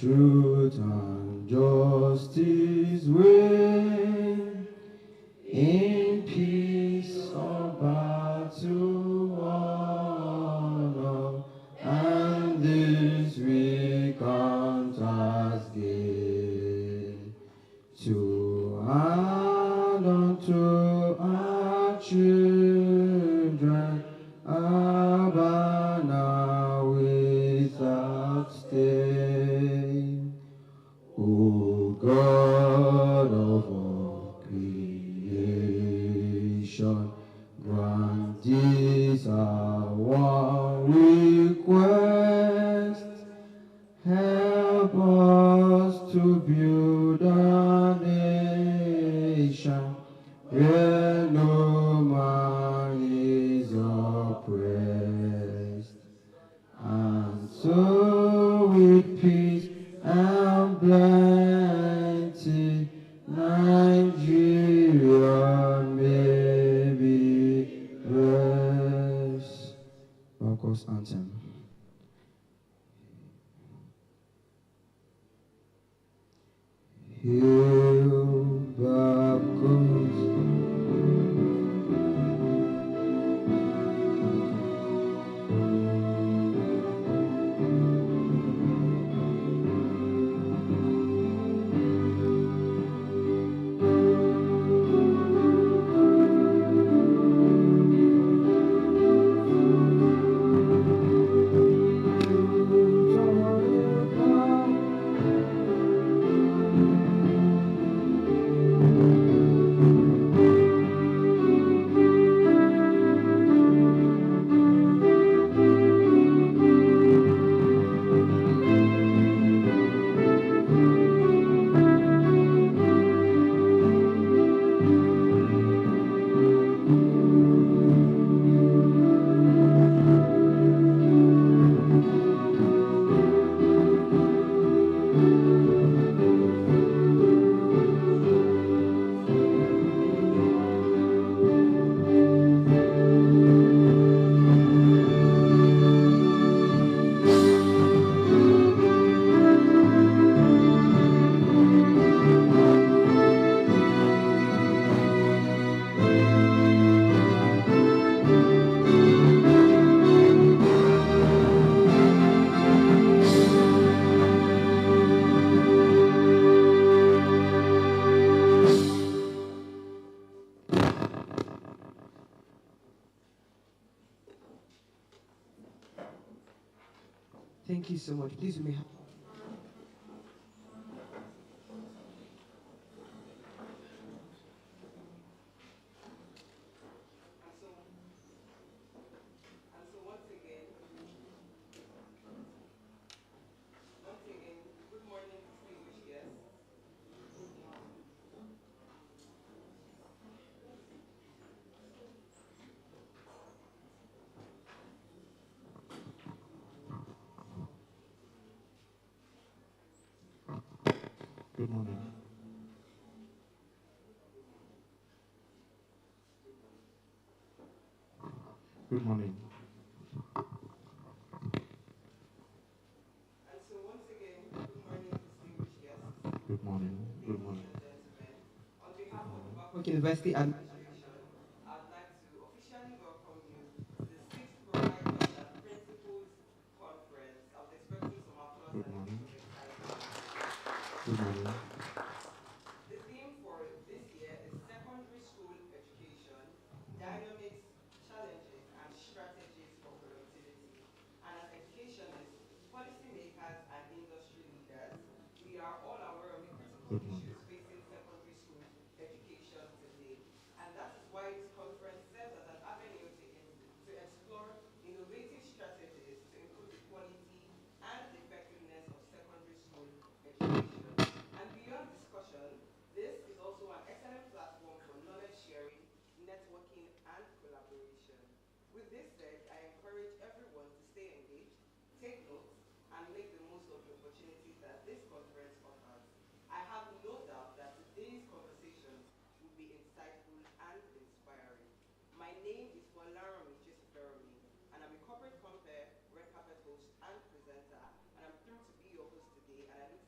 truth and justice reign. In peace or battle honor, and this we count as gain. To add unto our children a banner without stain. O God of all creation, grant this our one request. Help us to build a nation where no man is oppressed, and so with peace and plenty Nigeria may be blessed. Babcock's anthem. Hail Babcock. Thank you so much. Please, we may have. Good morning, distinguished guests. Good morning. Good morning. And so once again, good morning, distinguished guests. Good morning. Good morning. Ladies and gentlemen, on behalf of the Babcock University and Administration, I'd like to officially welcome you to the 6th Proprietors and Principals Conference. I was expecting some applause Good and a bit morning. of excitement. Good morning. The theme for this year is secondary school education, dynamics, challenges, and strategies for productivity. And as educationists, policymakers, and industry leaders, we are all aware of the critical Good morning. issues facing secondary school education today. And that is why this conference serves as an avenue to explore innovative strategies to improve the quality and the effectiveness of secondary school education. And beyond discussion, this is also an excellent platform for knowledge sharing, networking, and collaboration. With this said, I encourage everyone to stay engaged, take notes, and make the most of the opportunities that this conference offers. I have no doubt that today's conversations will be insightful and inspiring. My name is Walaromi Jesiferomi, and I'm a corporate compare, red carpet host, and presenter, and I'm thrilled to be your host today, and I look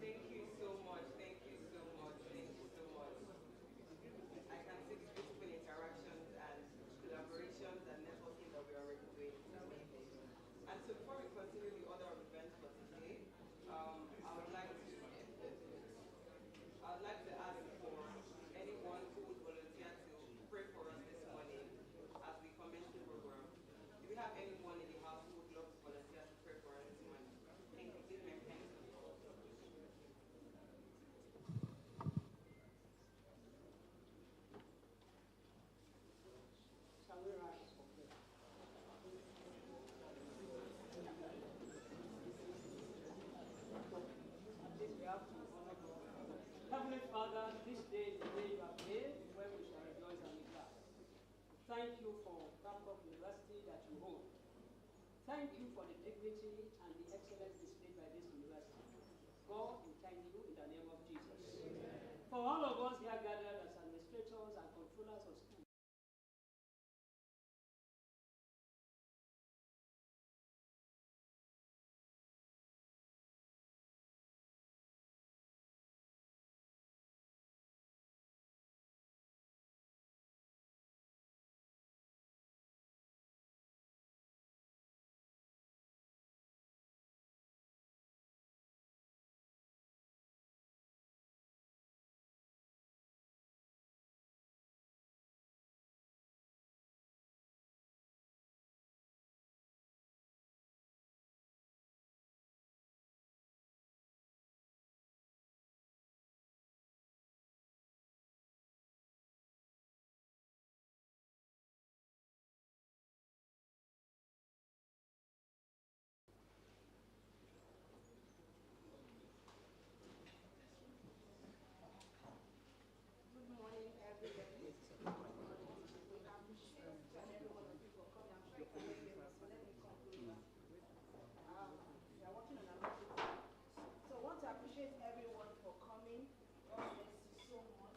Thank you so much. Thank you so much. Thank you so much. I can see the beautiful interactions and collaborations and networking that we're already doing. It's amazing. And so before we continue the order of events for today, I would like to ask for anyone who would volunteer to pray for us this morning as we commence the program. Do we have anyone in the house who would love to volunteer to pray for us this morning? Thank you. Give me a pen. Shall we rise for prayer? At least we have to honor God. Heavenly Father, this day is the day you have made, when we shall rejoice and be glad. Thank you for Babcock University that you own. Thank you for the dignity and the excellence displayed by this university. God, we thank you in the name of Jesus. Amen. For all of us here gathered as administrators and controllers of schools, Good morning, everybody. We appreciate each and every one of you for coming. I'm sure you can hear me, so let me come closer. We are working on our meeting. So I want to appreciate everyone for coming. God bless you so much.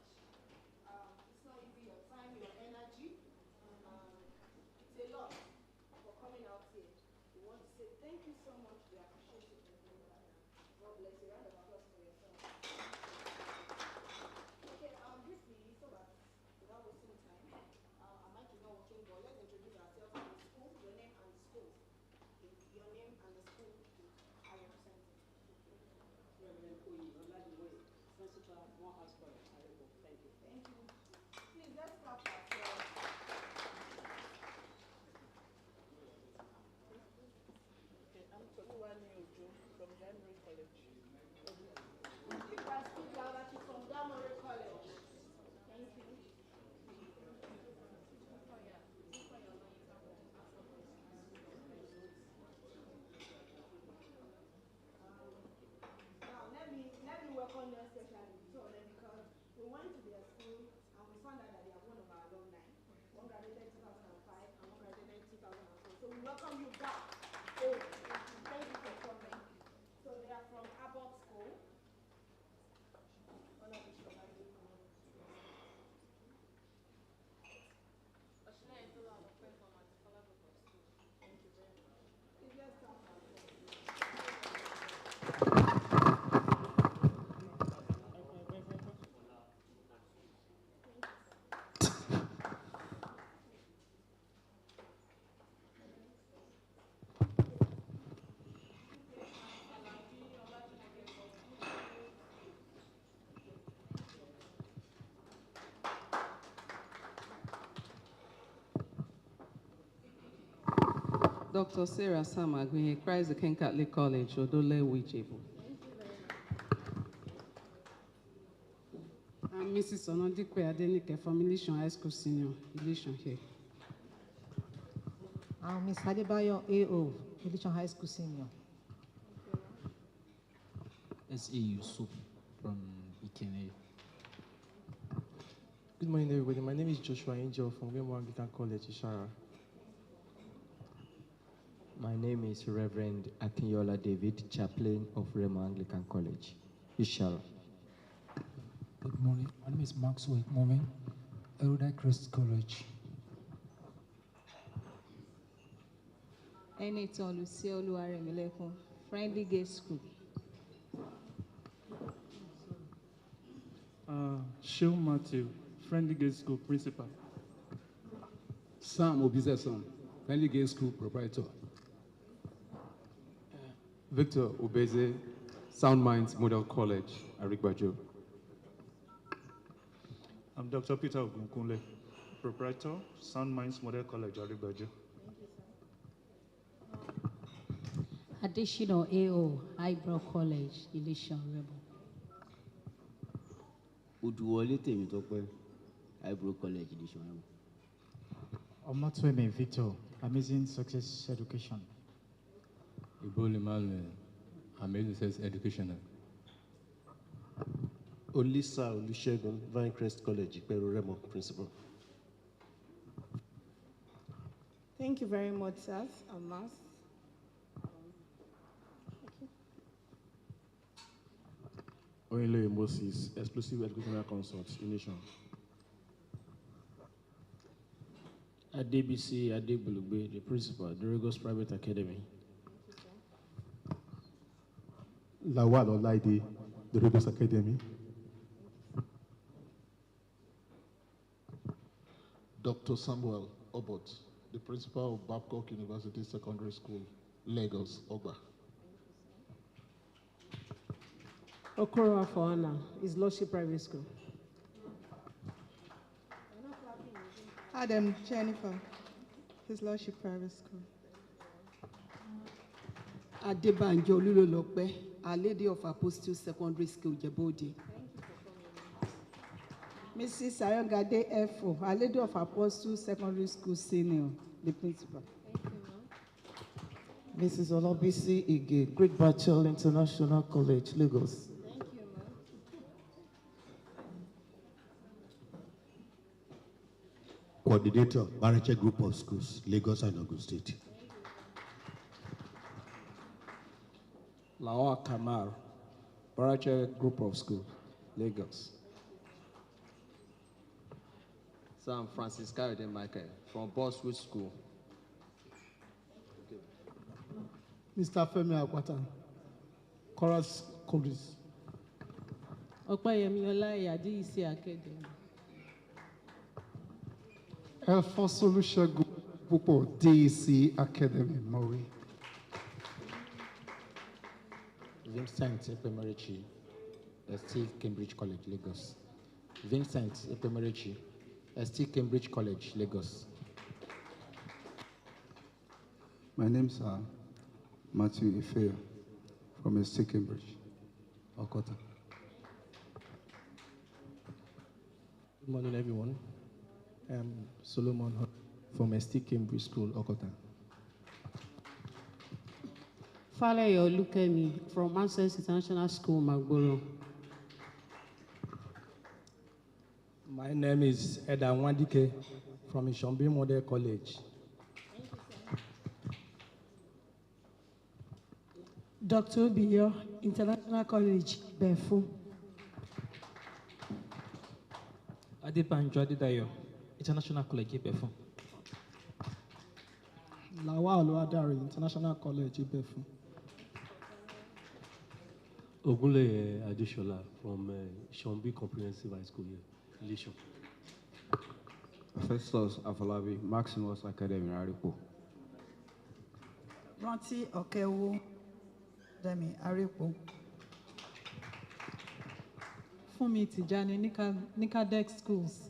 It's not easy, your time, your energy. It's a lot for coming out here. We want to say thank you so much. We appreciate it. God bless you. Round of applause for yourself. Okay, briefly, so that without wasting time, I might be not working, but let's introduce ourselves and the school, your name and the school. Your name and the school are represented. Reverend Oyi Oladiwe, Principal, Morehouse College, Aribo. Thank you. Thank you. Please, let's clap for ourselves. Okay, I'm Toluwani Ojo from January College. You can speak louder to from Damore College. Thank you. Now, let me welcome you especially two of them because we went to their school and we found out that they are one of our alumni. One graduated in 2005 and one graduated in 2004. So we welcome you back. Oh, thank you for coming. So they are from Babcock School. All of you should like to come on. Thank you very much. Please let's start our Dr. Sarah Samagwe, Christ the King Catholic College, Odole Wijebu. I'm Mrs. Onodikwe Adenike from Ilishon High School Senior, Ilishon here. I'm Miss Adebayo A.O. Illichan High School Senior. S.A. Yusuf from Ikene. Good morning, everybody. My name is Joshua Angel from Remo Anglican College, Ishara. My name is Reverend Akinyola David, chaplain of Remo Anglican College, Ishara. Good morning. My name is Maxwell Momin, Erudite Christ College. Eniton Lucia Oluwaremilekun, Friendly Gate School. Sheil Matthew, Friendly Gate School Principal. Sam Obizeson, Friendly Gate School Proprietor. Victor Ubeze, Sound Minds Model College, Arigbajo. I'm Dr. Peter Ogunkunle, Proprietor, Sound Minds Model College, Arigbajo. Additional AO, Highbrow College, Elisha Rebel. Uduwole Temitope, Highbrow College, Elisha Rebel. Omatweme Victor, Amazing Success Education. Ibole Manuel, Amazing Success Educational. Olisa Olusegun, Vinecrest College, Iperu Remo, Principal. Thank you very much, sirs and mass. Oyinle Moses, Exclusive Educational Consult, Initial. Adebisi Adebulugbe, the Principal, Dorogos Private Academy. Lawal Olaide, the Rebus Academy. Dr. Samuel Obot, the Principal of Babcock University Secondary School, Lagos, Ogba. Okoro Afoana, His Lordship Private School. Adam Jennifer, His Lordship Private School. Adebanjo Lulolope, Our Lady of Apostles Secondary School, Jebodi. Mrs. Ayongade Efo, Our Lady of Apostles Secondary School Senior, the Principal. Mrs. Olabisi Ige, Great Bachel International College, Lagos. Coordinator, Barache Group of Schools, Lagos and Ogun State. Lawa Kamar, Barache Group of Schools, Lagos. Sam Francis Carradine Michael from Boswood School. Mr. Femi Akwata, Chorus College. Opeyemi Olaiya, DEC Academy. Alphonse Olusegun Pupo, DEC Academy, Mori. Vincent Epemerichi, ST Cambridge College, Lagos. Vincent Epemerichi, ST Cambridge College, Lagos. My name's Matthew Ife from ST Cambridge, Okota. Good morning, everyone. I'm Solomon from ST Cambridge School, Okota. Falayo Lukemi from Access International School, Magboro. My name is Eda Wandike from Ishombi Model College. Dr. Obiyo, International College, Befu. Adebanjo Adedayo, International College, Ibefu. Lawa Oluwadari, International College, Ibefu. Ogunleye Adeshola from Shombi Comprehensive High School here, Lisho. Festus Afolabi, Maximus Academy, Aripo. Ranti Okewo, Demi, Aripo. Fumi Tijani, Nicadec Schools.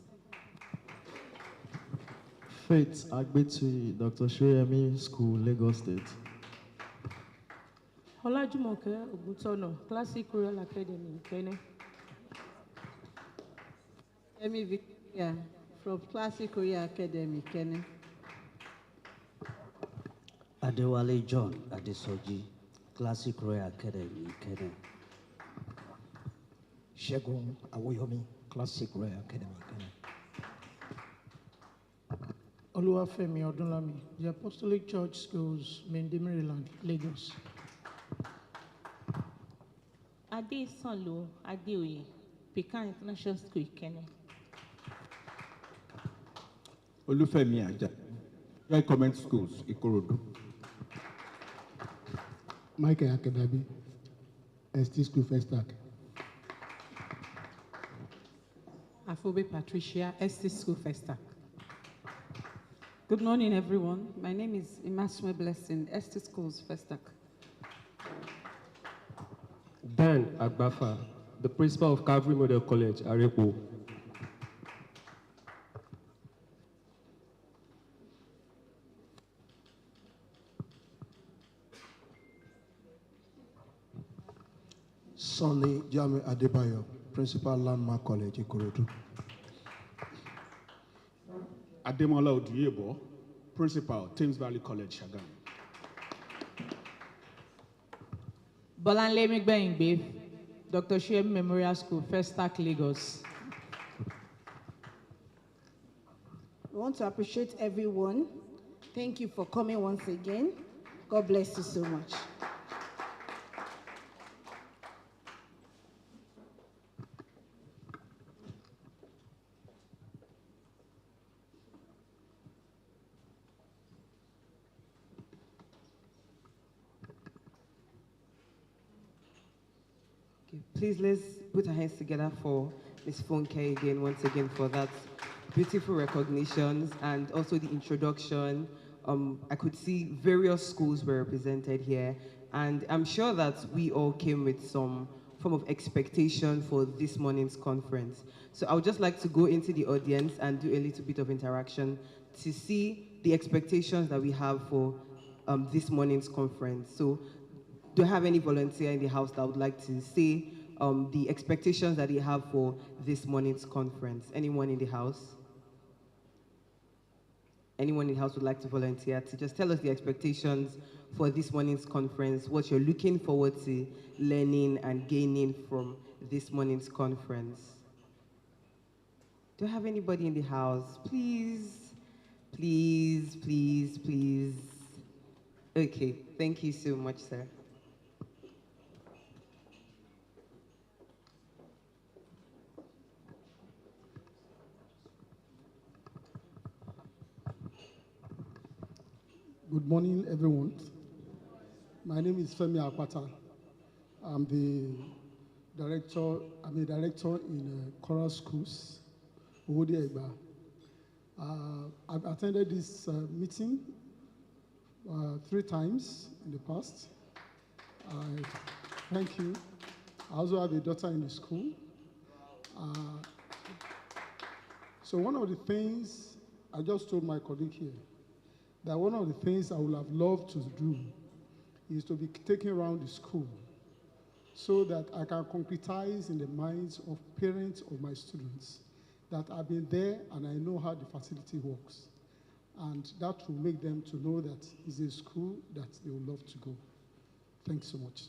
Faith Agbetui, Dr. Shoyemi School, Lagos State. Olajumoke Ogutono, Classic Royal Academy, Kenya. Emi Victoria from Classic Korea Academy, Kenya. Adewale John Adesoji, Classic Royal Academy, Kenya. Shegun Awoyomi, Classic Royal Academy, Kenya. Oluwafemi Odunlami, the Apostolic Church Schools, Mende, Maryland, Lagos. Ade Sanlo Adeoye, Pecan International School, Kenya. Olufemi Aja, Joy Comment Schools, Ikorodu. Michael Akedabi, ST School Festac. Afobe Patricia, ST School Festac. Good morning, everyone. My name is Imasme Blessing, ST Schools Festac. Dan Agbafa, the principal of Calvary Model College, Arepo. Sonny Jame Adebayo, Principal Landmark College, Ikorodu. Ademola Oduyebo, Principal, Thames Valley College, Shagam. Bolanle Migbeingbe, Dr. Shem Memorial School, Festac, Lagos. We want to appreciate everyone. Thank you for coming once again. God bless you so much. Please, let's put our hands together for Ms. Funke again, once again, for that beautiful recognitions and also the introduction. I could see various schools were represented here, and I'm sure that we all came with some form of expectation for this morning's conference. So I would just like to go into the audience and do a little bit of interaction to see the expectations that we have for this morning's conference. So do I have any volunteer in the house that would like to say the expectations that they have for this morning's conference? Anyone in the house? Anyone in the house would like to volunteer to just tell us the expectations for this morning's conference, what you're looking forward to learning and gaining from this morning's conference? Do I have anybody in the house? Please, please, please, please. Okay, thank you so much, sir. Good morning, everyone. My name is Femi Akwata. I'm a director in Choral Schools, Owode Egba. I've attended this meeting 3 times in the past. Thank you. I also have a daughter in the school. So one of the things I just told my colleague here, that one of the things I would have loved to do is to be taken around the school so that I can concretize in the minds of parents of my students that I've been there and I know how the facility works. And that will make them to know that it's a school that they would love to go. Thanks so much.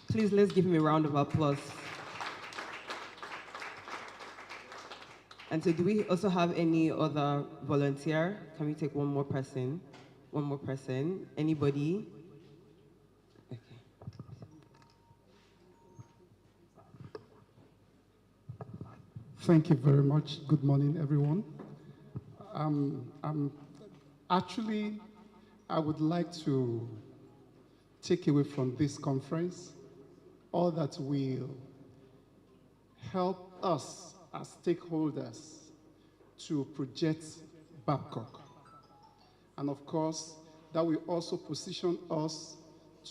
Please, let's give him a round of applause. And so do we also have any other volunteer? Can we take one more person? One more person? Anybody? Okay. Thank you very much. Good morning, everyone. Actually, I would like to take away from this conference all that will help us as stakeholders to project Babcock. And of course, that will also position us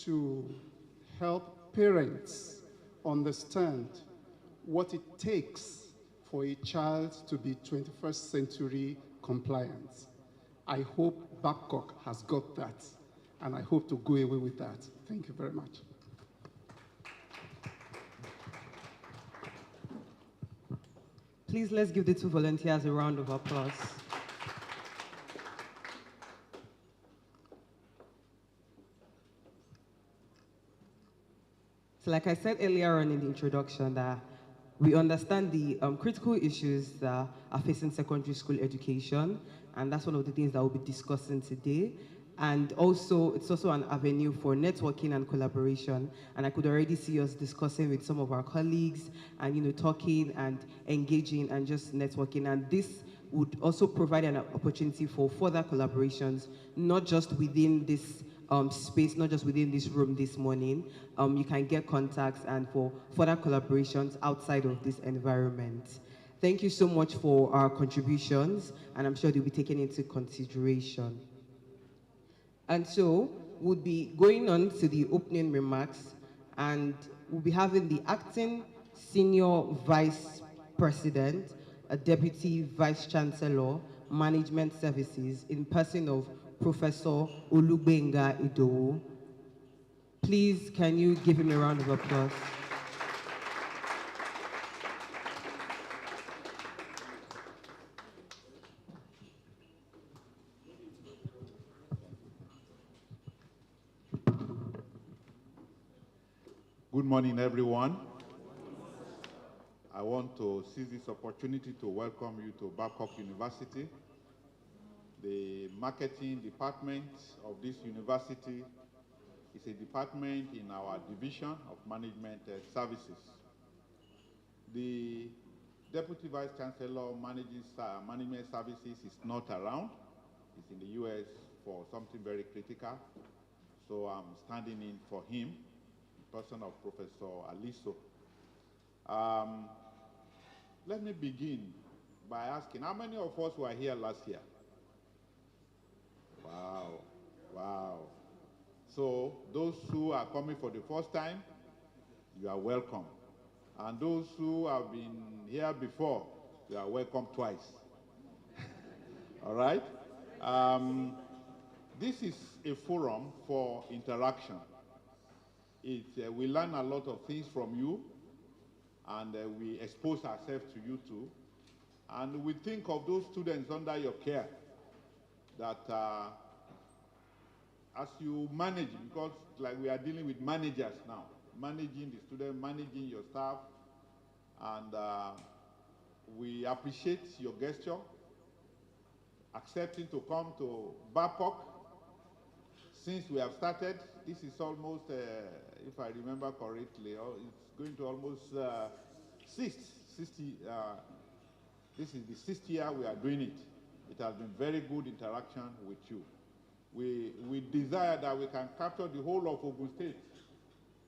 to help parents understand what it takes for a child to be 21st century compliant. I hope Babcock has got that, and I hope to go away with that. Thank you very much. Please, let's give the 2 volunteers a round of applause. So like I said earlier on in the introduction, that we understand the critical issues that are facing secondary school education, and that's one of the things that we'll be discussing today. And also, it's also an avenue for networking and collaboration. And I could already see us discussing with some of our colleagues and, talking and engaging and just networking. And this would also provide an opportunity for further collaborations, not just within this space, not just within this room this morning. You can get contacts and for further collaborations outside of this environment. Thank you so much for our contributions, and I'm sure they'll be taken into consideration. And so we'll be going on to the opening remarks, and we'll be having the acting senior vice president, a deputy vice chancellor, management services, in person of Professor Olugbenga Idowu. Please, can you give him a round of applause? Good morning, everyone. I want to seize this opportunity to welcome you to Babcock University. The marketing department of this university is a department in our division of management services. The Deputy Vice Chancellor management services is not around. He's in the US for something very critical. So I'm standing in for him, person of Professor Aliso. Let me begin by asking, how many of us were here last year? Wow, wow. So those who are coming for the first time, you are welcome. And those who have been here before, you are welcome twice. All right? This is a forum for interaction. We learn a lot of things from you, and we expose ourselves to you too. And we think of those students under your care that as you manage, because like we are dealing with managers now, managing the student, managing your staff, and we appreciate your gesture, accepting to come to Babcock. Since we have started, this is almost, if I remember correctly, it's going to almost 60. This is the 6th year we are doing it. It has been very good interaction with you. We desire that we can capture the whole of Ogun State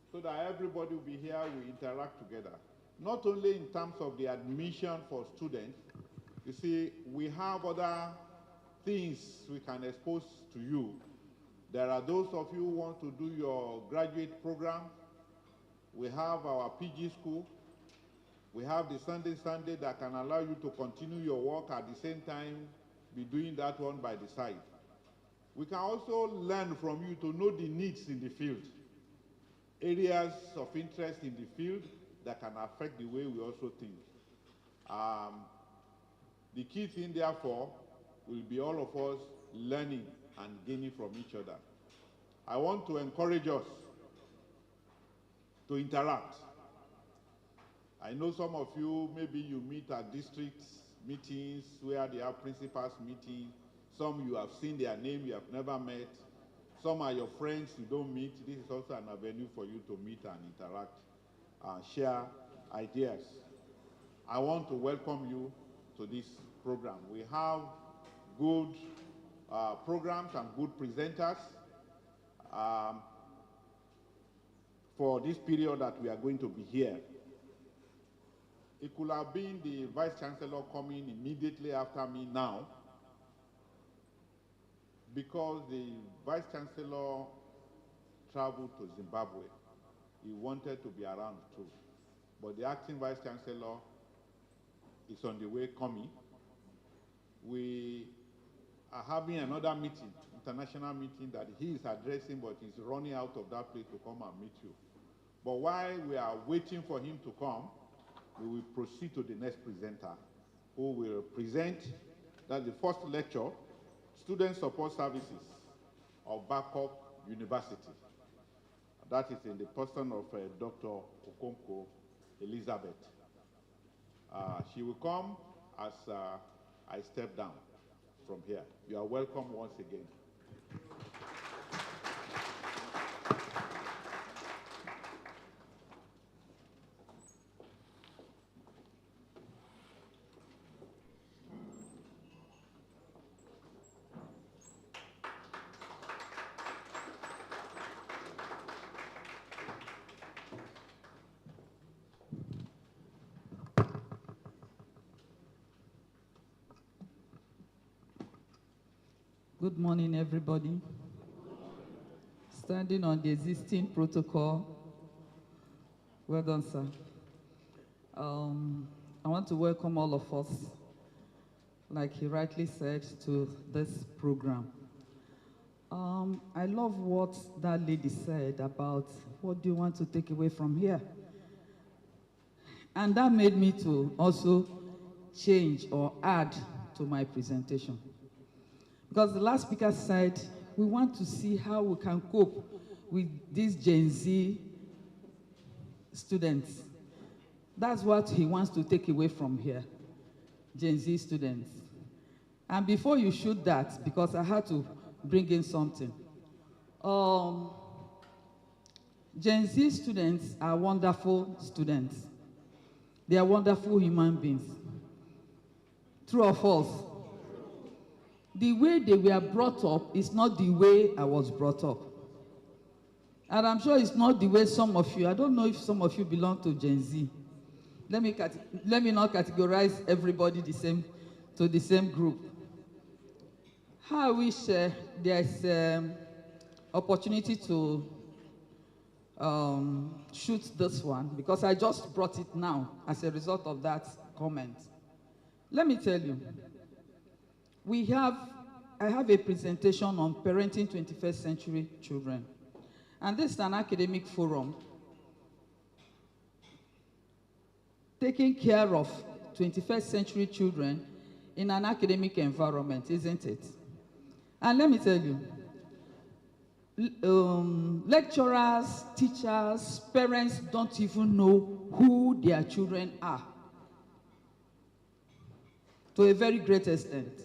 so that everybody will be here, we interact together. Not only in terms of the admission for students, you see, we have other things we can expose to you. There are those of you who want to do your graduate program. We have our PG school. We have the Sunday that can allow you to continue your work at the same time, be doing that one by the side. We can also learn from you to know the needs in the field, areas of interest in the field that can affect the way we also think. The key thing, therefore, will be all of us learning and gaining from each other. I want to encourage us to interact. I know some of you, maybe you meet at district meetings where they have principals meeting. Some you have seen their name, you have never met. Some are your friends you don't meet. This is also an avenue for you to meet and interact and share ideas. I want to welcome you to this program. We have good programs and good presenters for this period that we are going to be here. It could have been the Vice Chancellor coming immediately after me now, because the Vice Chancellor traveled to Zimbabwe. He wanted to be around too. But the acting Vice Chancellor is on the way coming. We are having another meeting, international meeting that he is addressing, but he's running out of that place to come and meet you. But while we are waiting for him to come, we will proceed to the next presenter, who will present, that's the first lecture, Student Support Services of Babcock University. that is in the person of Dr. Okonkwo Elizabeth. She will come as I step down from here. You are welcome once again. Good morning, everybody. Standing on the existing protocol. Well done, sir. I want to welcome all of us, like he rightly said, to this program. I love what that lady said about what do you want to take away from here? And that made me to also change or add to my presentation. Because the last speaker said, we want to see how we can cope with these Gen Z students. That's what he wants to take away from here, Gen Z students. And before you shoot that, because I had to bring in something. Gen Z students are wonderful students. They are wonderful human beings. True or false? The way they were brought up is not the way I was brought up. And I'm sure it's not the way some of you, I don't know if some of you belong to Gen Z. Let me not categorize everybody to the same group. How I wish there's opportunity to shoot this one, because I just brought it now as a result of that comment. Let me tell you. I have a presentation on parenting 21st century children. And this is an academic forum taking care of 21st century children in an academic environment, isn't it? And let me tell you, lecturers, teachers, parents don't even know who their children are, to a very great extent.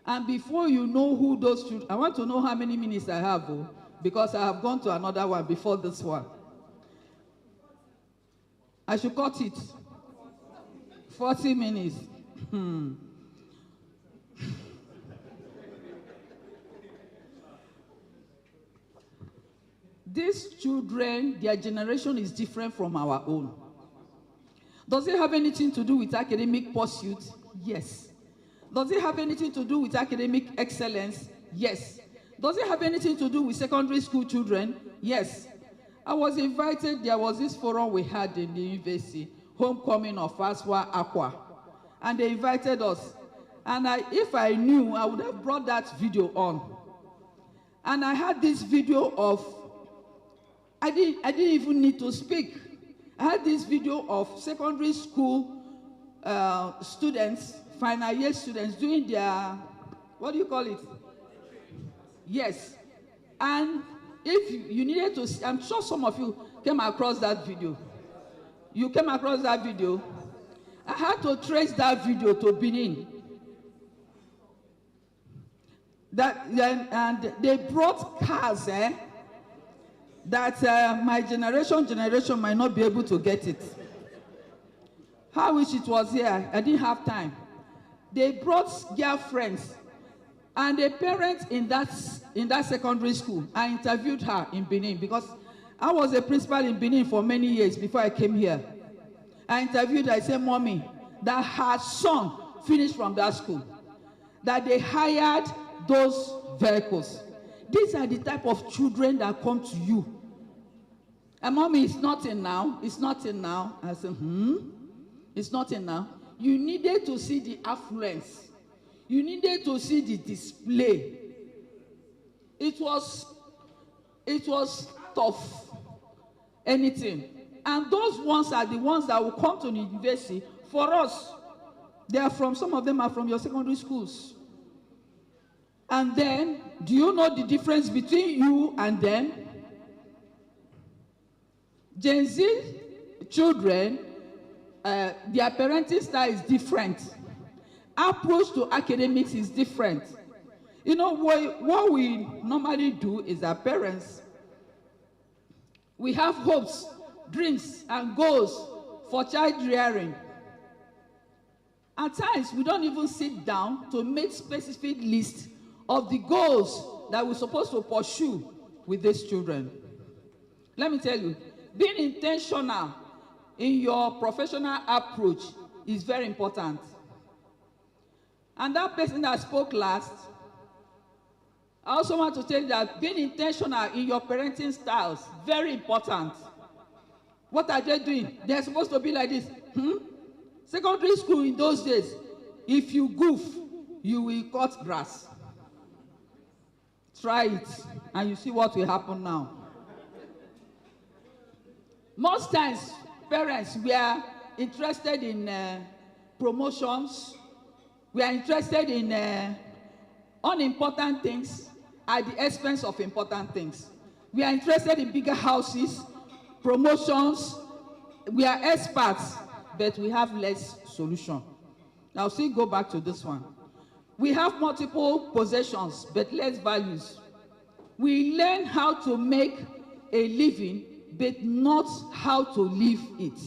And before you know who those children, I want to know how many minutes I have, because I have gone to another one before this one. I should cut it. 40 minutes. These children, their generation is different from our own. Does it have anything to do with academic pursuit? Yes. Does it have anything to do with academic excellence? Yes. Does it have anything to do with secondary school children? Yes. I was invited, there was this forum we had in the university, Homecoming of Aswa Aqua. And they invited us. And if I knew, I would have brought that video on. And I had this video of, I didn't even need to speak. I had this video of secondary school students, final year students doing their, what do you call it? Yes. And if you needed to see, I'm sure some of you came across that video. You came across that video. I had to trace that video to Benin. And they brought cars, that my generation might not be able to get it. How I wish it was here. I didn't have time. They brought girlfriends, and a parent in that secondary school. I interviewed her in Benin because I was a principal in Benin for many years before I came here. I interviewed her. I said, Mommy, that her son finished from that school, that they hired those vehicles. These are the type of children that come to you. And Mommy, it's not in now. It's not in now. I said, It's not in now. You needed to see the affluence. You needed to see the display. It was tough. Anything. And those ones are the ones that will come to the university for us. Some of them are from your secondary schools. And then, do you know the difference between you and them? Gen Z children, their parenting style is different. Approach to academics is different. You know, what we normally do is that parents, we have hopes, dreams, and goals for child rearing. At times, we don't even sit down to make specific lists of the goals that we're supposed to pursue with these children. Let me tell you, being intentional in your professional approach is very important. And that person that spoke last, I also want to tell you that being intentional in your parenting styles, very important. What are they doing? They're supposed to be like this. Secondary school in those days, if you goof, you will cut grass. Try it, and you see what will happen now. Most times, parents, we are interested in promotions. We are interested in unimportant things at the expense of important things. We are interested in bigger houses, promotions. We are experts, but we have less solution. Now, see, go back to this one. We have multiple possessions, but less values. We learn how to make a living, but not how to live it.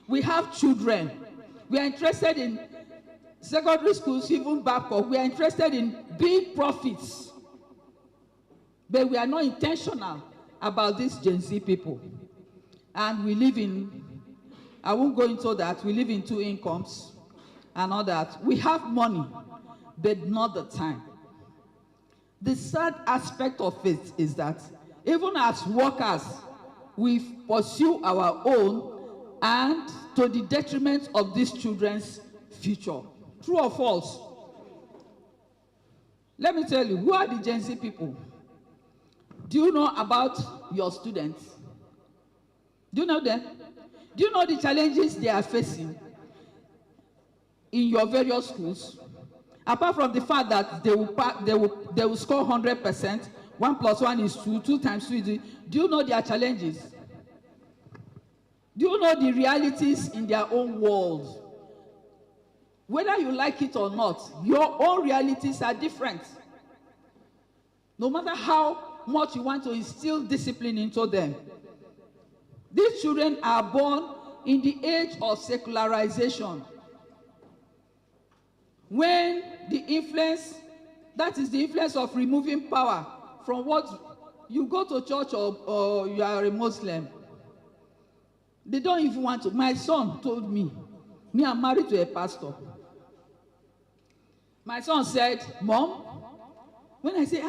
We have children. We are interested in secondary schools, even Babcock. We are interested in big profits, but we are not intentional about these Gen Z people. And we live in, I won't go into that, we live in two incomes and all that. We have money, but not the time. The sad aspect of it is that even as workers, we pursue our own and to the detriment of these children's future. True or false? Let me tell you, who are the Gen Z people? Do you know about your students? Do you know them? Do you know the challenges they are facing in your various schools? Apart from the fact that they will score 100%, 1 + 1 is 2, 2 × 2 is 3. Do you know their challenges? Do you know the realities in their own world? Whether you like it or not, your own realities are different. No matter how much you want to instill discipline into them. These children are born in the age of secularization, when the influence, that is the influence of removing power from what you go to church or you are a Muslim. They don't even want to. My son told me, I'm married to a pastor. My son said, Mom, when I say,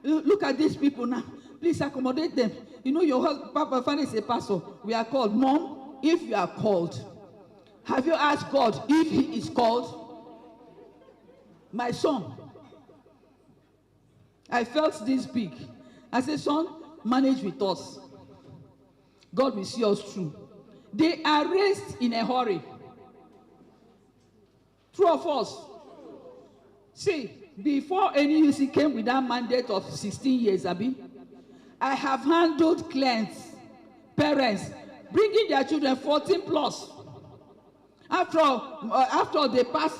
look at these people now, please accommodate them. You know, your husband, Papa, father is a pastor. We are called. Mom, if you are called, have you asked God if he is called? My son, I felt this big. I said, son, manage with us. God will see us through. They are raised in a hurry. True or false? See, before any UC came with that mandate of 16 years, Abi, I have handled clients, parents, bringing their children 14 plus. After they pass,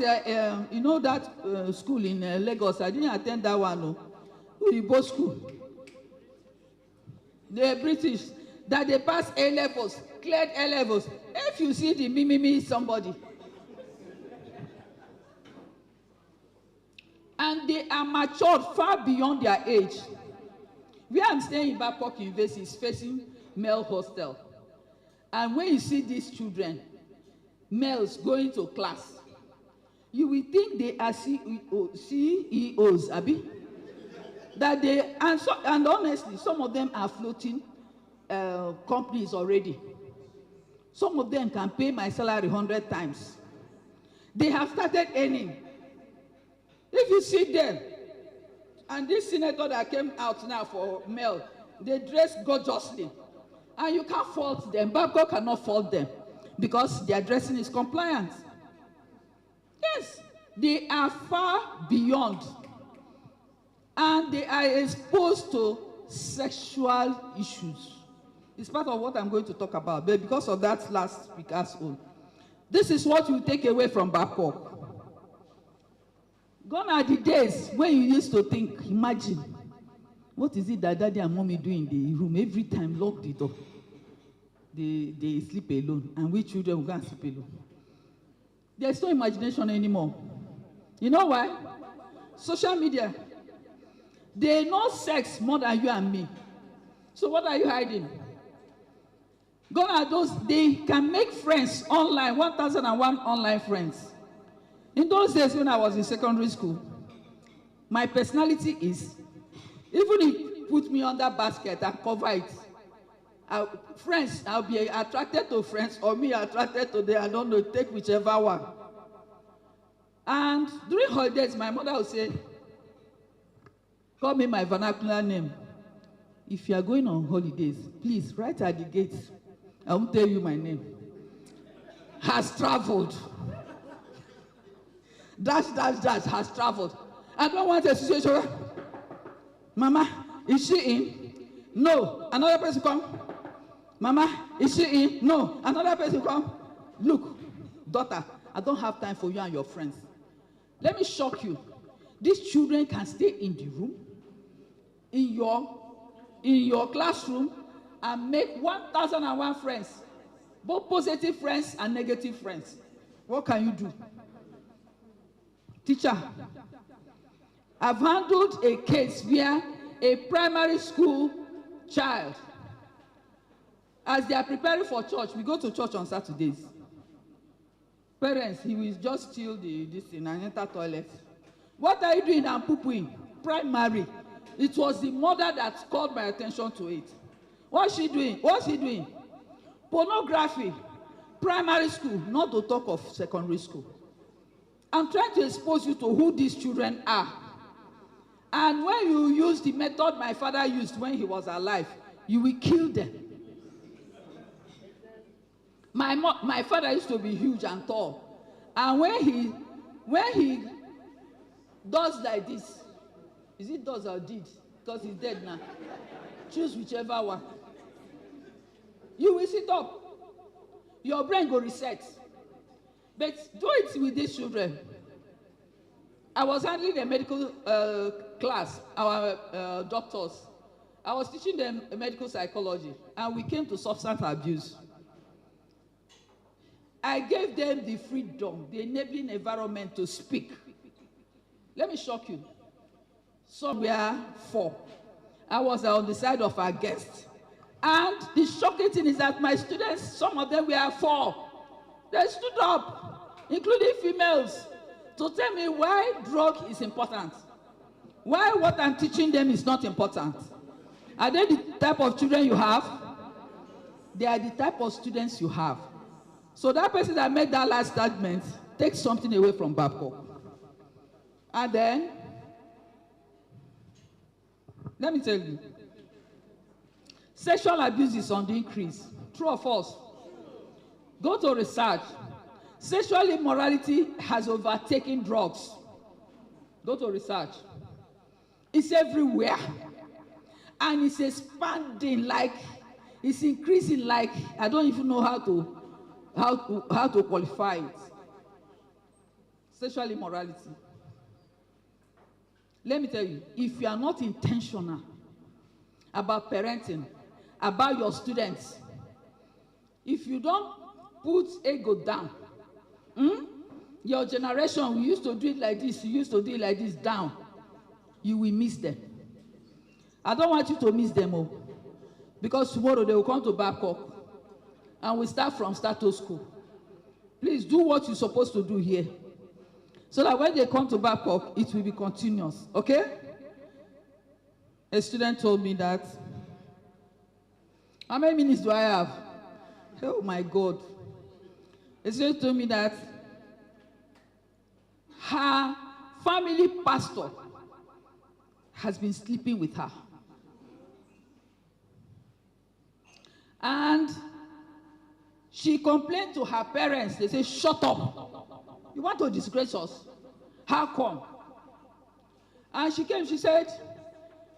you know that school in Lagos, I didn't attend that one, no. Uyibo school. The British, that they pass A levels, cleared A levels. If you see the mimimi somebody. And they are matured far beyond their age. Where I'm staying in Babcock University is facing male hostel. And when you see these children, males going to class, you will think they are CEOs, Abi. That they, and honestly, some of them are floating companies already. Some of them can pay my salary 100 times. They have started earning. If you see them, and this senator that came out now for male, they dress gorgeously. And you can't fault them. Babcock cannot fault them because their dressing is compliant. Yes, they are far beyond. And they are exposed to sexual issues. It's part of what I'm going to talk about, but because of that last speaker's own. This is what you take away from Babcock. Gone are the days when you used to think, imagine, what is it that daddy and mommy do in the room? Every time, lock the door. They sleep alone, and we children will go and sleep alone. There's no imagination anymore. You know why? Social media. They know sex more than you and me. So what are you hiding? Gone are those, they can make friends online, 1,001 online friends. In those days when I was in secondary school, my personality is, even if you put me under basket and cover it, I'll be attracted to friends, or me attracted to them, I don't know, take whichever one. And during holidays, my mother would say, call me my vernacular name. If you are going on holidays, please write at the gate. I won't tell you my name. Has traveled. Dash, has traveled. I don't want a situation where, Mama, is she in? No. Another person come. Mama, is she in? No. Another person come. Look, daughter, I don't have time for you and your friends. Let me shock you. These children can stay in the room, in your classroom, and make 1,001 friends, both positive friends and negative friends. What can you do? Teacher, I've handled a case where a primary school child, as they are preparing for church, we go to church on Saturdays. Parents, he will just steal this thing and enter toilet. What are you doing? I'm poo-pooing. Primary. It was the mother that called my attention to it. What's she doing? What's he doing? Pornography. Primary school, not to talk of secondary school. I'm trying to expose you to who these children are. And when you use the method my father used when he was alive, you will kill them. My father used to be huge and tall. And when he does like this, is it does or did? Because he's dead now. Choose whichever one. You will sit up. Your brain go reset. But do it with these children. I was handling a medical class, our doctors. I was teaching them medical psychology, and we came to substance abuse. I gave them the freedom, the enabling environment to speak. Let me shock you. Some were 4. I was on the side of our guests. And the shocking thing is that my students, some of them were 4. They stood up, including females, to tell me why drug is important. Why what I'm teaching them is not important. Are they the type of children you have? They are the type of students you have. So that person that made that last statement takes something away from Babcock. And then, let me tell you, sexual abuse is on the increase. True or false? Go to research. Sexual immorality has overtaken drugs. Go to research. It's everywhere. And it's expanding like, it's increasing like, I don't even know how to qualify it. Sexual immorality. Let me tell you, if you are not intentional about parenting, about your students, if you don't put ego down, your generation, we used to do it like this, you used to do it like this, down, you will miss them. I don't want you to miss them all, because tomorrow they will come to Babcock, and we start from status quo. Please do what you're supposed to do here, so that when they come to Babcock, it will be continuous, okay? A student told me that, how many minutes do I have? Oh my God. A student told me that her family pastor has been sleeping with her. And she complained to her parents. They say, shut up. You want to disgrace us? How come? And she came, she said,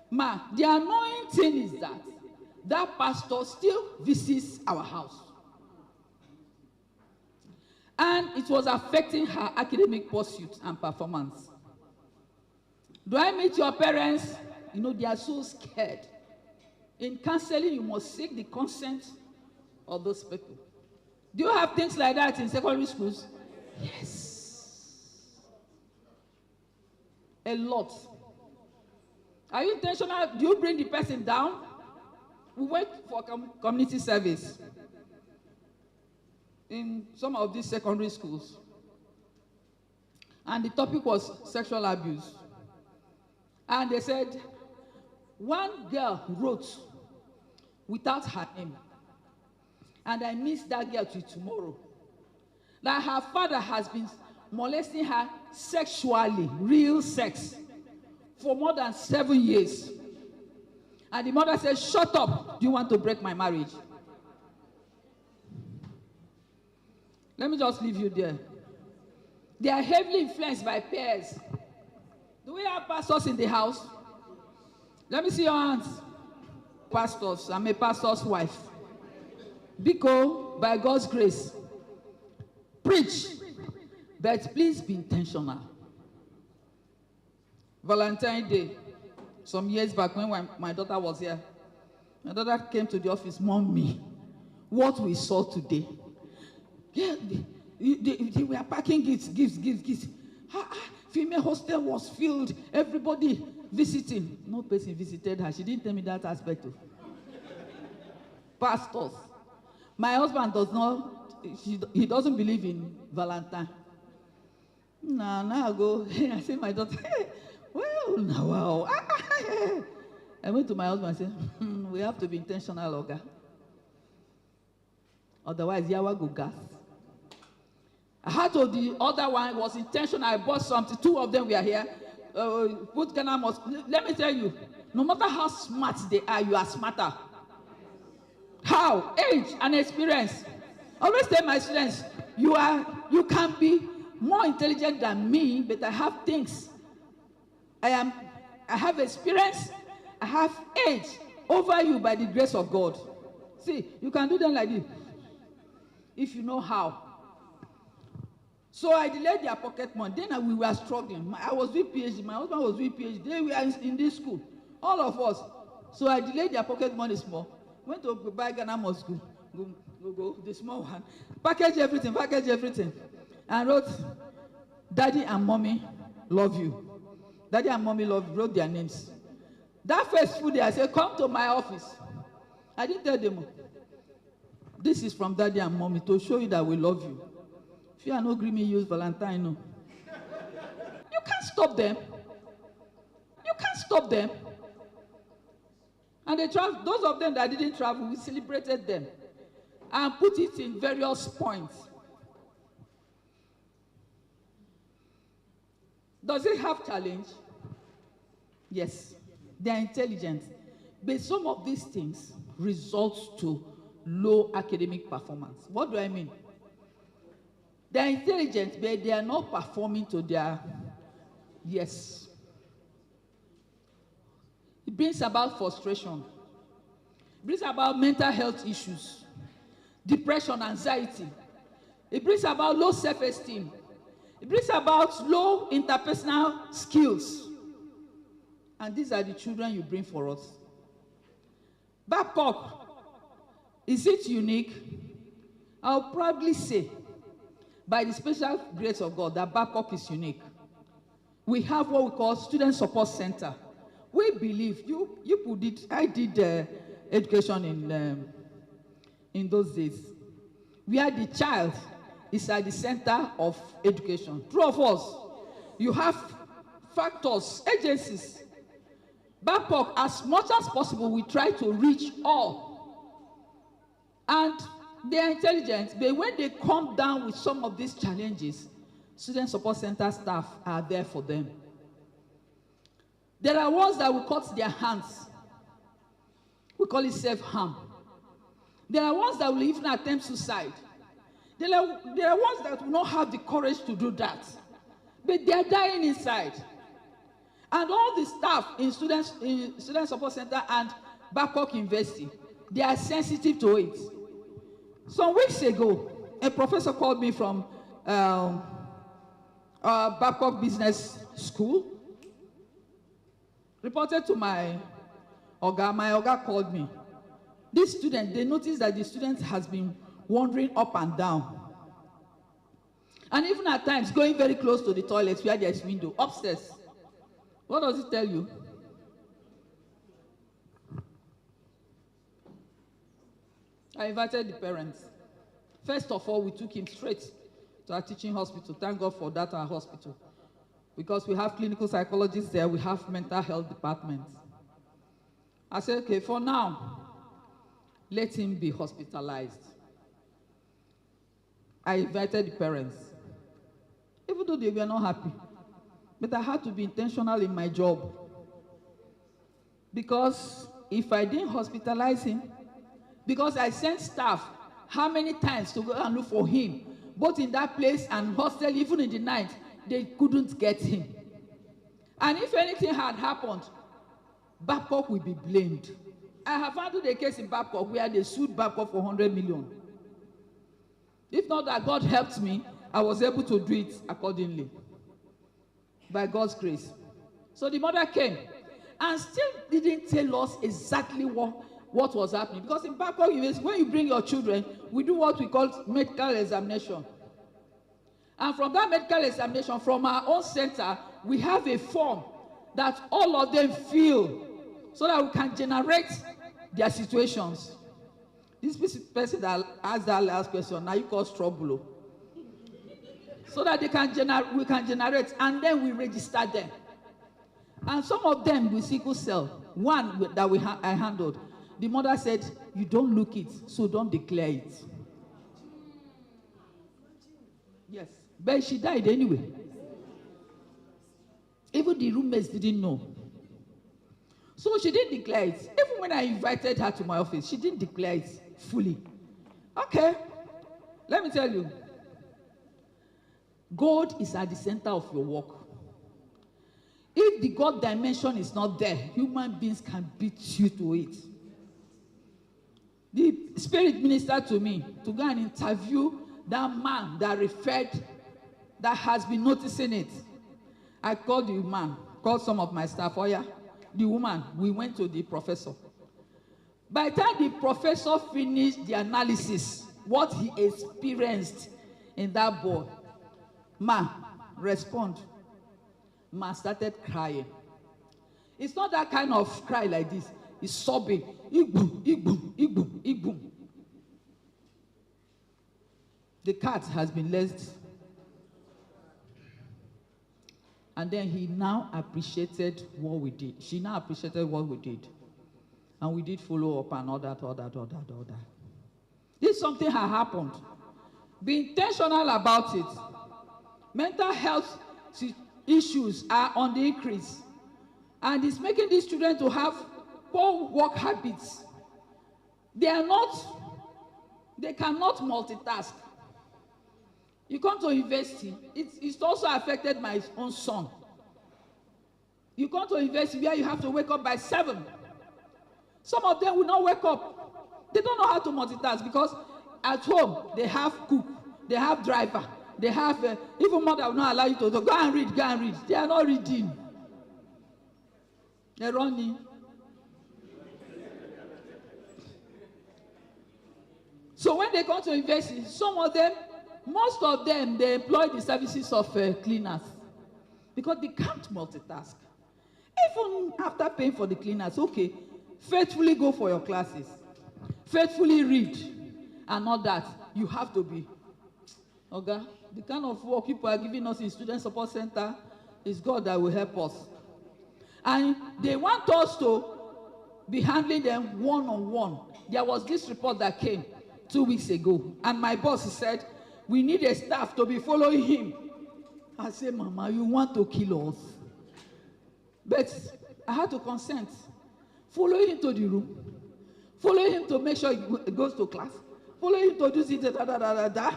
Ma, the annoying thing is that that pastor still visits our house. And it was affecting her academic pursuit and performance. Do I meet your parents? You know, they are so scared. In counseling, you must seek the consent of those people. Do you have things like that in secondary schools? Yes. A lot. Are you intentional? Do you bring the person down? We went for community service in some of these secondary schools. And the topic was sexual abuse. And they said, one girl wrote without her name. And I miss that girl till tomorrow. That her father has been molesting her sexually, real sex, for more than 7 years. And the mother said, shut up, do you want to break my marriage? Let me just leave you there. They are heavily influenced by peers. Do we have pastors in the house? Let me see your hands. Pastors, I'm a pastor's wife. Biko, by God's grace, preach, but please be intentional. Valentine's Day, some years back when my daughter was here, my daughter came to the office, Mommy, what we saw today. Yeah, they were packing gifts. Female hostel was filled, everybody visiting. No person visited her. She didn't tell me that aspect of. Pastors. My husband does not, he doesn't believe in Valentine. Now I go, I say my daughter, well, now, wow. I went to my husband and said, we have to be intentional, Oga. Otherwise, Yawa go gas. I had to, the other one was intentional. I bought something. 2 of them were here. Put Ghana must. Let me tell you, no matter how smart they are, you are smarter. How? Age and experience. I always tell my students, you can be more intelligent than me, but I have things. I have experience. I have age over you by the grace of God. See, you can do them like this if you know how. So I delayed their pocket money. Then we were struggling. I was with PhD. My husband was with PhD. They were in this school. All of us. So I delayed their pocket money small. Went to buy Ghana must go. The small one. Package everything. And wrote, Daddy and Mommy love you. Daddy and Mommy love you. Wrote their names. That first food day, I said, come to my office. I didn't tell them. This is from Daddy and Mommy to show you that we love you. If you are not agreeing, use Valentine, no. You can't stop them. And they traveled. Those of them that didn't travel, we celebrated them and put it in various points. Does it have challenge? Yes. They are intelligent. But some of these things result to low academic performance. What do I mean? They are intelligent, but they are not performing to their yes. It brings about frustration. It brings about mental health issues, depression, anxiety. It brings about low self-esteem. It brings about low interpersonal skills. And these are the children you bring for us. Babcock, is it unique? I'll probably say, by the special grace of God, that Babcock is unique. We have what we call Student Support Center. We believe, I did education in those days, where the child is at the center of education. True of us, you have factors, agencies. Babcock, as much as possible, we try to reach all. And they are intelligent, but when they come down with some of these challenges, Student Support Center staff are there for them. There are ones that will cut their hands. We call it self-harm. There are ones that will even attempt suicide. There are ones that will not have the courage to do that. But they are dying inside. And all the staff in Student Support Center and Babcock University, They are sensitive to it. Some weeks ago, a professor called me from Babcock Business School, reported to my Oga called me. This student, they noticed that the student has been wandering up and down. And even at times, going very close to the toilets where there's window, upstairs. What does it tell you? I invited the parents. First of all, we took him straight to our teaching hospital. Thank God for that, our hospital. Because we have clinical psychologists there, we have mental health departments. I said, okay, for now, let him be hospitalized. I invited the parents, even though they were not happy. But I had to be intentional in my job. Because if I didn't hospitalize him, because I sent staff how many times to go and look for him, both in that place and hostel, even in the night, they couldn't get him. And if anything had happened, Babcock will be blamed. I have handled a case in Babcock where they sued Babcock for 100 million. If not that God helped me, I was able to do it accordingly. By God's grace. So the mother came and still didn't tell us exactly what was happening. Because in Babcock, when you bring your children, we do what we call medical examination. And from that medical examination, from our own center, we have a form that all of them fill so that we can generate their situations. This person that asked that last question, now you cause trouble. So that we can generate, and then we register them. And some of them with sickle cell, one that I handled, the mother said, you don't look it, so don't declare it. Yes, but she died anyway. Even the roommates didn't know. So she didn't declare it. Even when I invited her to my office, she didn't declare it fully. Okay, let me tell you. God is at the center of your work. If the God dimension is not there, human beings can beat you to it. The Spirit ministered to me to go and interview that man that referred, that has been noticing it. I called the man, called some of my staff. Oh yeah, the woman, we went to the professor. By the time the professor finished the analysis, what he experienced in that boy, man, respond. Man started crying. It's not that kind of cry like this. It's sobbing. Igboom, igboom, igboom, igboom. The cat has been left. And then he now appreciated what we did. She now appreciated what we did. And we did follow up and all that. This something had happened. Be intentional about it. Mental health issues are on the increase. And it's making these children to have poor work habits. They cannot multitask. You come to university, it's also affected my own son. You come to university where you have to wake up by 7. Some of them will not wake up. They don't know how to multitask because at home, they have cook, they have driver, they have, even mother will not allow you to go and read, go and read. They are not reading. They're running. So when they come to university, some of them, most of them, they employ the services of cleaners because they can't multitask. Even after paying for the cleaners, okay, faithfully go for your classes, faithfully read, and all that. You have to be. Okay? The kind of work people are giving us in Student Support Center is God that will help us. And they want us to be handling them one-on-one. There was this report that came 2 weeks ago, and my boss said, we need a staff to be following him. I said, Mama, you want to kill us? But I had to consent. Follow him to the room. Follow him to make sure he goes to class. Follow him to do it.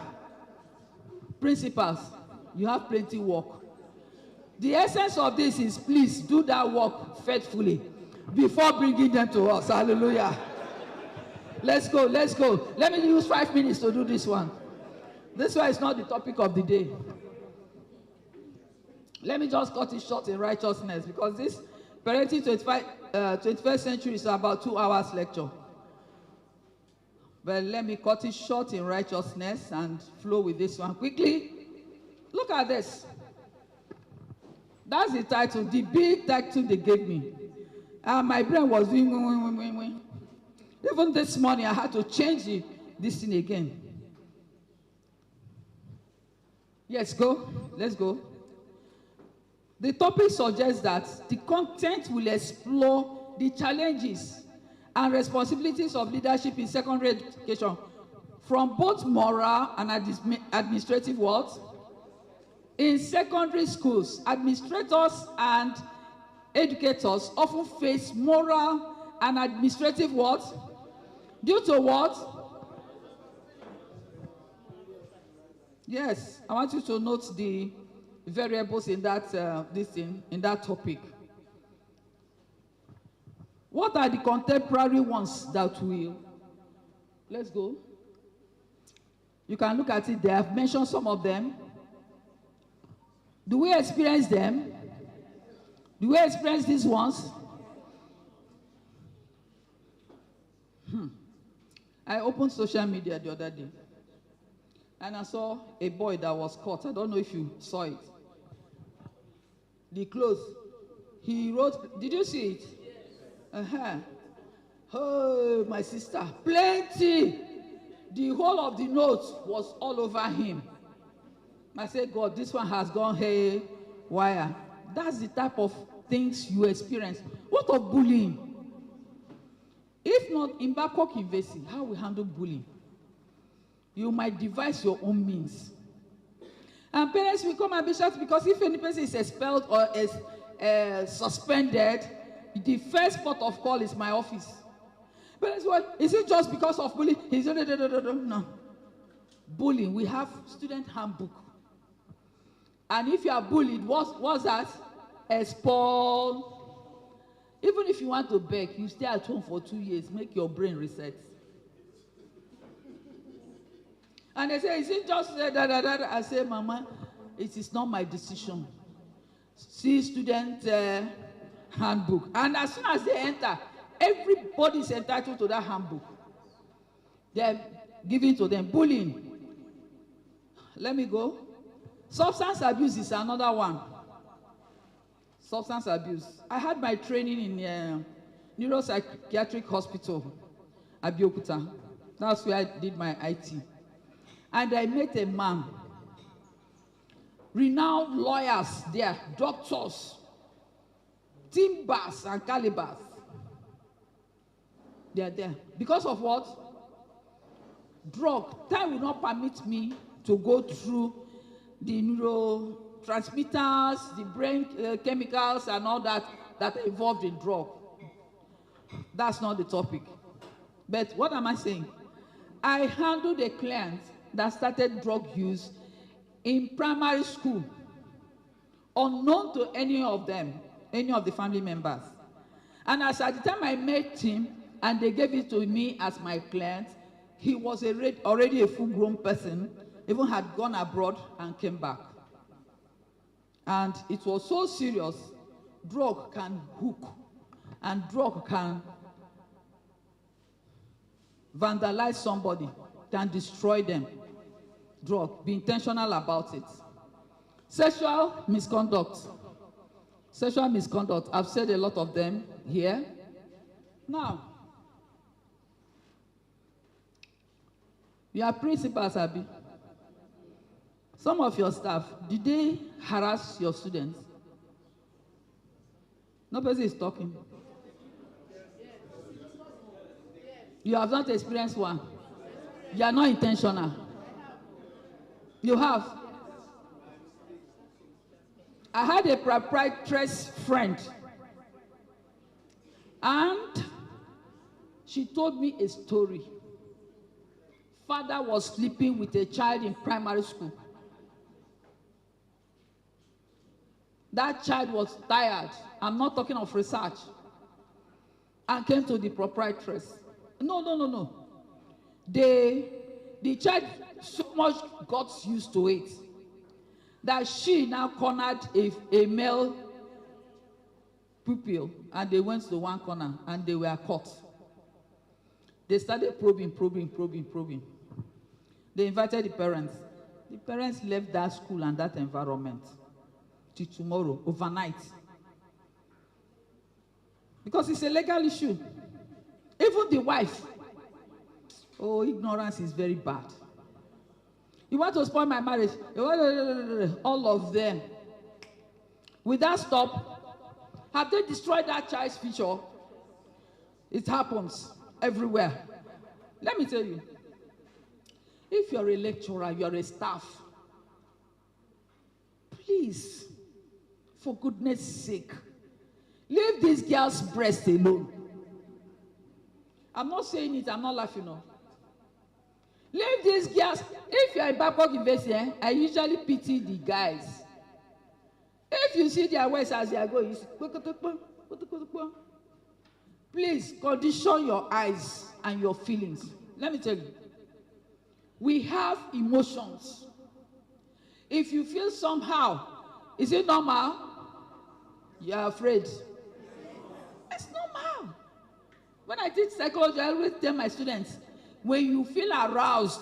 Principals, you have plenty work. The essence of this is please do that work faithfully before bringing them to us. Hallelujah. Let's go, let's go. Let me use 5 minutes to do this one. This one is not the topic of the day. Let me just cut it short in righteousness, because this Parenting 21st Century is about 2 hours lecture. But let me cut it short in righteousness and flow with this one quickly. Look at this. That's the title, the big title they gave me. And my brain was doing. Even this morning, I had to change this thing again. Yes, go. Let's go. The topic suggests that the content will explore the challenges and responsibilities of leadership in secondary education from both moral and administrative worlds. In secondary schools, administrators and educators often face moral and administrative worlds due to what? Yes, I want you to note the variables in that in that topic. What are the contemporary ones that will? Let's go. You can look at it. They have mentioned some of them. Do we experience them? Do we experience these ones? I opened social media the other day, and I saw a boy that was caught. I don't know if you saw it. The clothes. He wrote, did you see it? Oh, my sister, plenty. The whole of the note was all over him. I said, God, this one has gone haywire. That's the type of things you experience. What of bullying? If not in Babcock University, how we handle bullying? You might devise your own means. And parents will come and be shocked, because if any person is expelled or is suspended, the first port of call is my office. Parents, what? Is it just because of bullying? No. Bullying, we have student handbook. And if you are bullied, what's that? Expelled. Even if you want to beg, you stay at home for 2 years, make your brain reset. And they say, is it just I say, Mama, it is not my decision. See student handbook. And as soon as they enter, everybody is entitled to that handbook. They're giving to them. Bullying. Let me go. Substance abuse is another one. Substance abuse. I had my training in neuropsychiatric hospital at Babcock. That's where I did my IT. And I met a man, renowned lawyers there, doctors, timbers and calibers. They are there. Because of what? Drug. Time will not permit me to go through the neurotransmitters, the brain chemicals and all that are involved in drug. That's not the topic. But what am I saying? I handled a client that started drug use in primary school, unknown to any of them, any of the family members. And as at the time I met him and they gave it to me as my client, he was already a full-grown person, even had gone abroad and came back. And it was so serious, drug can hook, and drug can vandalize somebody, can destroy them. Drug, be intentional about it. Sexual misconduct. Sexual misconduct, I've said a lot of them here. Now, you are principals, Abi. Some of your staff, did they harass your students? Nobody is talking. You have not experienced one. You are not intentional. You have. I had a proprietress friend, and she told me a story. Father was sleeping with a child in primary school. That child was tired. I'm not talking of research. And came to the proprietress. No. the child so much got used to it that she now cornered a male pupil, and they went to one corner and they were caught. They started probing. They invited the parents. The parents left that school and that environment till tomorrow, overnight. Because it's a legal issue. Even the wife. Oh, ignorance is very bad. You want to spoil my marriage? All of them. Will that stop? Have they destroyed that child's future? It happens everywhere. Let me tell you. If you're a lecturer, you're a staff, please, for goodness sake, leave this girl's breast alone. I'm not saying it, I'm not laughing. No. Leave these girls. If you're a Babcock investor, I usually pity the guys. If you see their waist as they are going, you see, please condition your eyes and your feelings. Let me tell you, we have emotions. If you feel somehow, is it normal? You're afraid. It's normal. When I teach psychology, I always tell my students, when you feel aroused,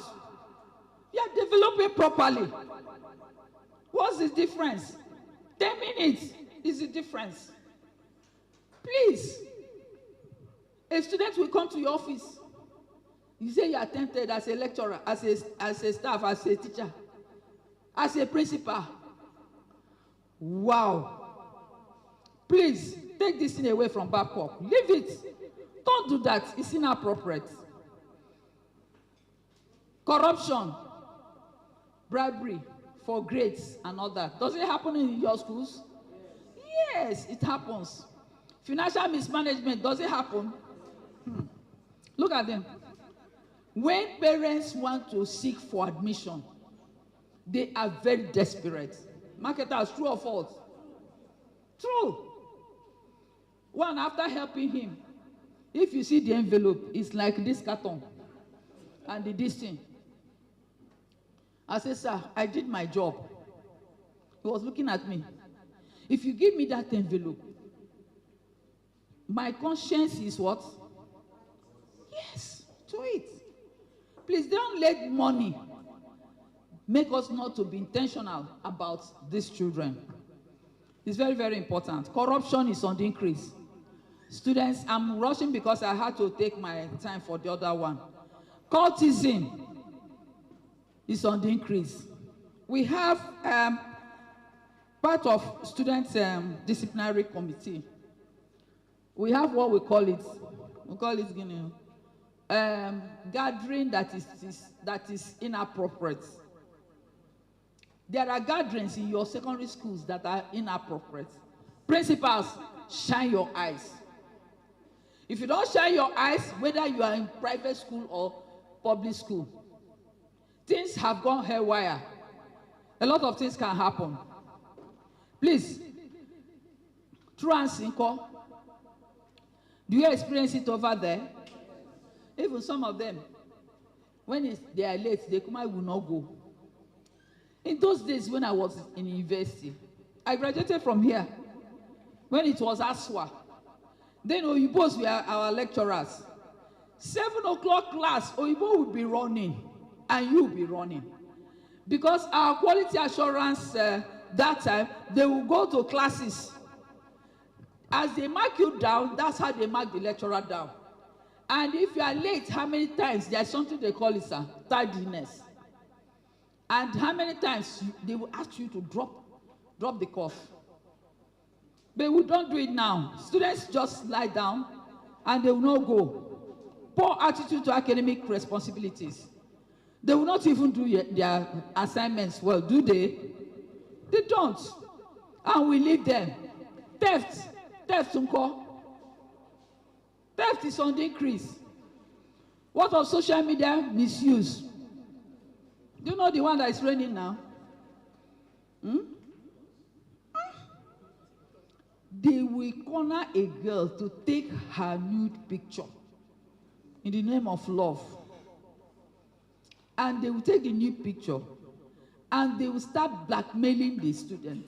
you are developing properly. What's the difference? 10 minutes is the difference. Please, a student will come to your office. You say you are tempted as a lecturer, as a staff, as a teacher, as a principal. Wow. Please, take this thing away from Babcock. Leave it. Don't do that. It's inappropriate. Corruption, bribery for grades and all that. Does it happen in your schools? Yes, it happens. Financial mismanagement, does it happen? Look at them. When parents want to seek for admission, they are very desperate. Marketers, true or false? True. One, after helping him, if you see the envelope, it's like this carton and this thing. I said, sir, I did my job. He was looking at me. If you give me that envelope, my conscience is what? Yes, to it. Please don't let money make us not to be intentional about these children. It's very, very important. Corruption is on the increase. Students, I'm rushing because I had to take my time for the other one. Cultism is on the increase. We have part of students' disciplinary committee. We have what we call it. We call it gathering that is inappropriate. There are gatherings in your secondary schools that are inappropriate. Principals, shine your eyes. If you don't shine your eyes, whether you are in private school or public school, things have gone haywire. A lot of things can happen. Please, Transinco, do you experience it over there? Even some of them, when they are late, they come, I will not go. In those days when I was in university, I graduated from here when it was ASWA. Then Oyibos were our lecturers. 7 o'clock class, Oyibo would be running, and you will be running. Because our quality assurance that time, they will go to classes. As they mark you down, that's how they mark the lecturer down. And if you are late, how many times? There's something they call it, tardiness. And how many times they will ask you to drop the course. But we don't do it now. Students just lie down and they will not go. Poor attitude to academic responsibilities. They will not even do their assignments well, do they? They don't. And we leave them. Theft is on the increase. What of social media misuse? Do you know the one that is raining now? They will corner a girl to take her nude picture in the name of love. and they will take the new picture and they will start blackmailing the students.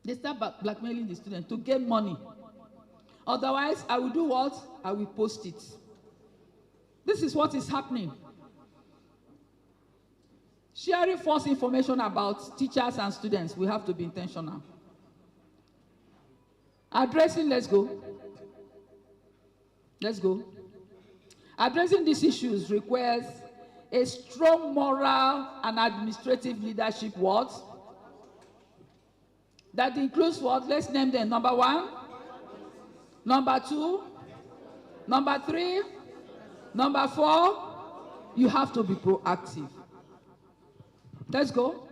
They start blackmailing the students to get money. Otherwise, I will do what? I will post it. This is what is happening. Sharing false information about teachers and students, we have to be intentional. Addressing, let's go. Let's go. Addressing these issues requires a strong moral and administrative leadership. What? That includes what? Let's name them. Number 1, number 2, number 3, number 4. You have to be proactive. Let's go.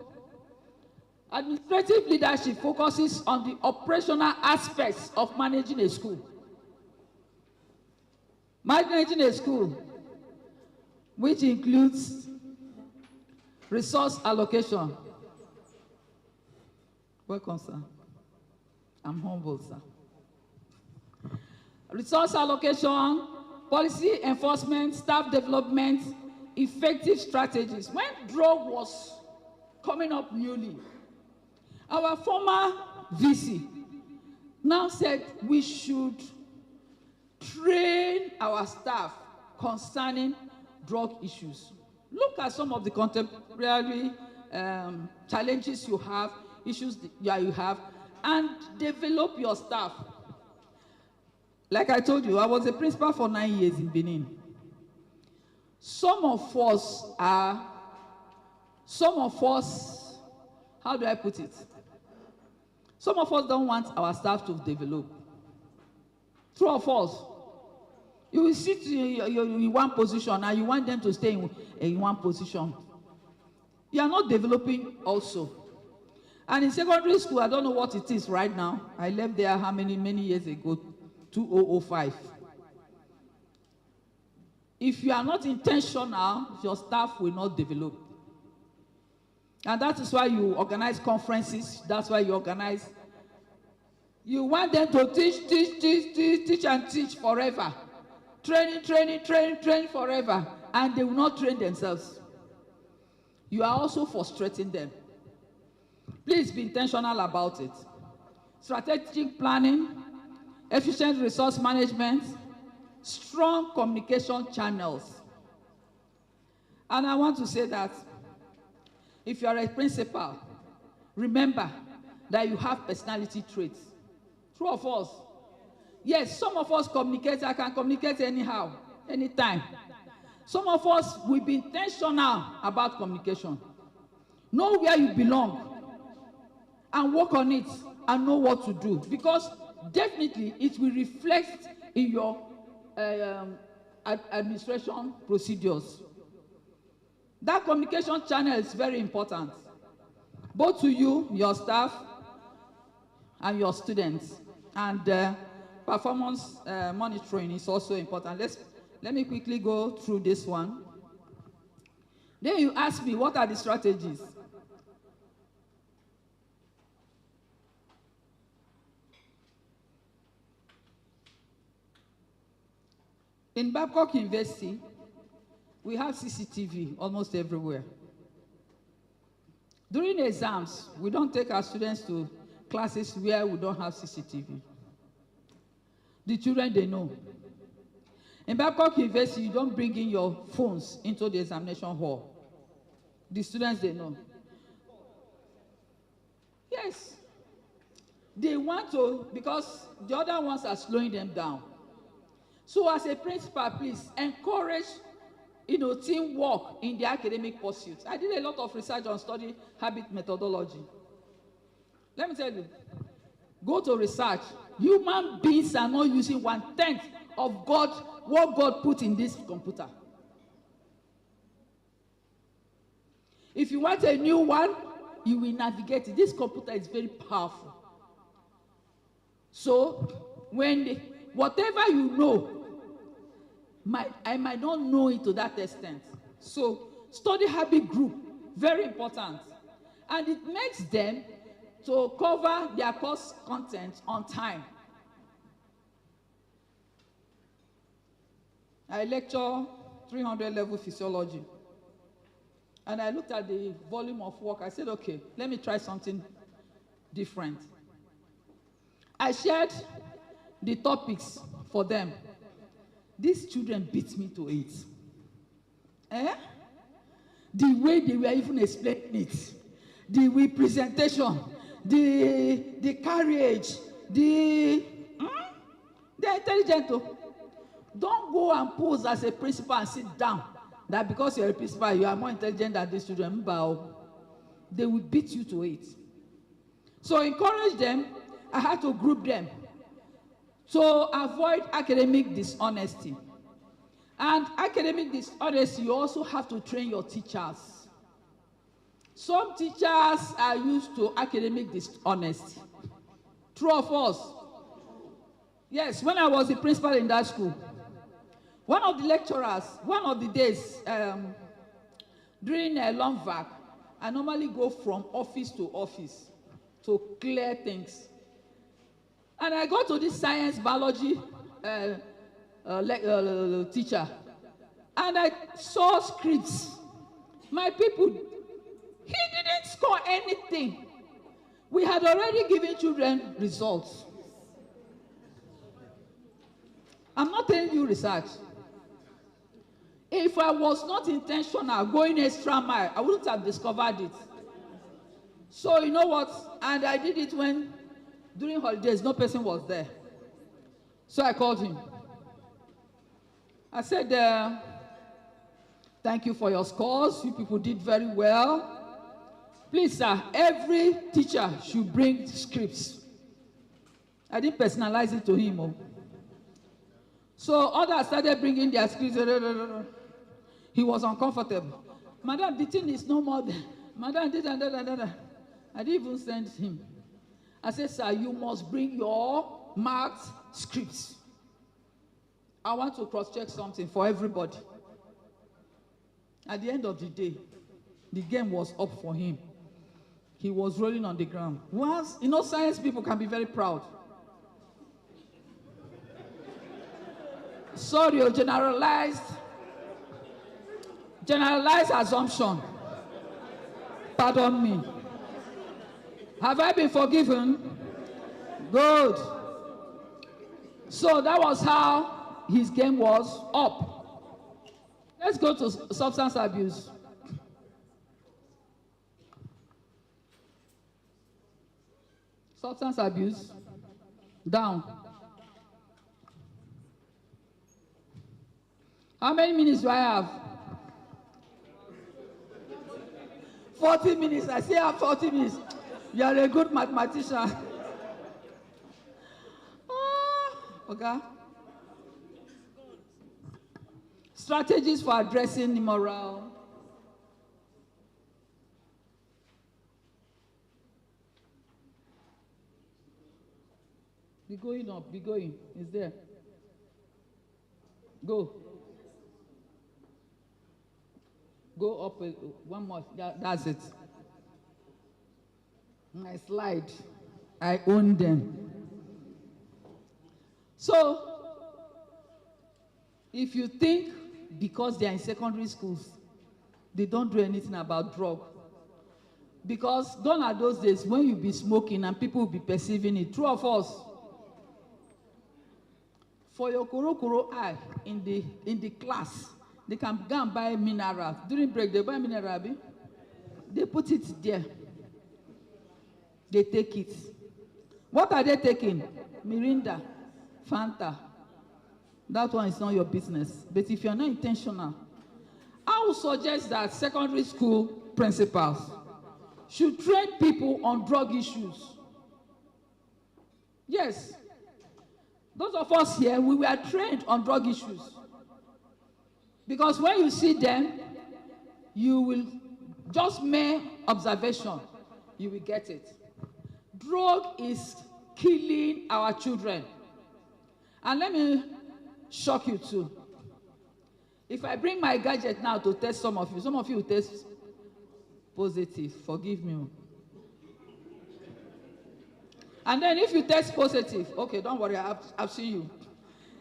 Administrative leadership focuses on the operational aspects of managing a school. Managing a school, which includes resource allocation. Welcome, sir. I'm humble, sir. Resource allocation, policy enforcement, staff development, effective strategies. When drug was coming up newly, our former VC now said we should train our staff concerning drug issues. Look at some of the contemporary challenges you have, issues that you have, and develop your staff. Like I told you, I was a principal for 9 years in Benin. Some of us, how do I put it? Some of us don't want our staff to develop. True or false? You will sit in one position and you want them to stay in one position. You are not developing also. And in secondary school, I don't know what it is right now. I left there many years ago, 2005. If you are not intentional, your staff will not develop. And that is why you organize conferences. That's why you organize. You want them to teach and teach forever. Train forever. And they will not train themselves. You are also frustrating them. Please be intentional about it. Strategic planning, efficient resource management, strong communication channels. And I want to say that if you are a principal, remember that you have personality traits. True or false? Yes, some of us communicate. I can communicate anyhow, anytime. Some of us will be intentional about communication. Know where you belong and work on it and know what to do, because definitely it will reflect in your administration procedures. That communication channel is very important, both to you, your staff, and your students. And performance monitoring is also important. Let me quickly go through this one. Then you ask me, what are the strategies? In Babcock University, we have CCTV almost everywhere. During exams, we don't take our students to classes where we don't have CCTV. The children, they know. In Babcock University, you don't bring in your phones into the examination hall. The students, they know. Yes. They want to, because the other ones are slowing them down. So as a principal, please encourage teamwork in the academic pursuits. I did a lot of research on study habit methodology. Let me tell you, go to research. Human beings are not using 1/10 of what God put in this computer. If you want a new one, you will navigate it. This computer is very powerful. So whatever you know, I might not know it to that extent. So study habit group, very important. And it makes them to cover their course content on time. I lecture 300 level physiology. And I looked at the volume of work. I said, okay, let me try something different. I shared the topics for them. These children beat me to it. The way they were even explaining it, the representation, the carriage, they're intelligent. Don't go and pose as a principal and sit down. That because you're a principal, you are more intelligent than these children. They will beat you to it. So encourage them. I had to group them to avoid academic dishonesty. And academic dishonesty, you also have to train your teachers. Some teachers are used to academic dishonesty. True or false? Yes, when I was the principal in that school, one of the lecturers, one of the days during a long vac, I normally go from office to office to clear things. And I go to this science biology teacher, and I saw scripts. My people, he didn't score anything. We had already given children results. I'm not telling you research. If I was not intentional, going extra mile, I wouldn't have discovered it. So you know what? And I did it when, during holidays, no person was there. So I called him. I said, thank you for your scores. You people did very well. Please, sir, every teacher should bring scripts. I didn't personalize it to him. So others started bringing their scripts. He was uncomfortable. Madam, the thing is no more than, Madam, this and that. I didn't even send him. I said, sir, you must bring your marked scripts. I want to cross-check something for everybody. At the end of the day, the game was up for him. He was rolling on the ground. Once, you know, science people can be very proud. Sorry, generalized assumption. Pardon me. Have I been forgiven? Good. So that was how his game was up. Let's go to substance abuse. Substance abuse, down. How many minutes do I have? 40 minutes. I say I have 40 minutes. You are a good mathematician. Okay. Strategies for addressing immoral. Be going up, be going. It's there. Go. Go up one more. That's it. My slide. I own them. So, if you think because they are in secondary schools, they don't do anything about drug. Because gone are those days when you be smoking and people will be perceiving it. True or false? For your kuro eye in the class, they can go and buy mineral. During break, they buy mineral. They put it there. They take it. What are they taking? Mirinda, Fanta. That one is not your business. But if you're not intentional, I would suggest that secondary school principals should train people on drug issues. Yes. Those of us here, we were trained on drug issues. Because when you see them, you will just mere observation, you will get it. Drug is killing our children. And let me shock you too. If I bring my gadget now to test some of you will test positive. Forgive me. And then if you test positive, okay, don't worry, I've seen you.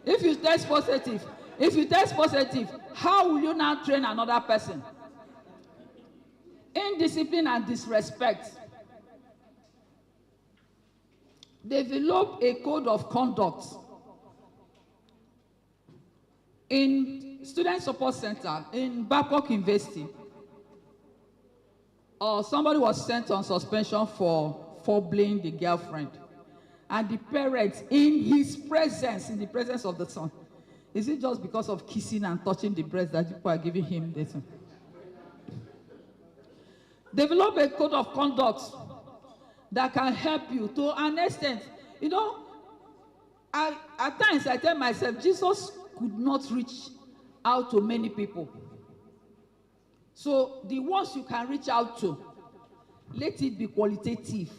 If you test positive, If you test positive, how will you now train another person? Indiscipline and disrespect. Develop a code of conduct. In Student Support Center, in Babcock University, somebody was sent on suspension for fobbling the girlfriend. And the parents, in his presence, in the presence of the son, is it just because of kissing and touching the breast that people are giving him this? Develop a code of conduct that can help you to an extent. You know, at times I tell myself, Jesus could not reach out to many people. So the ones you can reach out to, let it be qualitative.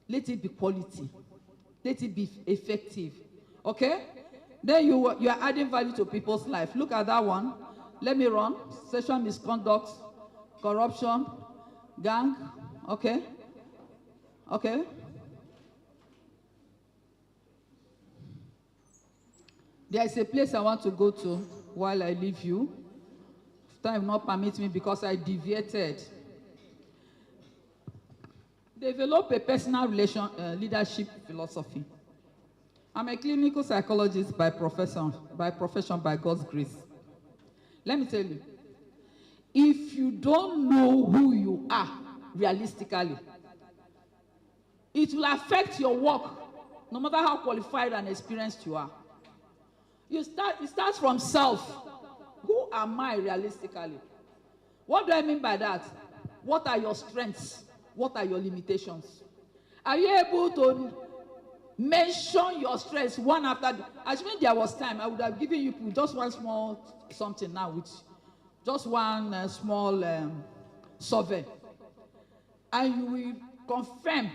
Let it be quality. Let it be effective. Okay? Then you are adding value to people's life. Look at that one. Let me run. Sexual misconduct, corruption, gang. Okay? Okay? There is a place I want to go to while I leave you. Time will not permit me because I deviated. Develop a personal leadership philosophy. I'm a clinical psychologist by profession, by God's grace. Let me tell you, if you don't know who you are realistically, it will affect your work, no matter how qualified and experienced you are. It starts from self. Who am I realistically? What do I mean by that? What are your strengths? What are your limitations? Are you able to mention your strengths one after the... Assuming there was time, I would have given you just one small something now, with just one small survey. And you will confirm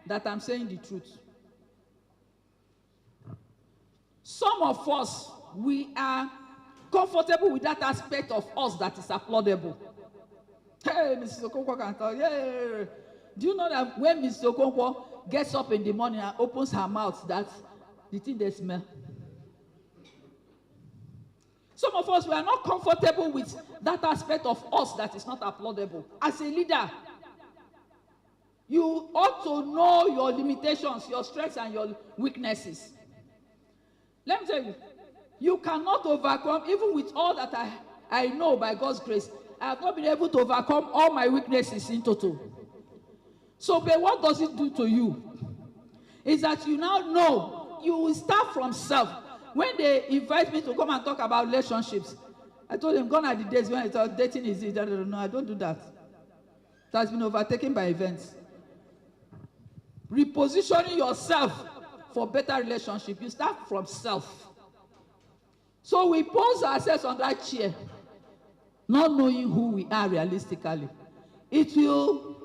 that I'm saying the truth. Some of us, we are comfortable with that aspect of us that is applaudable. Hey, Mrs. Okonkwo can talk. Yeah. Do you know that when Mrs. Okonkwo gets up in the morning and opens her mouth, that's the thing they smell? Some of us, we are not comfortable with that aspect of us that is not applaudable. As a leader, you ought to know your limitations, your strengths, and your weaknesses. Let me tell you, you cannot overcome, even with all that I know by God's grace, I have not been able to overcome all my weaknesses in total. So, but what does it do to you? Is that you now know, you will start from self. When they invite me to come and talk about relationships, I told them, gone are the days when I thought dating is it. No, I don't do that. It has been overtaken by events. Repositioning yourself for better relationship, you start from self. So we pose ourselves on that chair, not knowing who we are realistically. It will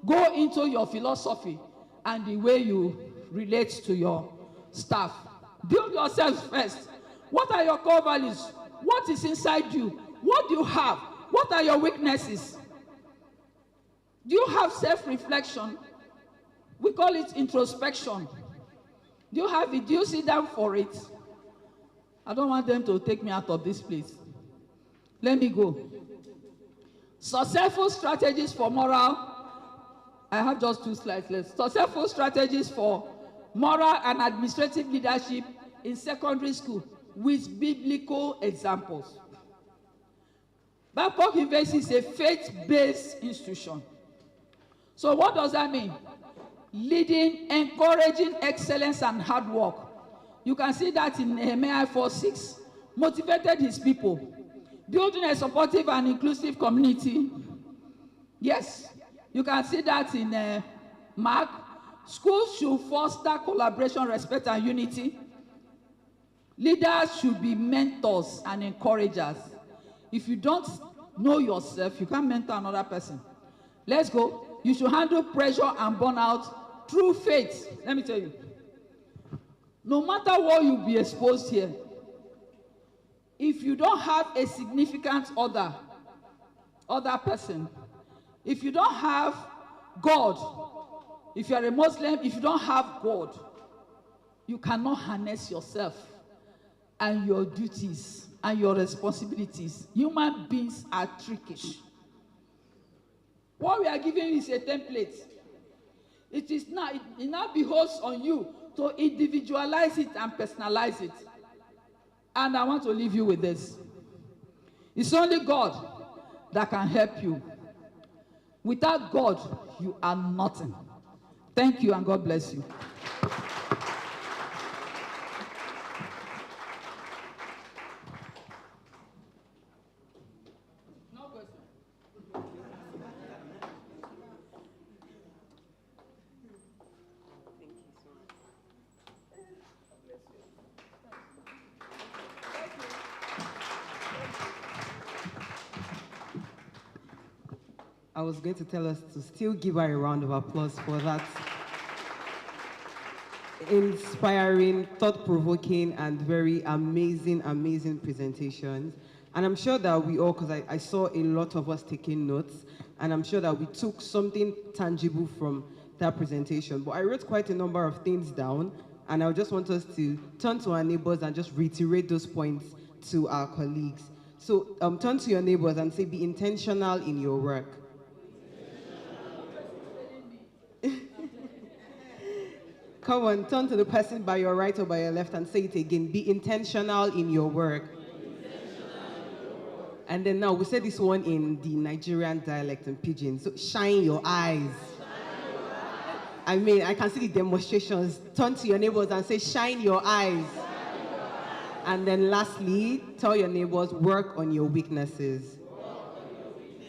go into your philosophy and the way you relate to your staff. Build yourself first. What are your core values? What is inside you? What do you have? What are your weaknesses? Do you have self-reflection? We call it introspection. Do you have it? Do you sit down for it? I don't want them to take me out of this place. Let me go. Successful strategies for moral. I have just 2 slides left. Successful strategies for moral and administrative leadership in secondary school with biblical examples. Babcock University is a faith-based institution. So what does that mean? Leading, encouraging excellence and hard work. You can see that in Nehemiah 4:6. Motivated his people. Building a supportive and inclusive community. Yes. You can see that in Mark. Schools should foster collaboration, respect, and unity. Leaders should be mentors and encouragers. If you don't know yourself, you can't mentor another person. Let's go. You should handle pressure and burnout through faith. Let me tell you. No matter what you'll be exposed here, if you don't have a significant other person, if you don't have God, if you are a Muslim, if you don't have God, you cannot harness yourself. and your duties and your responsibilities. Human beings are trickish. What we are giving you is a template. It now behoves on you to individualize it and personalize it. And I want to leave you with this. It's only God that can help you. Without God, you are nothing. Thank you and God bless you. I was going to tell us to still give her a round of applause for that inspiring, thought-provoking, and very amazing, amazing presentations. And I'm sure that we all, because I saw a lot of us taking notes, and I'm sure that we took something tangible from that presentation. But I wrote quite a number of things down, and I just want us to turn to our neighbors and just reiterate those points to our colleagues. So turn to your neighbors and say, be intentional in your work. Come on, turn to the person by your right or by your left and say it again. Be intentional in your work. And then now we say this one in the Nigerian dialect and pidgin. So shine your eyes. I mean, I can see the demonstrations. Turn to your neighbors and say, shine your eyes. And then lastly, tell your neighbors, work on your weaknesses.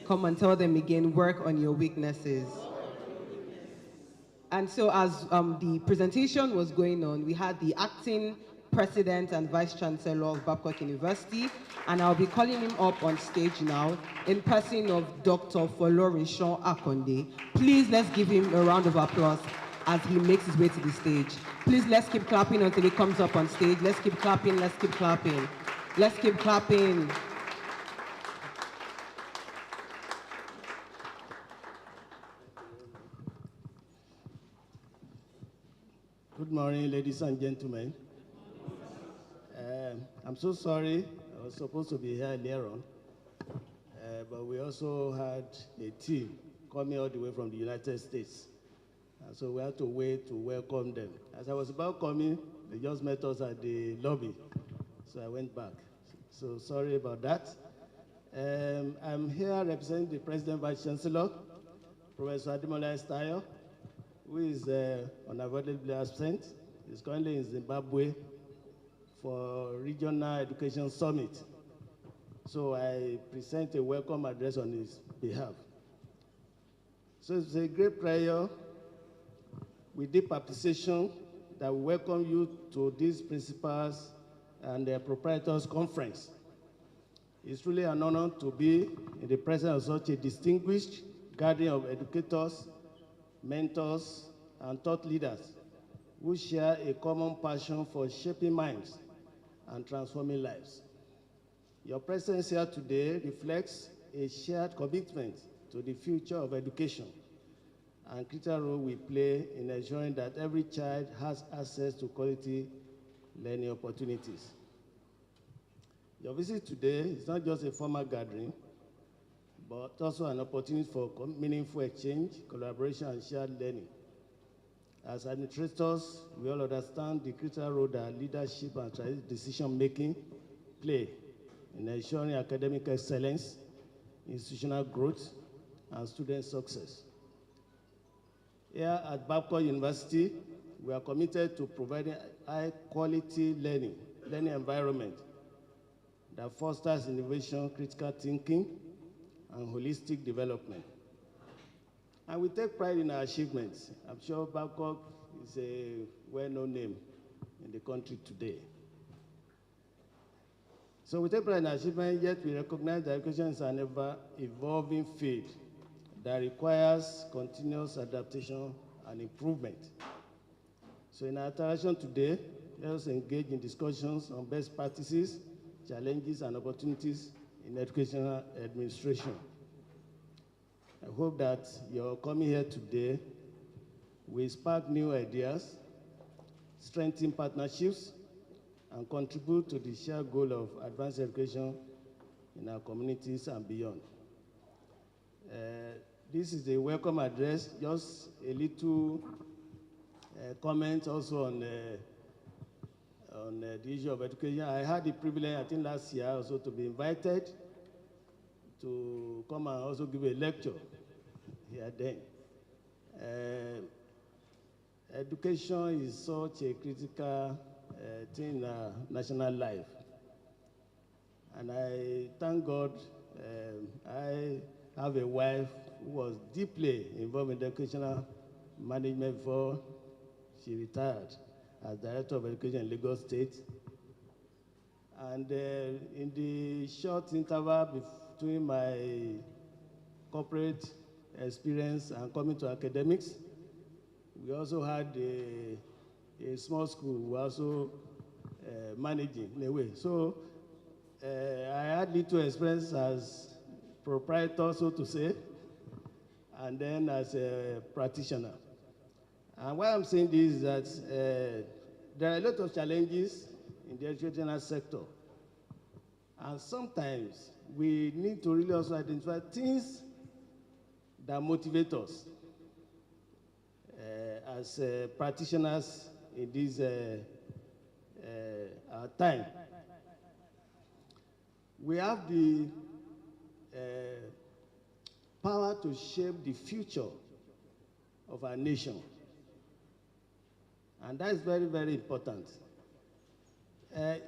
Come on, tell them again, work on your weaknesses. And so as the presentation was going on, we had the acting president and vice chancellor of Babcock University, and I'll be calling him up on stage now in person of Dr. Folorunsho Akonde. Please let's give him a round of applause as he makes his way to the stage. Please let's keep clapping until he comes up on stage. Let's keep clapping, let's keep clapping. Let's keep clapping. Good morning, ladies and gentlemen. I'm so sorry. I was supposed to be here earlier on, but we also had a team coming all the way from the United States. And so we had to wait to welcome them. As I was about coming, they just met us at the lobby, so I went back. So sorry about that. I'm here representing the President Vice Chancellor, Professor Ademola Estayo, who is unavoidably absent. He's currently in Zimbabwe for Regional Education Summit. So I present a welcome address on his behalf. So it's a great pleasure with deep appreciation that we welcome you to this Principals and Proprietors Conference. It's really an honor to be in the presence of such a distinguished gathering of educators, mentors, and thought leaders who share a common passion for shaping minds and transforming lives. Your presence here today reflects a shared commitment to the future of education and critical role we play in ensuring that every child has access to quality learning opportunities. Your visit today is not just a formal gathering, but also an opportunity for meaningful exchange, collaboration, and shared learning. As administrators, we all understand the critical role that leadership and strategic decision-making play in ensuring academic excellence, institutional growth, and student success. Here at Babcock University, we are committed to providing high-quality learning environment that fosters innovation, critical thinking, and holistic development. And we take pride in our achievements. I'm sure Babcock is a well-known name in the country today. So we take pride in our achievements, yet we recognize that education is an ever-evolving field that requires continuous adaptation and improvement. So in our interaction today, let us engage in discussions on best practices, challenges, and opportunities in educational administration. I hope that your coming here today will spark new ideas, strengthen partnerships, and contribute to the shared goal of advanced education in our communities and beyond. This is a welcome address, just a little comment also on the issue of education. I had the privilege, I think last year also, to be invited to come and also give a lecture here then. Education is such a critical thing in our national life. And I thank God I have a wife who was deeply involved in educational management before she retired as Director of Education in Lagos State. And in the short interval between my corporate experience and coming to academics, we also had a small school we were also managing in a way. So I had little experience as proprietor, so to say, and then as a practitioner. And why I'm saying this is that there are a lot of challenges in the educational sector. And sometimes we need to really also identify things that motivate us as practitioners in this time. We have the power to shape the future of our nation. And that is very, very important.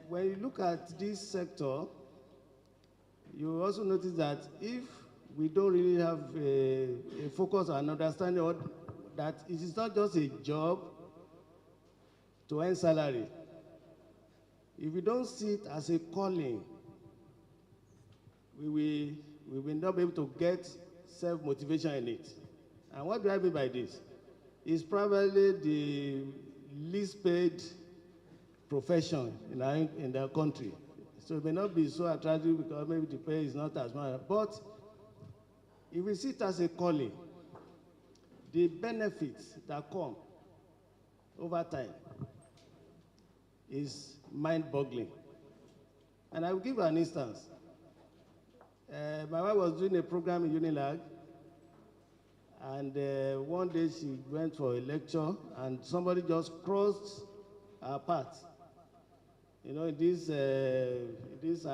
When you look at this sector, you also notice that if we don't really have a focus on understanding that it is not just a job to earn salary. If we don't see it as a calling, we will not be able to get self-motivation in it. And what do I mean by this? It's probably the least paid profession in our country. So it may not be so attractive because maybe the pay is not as much. But if we see it as a calling, the benefits that come over time is mind-boggling. And I will give an instance. My wife was doing a program in Unilag, and one day she went for a lecture, and somebody just crossed her path. You know, in this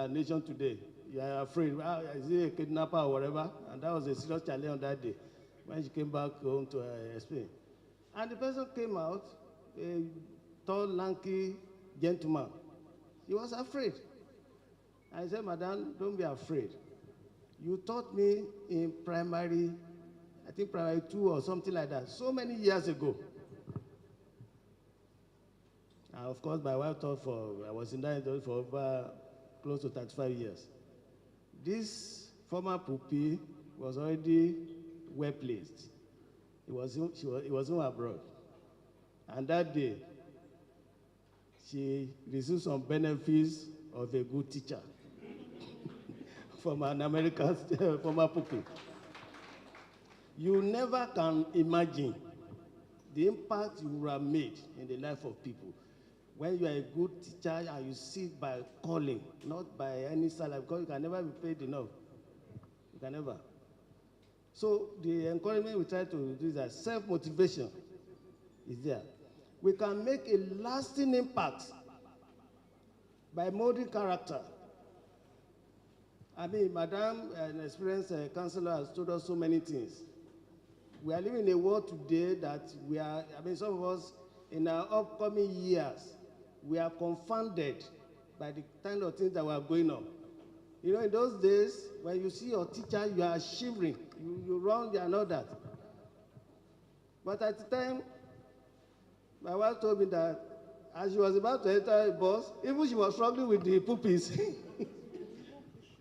nation today, you are afraid, is he a kidnapper or whatever? And that was a serious challenge on that day when she came back home to explain. And the person came out, a tall, lanky gentleman. He was afraid. I said, Madam, don't be afraid. You taught me in primary, I think primary 2 or something like that, so many years ago. And of course, my wife taught I was in that industry for over close to 35 years. This former puppy was already well placed. He was in abroad. And that day, she received some benefits of a good teacher from an American former puppy. You never can imagine the impact you would have made in the life of people when you are a good teacher and you see it by calling, not by any salary, because you can never be paid enough. You can never. So the encouragement we try to do is that self-motivation is there. We can make a lasting impact by molding character. I mean, Madam, an experienced counselor, has told us so many things. We are living in a world today that some of us, in our upcoming years, we are confounded by the kind of things that were going on. You know, in those days, when you see your teacher, you are shivering. You run and all that. But at the time, my wife told me that as she was about to enter a bus, even she was struggling with the puppies.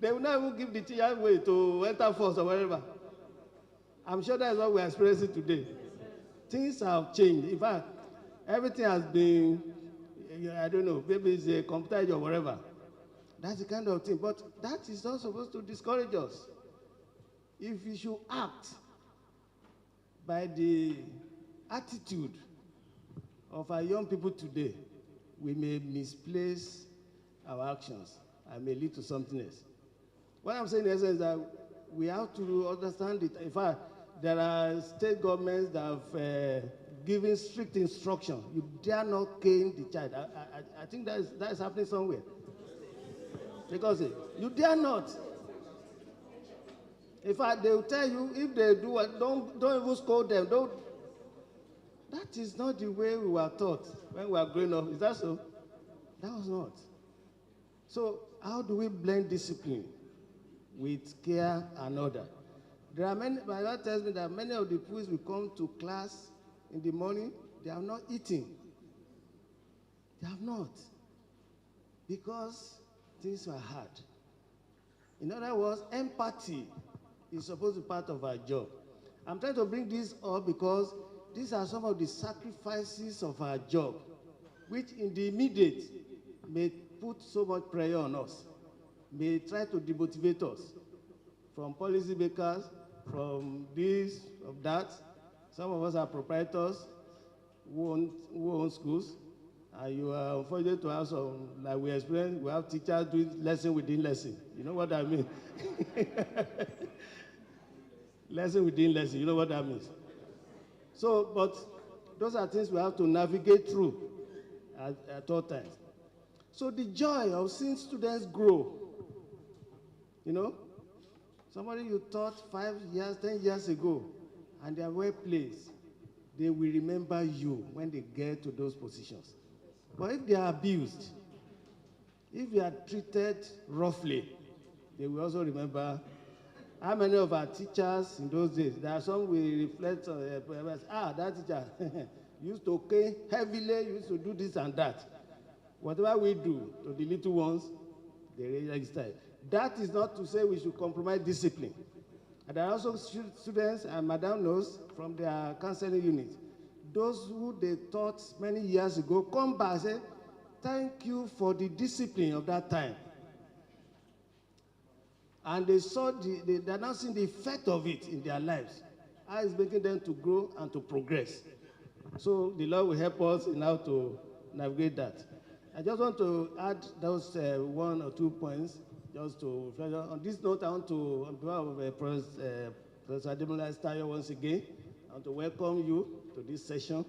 They would not even give the teacher way to enter first or whatever. I'm sure that's what we're experiencing today. Things have changed. In fact, everything has been, I don't know, maybe it's a computer or whatever. That's the kind of thing. But that is not supposed to discourage us. If we should act by the attitude of our young people today, we may misplace our actions and may lead to something else. What I'm saying in essence is that we have to understand it. In fact, there are state governments that have given strict instruction. You dare not cane the child. I think that is happening somewhere. Because you dare not. In fact, they will tell you if they do it, don't even scold them. Don't. That is not the way we were taught when we were growing up. Is that so? That was not. So how do we blend discipline with care and order? There are many, my dad tells me that many of the boys will come to class in the morning, they have not eaten. They have not. Because things were hard. In other words, empathy is supposed to be part of our job. I'm trying to bring this up because these are some of the sacrifices of our job, which in the immediate may put so much pressure on us, may try to demotivate us, from policy makers, from this, of that. Some of us are proprietors who own schools, and you are unfortunate to have some, like we explained, we have teachers doing lesson within lesson. You know what I mean? Lesson within lesson, you know what that means? So, but those are things we have to navigate through at all times. So the joy of seeing students grow, you know, somebody you taught 5 years, 10 years ago, and they are well placed, they will remember you when they get to those positions. But if they are abused, if they are treated roughly, they will also remember. How many of our teachers in those days, there are some we reflect on, that teacher used to cane heavily, used to do this and that. Whatever we do to the little ones, they register. That is not to say we should compromise discipline. And there are also students, and Madam knows, from their counseling unit, those who they taught many years ago come back and say, thank you for the discipline of that time. And they saw, they're now seeing the effect of it in their lives. How it's making them to grow and to progress. So the Lord will help us in how to navigate that. I just want to add those 1 or 2 points, just to reflect on this note. I want to, on behalf of Professor Ademola Stayo once again, I want to welcome you to this session.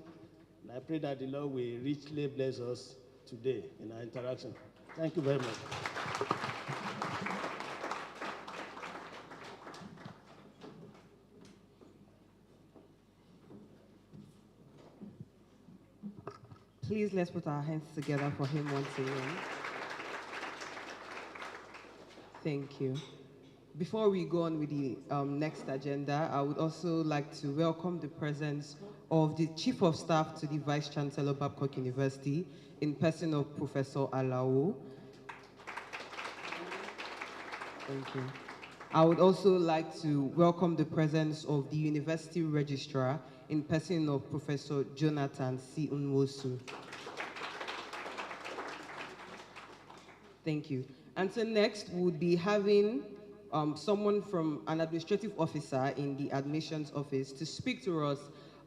And I pray that the Lord will richly bless us today in our interaction. Thank you very much. Please, let's put our hands together for him once again. Thank you. Before we go on with the next agenda, I would also like to welcome the presence of the Chief of Staff to the Vice Chancellor Babcock University, in person of Professor Alao. Thank you. I would also like to welcome the presence of the University Registrar, in person of Professor Jonathan C. Unwosu. Thank you. And so next, we would be having someone from an administrative officer in the admissions office to speak to us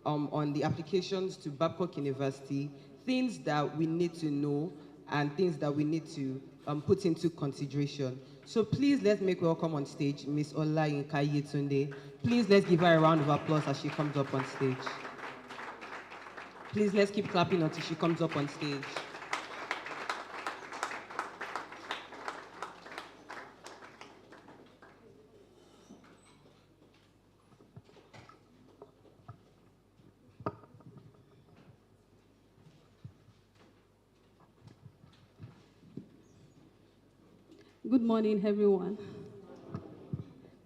on the applications to Babcock University, things that we need to know and things that we need to put into consideration. So please let's make welcome on stage Ms. Olayinka Yetunde. Please let's give her a round of applause as she comes up on stage. Please let's keep clapping until she comes up on stage. Good morning, everyone.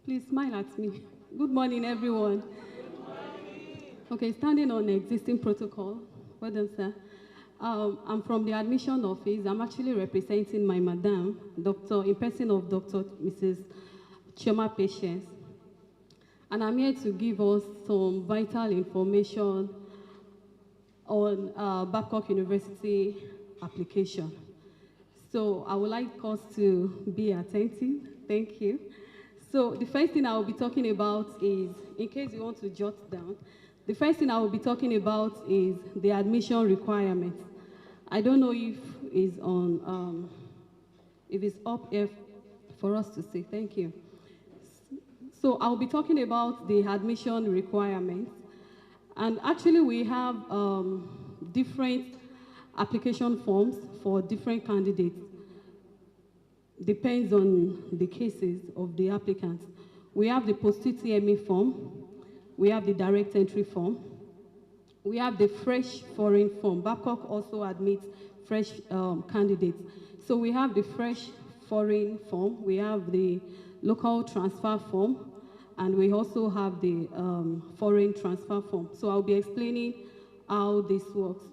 Please smile at me. Good morning, everyone. Good morning. Okay, standing on existing protocol. Well done, sir. I'm from the admission office. I'm actually representing my madam, in person of Dr. Mrs. Chioma Patience. And I'm here to give us some vital information on Babcock University application. So I would like us to be attentive. Thank you. So the first thing I will be talking about is, in case you want to jot down, the first thing I will be talking about is the admission requirements. I don't know if it's on, if it's up here for us to see. Thank you. So I'll be talking about the admission requirements. And actually we have different application forms for different candidates. Depends on the cases of the applicants. We have the post-UTME form, we have the direct entry form, we have the fresh foreign form. Babcock also admits fresh candidates. So we have the fresh foreign form, we have the local transfer form, and we also have the foreign transfer form. So I'll be explaining how this works.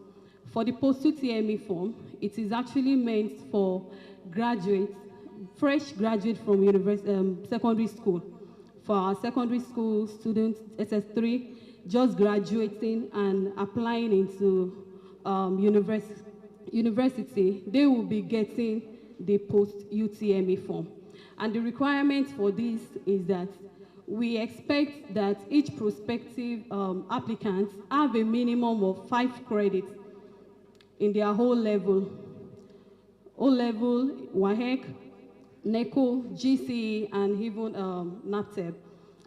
For the post-UTME form, it is actually meant for graduates, fresh graduates from secondary school. For our secondary school students, SS3, just graduating and applying into university, they will be getting the post-UTME form. And the requirement for this is that we expect that each prospective applicant have a minimum of 5 credits in their O-level, WAEC, NECO, GCE, and even NAPTEP.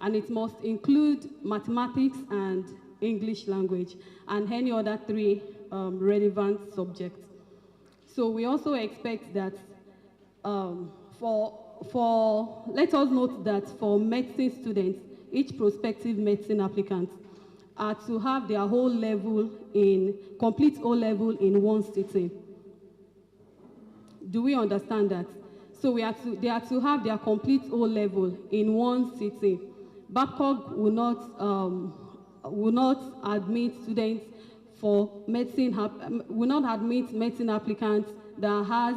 And it must include mathematics and English language, and any other 3 relevant subjects. So we also expect that let us note that for medicine students, each prospective medicine applicant are to have their complete O-level in one sitting. Do we understand that? So they are to have their complete O-level in one sitting. Babcock will not admit students for medicine, will not admit medicine applicants that has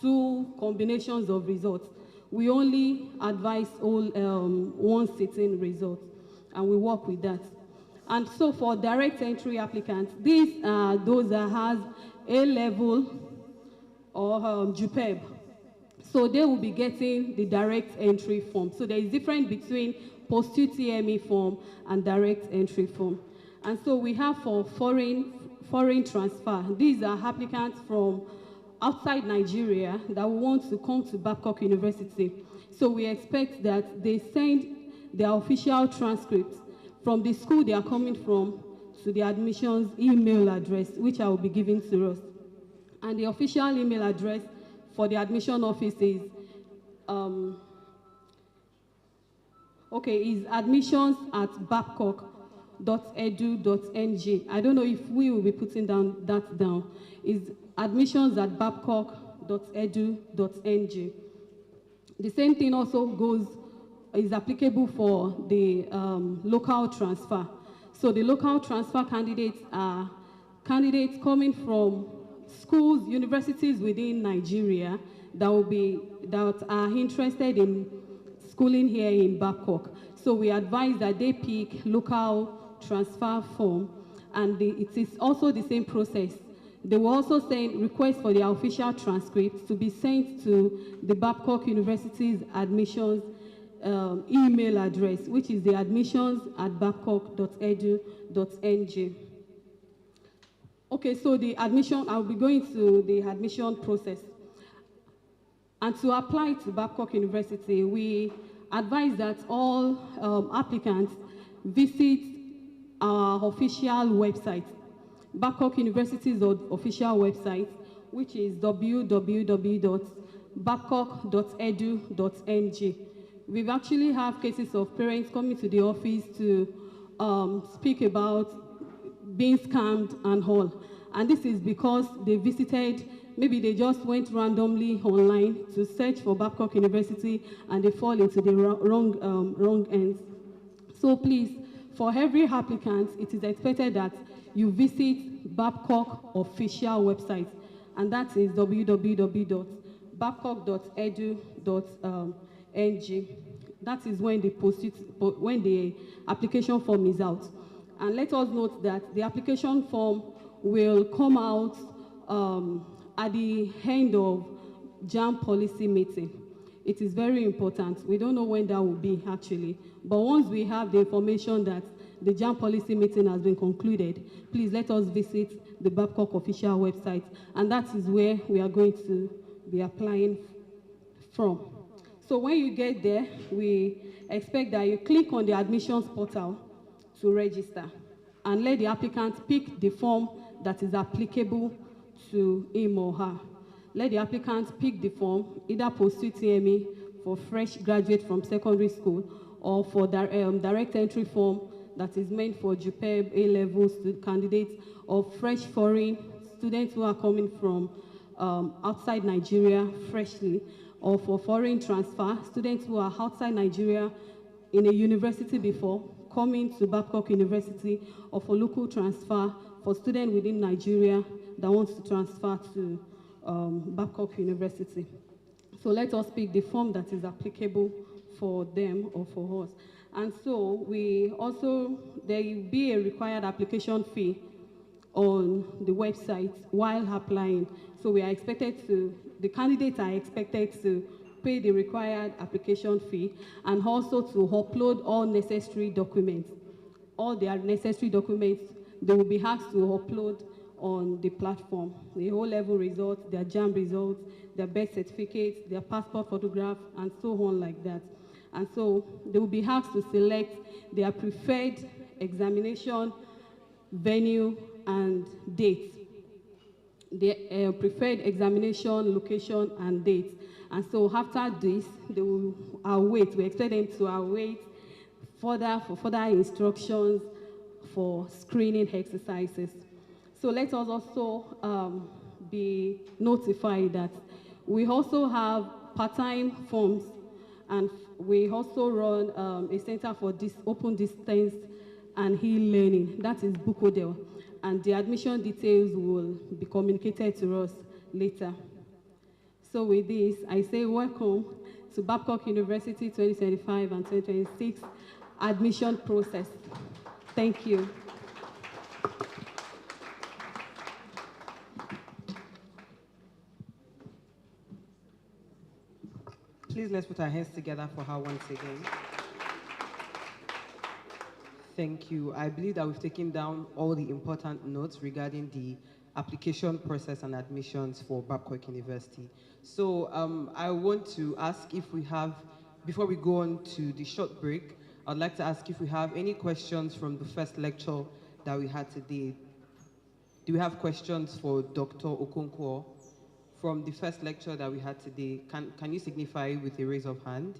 2 combinations of results. We only advise all one sitting results, and we work with that. And so for direct entry applicants, these are those that has A-level or JUPEB. So they will be getting the direct entry form. So there is difference between post-UTME form and direct entry form. And so we have for foreign transfer, these are applicants from outside Nigeria that want to come to Babcock University. So we expect that they send their official transcripts from the school they are coming from to the admissions email address, which I will be giving to us. And the official email address for the admission office is, is admissions@babcock.edu.ng. I don't know if we will be putting that down. It's admissions@babcock.edu.ng. The same thing also is applicable for the local transfer. So the local transfer candidates are candidates coming from schools, universities within Nigeria that are interested in schooling here in Babcock. So we advise that they pick local transfer form, and it is also the same process. They will also send requests for their official transcripts to be sent to the Babcock University's admissions email address, which is the admissions@babcock.edu.ng. Okay, so the admission, I'll be going to the admission process. And to apply to Babcock University, we advise that all applicants visit our official website, Babcock University's official website, which is www.babcock.edu.ng. We've actually have cases of parents coming to the office to speak about being scammed and all. And this is because they visited, maybe they just went randomly online to search for Babcock University and they fall into the wrong ends. So please, for every applicant, it is expected that you visit Babcock official website, and that is www.babcock.edu.ng. That is when the application form is out. And let us note that the application form will come out at the end of JAM policy meeting. It is very important. We don't know when that will be actually, but once we have the information that the JAM policy meeting has been concluded, please let us visit the Babcock official website, and that is where we are going to be applying from. So when you get there, we expect that you click on the admissions portal to register and let the applicant pick the form that is applicable to him or her. Let the applicant pick the form, either post-UTME for fresh graduate from secondary school or for direct entry form that is meant for JUPEB A-level candidates or fresh foreign students who are coming from outside Nigeria freshly, or for foreign transfer, students who are outside Nigeria in a university before, coming to Babcock University, or for local transfer for students within Nigeria that wants to transfer to Babcock University. So let us pick the form that is applicable for them or for us. And so there will be a required application fee on the website while applying. So the candidates are expected to pay the required application fee and also to upload all necessary documents. All their necessary documents, they will be asked to upload on the platform. The O-level results, their JAM results, their birth certificates, their passport photograph, and so on like that. And so they will be asked to select their preferred examination venue and date. The preferred examination location and date. And so after this, they will await, we expect them to await further instructions for screening exercises. So let us also be notified that we also have part-time forms, and we also run a center for open distance and e-learning, that is Bukodel, and the admission details will be communicated to us later. So with this, I say welcome to Babcock University 2025 and 2026 admission process. Thank you. Please let's put our hands together for her once again. Thank you. I believe that we've taken down all the important notes regarding the application process and admissions for Babcock University. So I want to ask if we have, before we go on to the short break, I'd like to ask if we have any questions from the first lecture that we had today. Do we have questions for Dr. Okonkwo from the first lecture that we had today? Can you signify with a raise of hand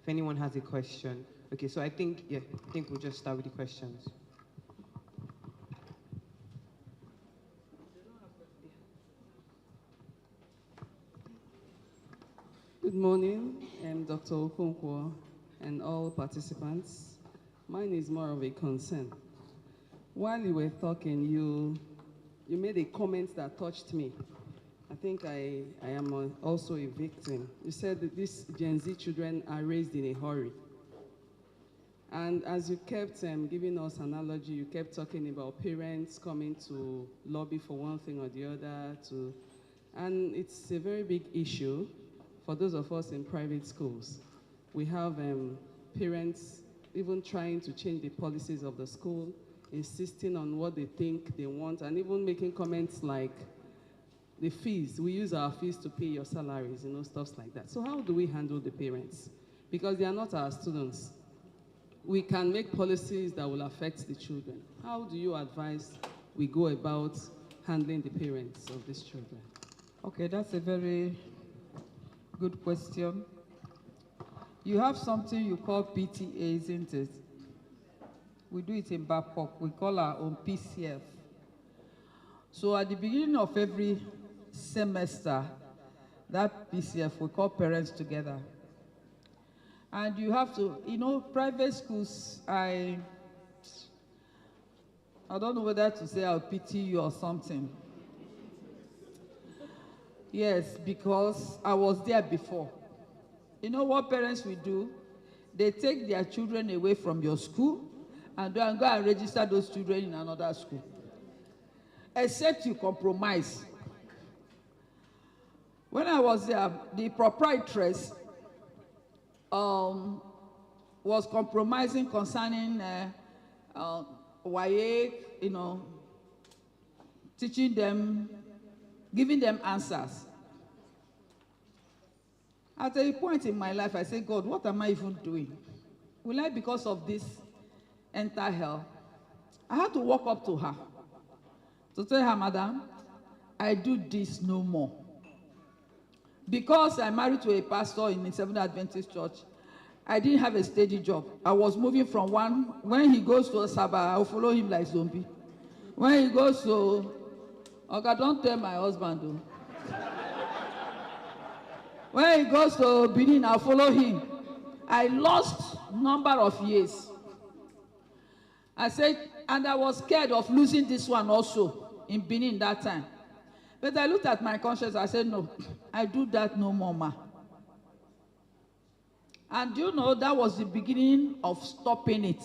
if anyone has a question? Okay, so I think we'll just start with the questions. Good morning, Dr. Okonkwo and all participants. Mine is more of a concern. While you were talking, you made a comment that touched me. I think I am also a victim. You said that these Gen Z children are raised in a hurry. And as you kept giving us analogy, you kept talking about parents coming to lobby for one thing or the other. And it's a very big issue for those of us in private schools. We have parents even trying to change the policies of the school, insisting on what they think they want, and even making comments like, the fees, we use our fees to pay your salaries, stuff like that. So how do we handle the parents? Because they are not our students. We can make policies that will affect the children. How do you advise we go about handling the parents of these children? Okay, that's a very good question. You have something you call PTA, isn't it? We do it in Babcock. We call our own PCF. So at the beginning of every semester, that PCF, we call parents together. And you have to, private schools, I don't know whether to say I'll pity you or something. Yes, because I was there before. You know what parents will do? They take their children away from your school and go and register those children in another school. Except you compromise. When I was there, the proprietors was compromising concerning WAEC, teaching them, giving them answers. At a point in my life, I say, God, what am I even doing? Will I, because of this, enter hell? I had to walk up to her to tell her, Madam, I do this no more. Because I'm married to a pastor in the Seventh Adventist Church, I didn't have a steady job. I was moving from one. When he goes to Saba, I'll follow him like zombie. When he goes to, okay, don't tell my husband, though. When he goes to Benin, I'll follow him. I lost number of years. I said, and I was scared of losing this one also in Benin that time. But I looked at my conscience, I said, no, I do that no more, ma. And you know, that was the beginning of stopping it.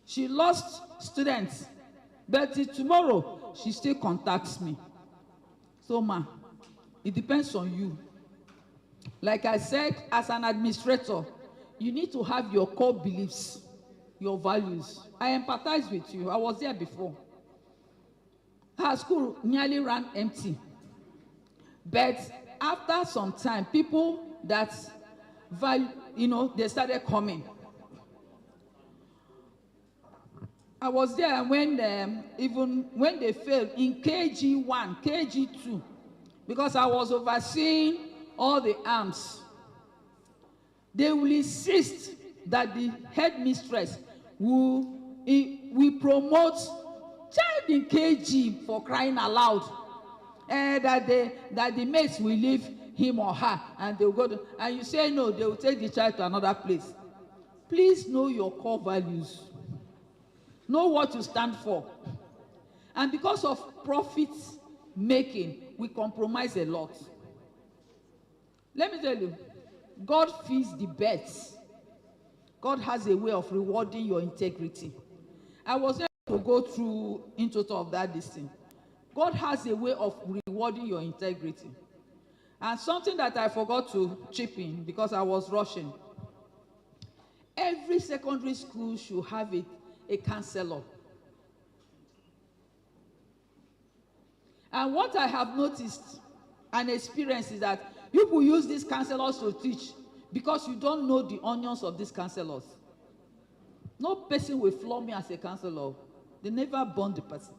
She lost students, but tomorrow, she still contacts me. So, ma, it depends on you. Like I said, as an administrator, you need to have your core beliefs, your values. I empathize with you. I was there before. Her school nearly ran empty. But after some time, people that value, they started coming. I was there when even when they failed in KG1, KG2, because I was overseeing all the arms. They will insist that the headmistress will promote child in KG for crying aloud, and that the mates will leave him or her, and they will go to, and you say no, they will take the child to another place. Please know your core values. Know what you stand for. And because of profit making, we compromise a lot. Let me tell you, God feeds the birds. God has a way of rewarding your integrity. I was able to go through in total of that thing. God has a way of rewarding your integrity. And something that I forgot to chip in because I was rushing. Every secondary school should have a counselor. And what I have noticed and experienced is that people use these counselors to teach because you don't know the onions of these counselors. No person will floor me as a counselor. They never burn the person.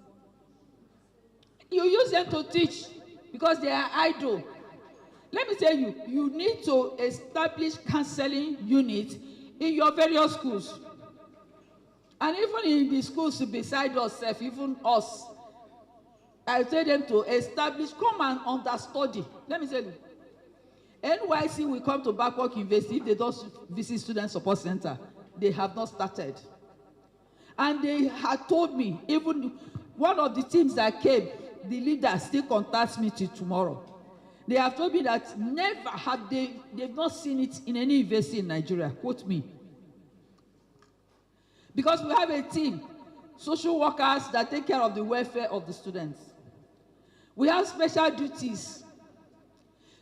You use them to teach because they are idle. Let me tell you, you need to establish counseling units in your various schools. And even in the schools beside us, even us, I tell them to establish, come and understudy. Let me tell you, NYC will come to Babcock University if they don't visit Student Support Center. They have not started. And they had told me, even one of the teams that came, the leader still contacts me till tomorrow. They have told me that never have they've not seen it in any university in Nigeria. Quote me. Because we have a team, social workers that take care of the welfare of the students. We have special duties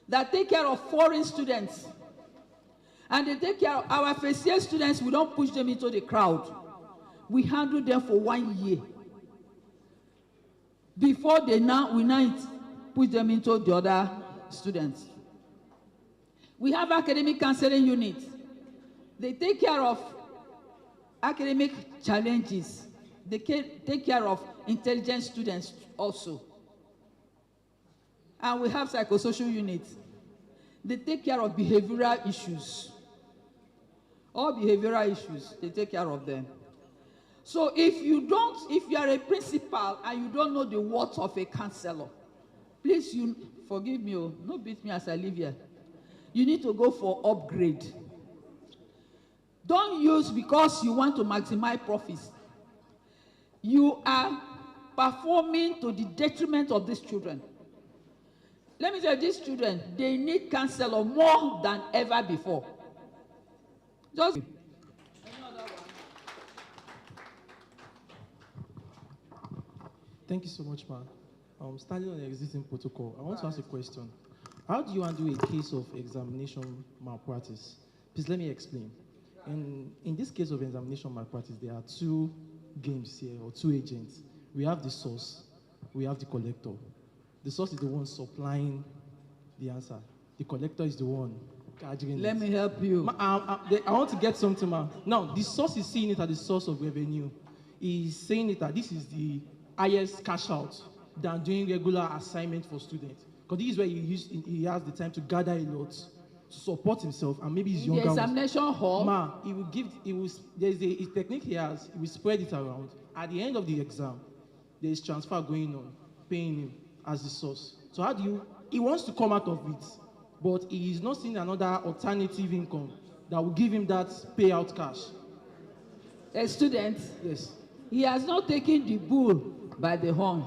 that take care of foreign students. And they take care of our first year students. We don't push them into the crowd. We handle them for 1 year. Before we now push them into the other students. We have academic counseling units. They take care of academic challenges. They take care of intelligent students also. And we have psychosocial units. They take care of behavioral issues. All behavioral issues, they take care of them. So if you are a principal and you don't know the worth of a counselor, please, forgive me, no beat me as I live here. You need to go for upgrade. Don't use because you want to maximize profits. You are performing to the detriment of these children. Let me tell you, these children, they need counselor more than ever before. Just Thank you so much, man. Starting on the existing protocol, I want to ask a question. How do you handle a case of examination malpractice? Please let me explain. And in this case of examination malpractice, there are two games here, or two agents. We have the source, we have the collector. The source is the one supplying the answer. The collector is the one charging Let me help you. I want to get something, ma. Now, the source is seeing it as the source of revenue. He's saying it that this is the highest cash out than doing regular assignment for students. Because this is where he has the time to gather a lot to support himself, and maybe his younger the examination hall. Ma, there's a technique he has, he will spread it around. At the end of the exam, there is transfer going on, paying him as the source. So how do you, he wants to come out of it, but he is not seeing another alternative income that will give him that payout cash. A student? Yes. He has not taken the bull by the horn.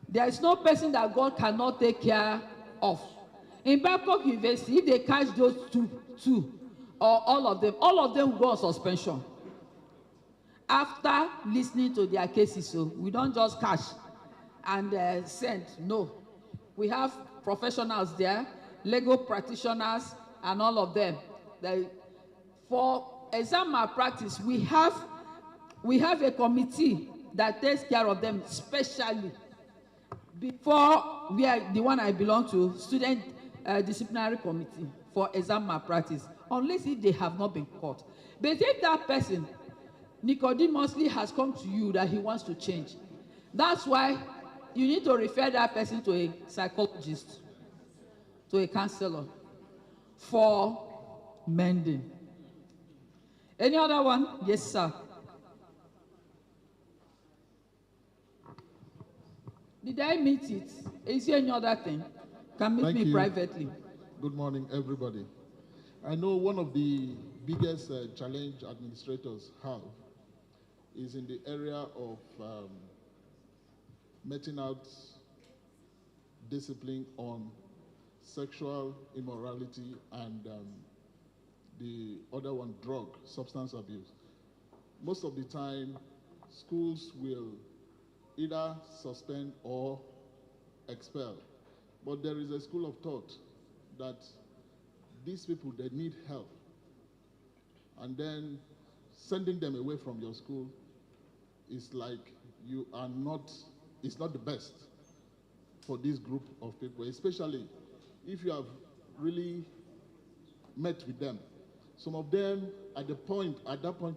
There is no person that God cannot take care of. In Babcock University, if they catch those two, or all of them will go on suspension. After listening to their cases, so we don't just catch and send. No. We have professionals there, legal practitioners, and all of them. For exam malpractice, we have a committee that takes care of them specially. Before the one I belong to, student disciplinary committee for exam malpractice, unless if they have not been caught. But if that person Nicodemously has come to you that he wants to change, that's why you need to refer that person to a psychologist, to a counselor for mending. Any other one? Yes, sir. Did I meet it? Is there any other thing? Can meet me privately. Good morning, everybody. I know one of the biggest challenge administrators have is in the area of meting out discipline on sexual immorality and the other one, substance abuse. Most of the time, schools will either suspend or expel. But there is a school of thought that these people, they need help. And then sending them away from your school is like it's not the best for this group of people, especially if you have really met with them. Some of them, at that point,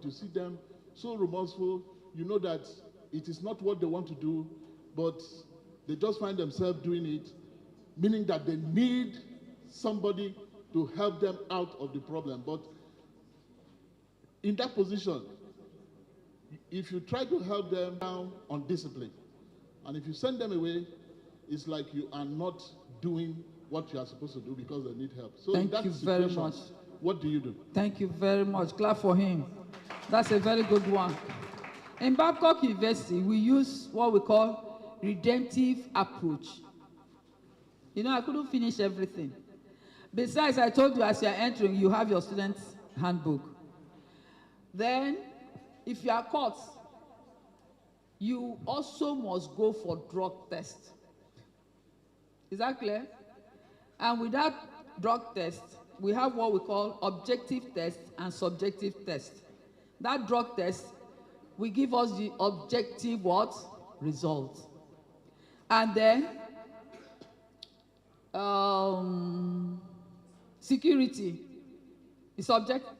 you see them so remorseful, you know that it is not what they want to do, but they just find themselves doing it, meaning that they need somebody to help them out of the problem. But in that position, if you try to help them down on discipline, and if you send them away, it's like you are not doing what you are supposed to do because they need help. So Thank you very much. What do you do? Thank you very much. Clap for him. That's a very good one. In Babcock University, we use what we call redemptive approach. You know, I couldn't finish everything. Besides, I told you as you're entering, you have your student's handbook. Then, if you are caught, you also must go for drug test. Is that clear? And with that drug test, we have what we call objective test and subjective test. That drug test will give us the objective what? Result. And then, security is objective.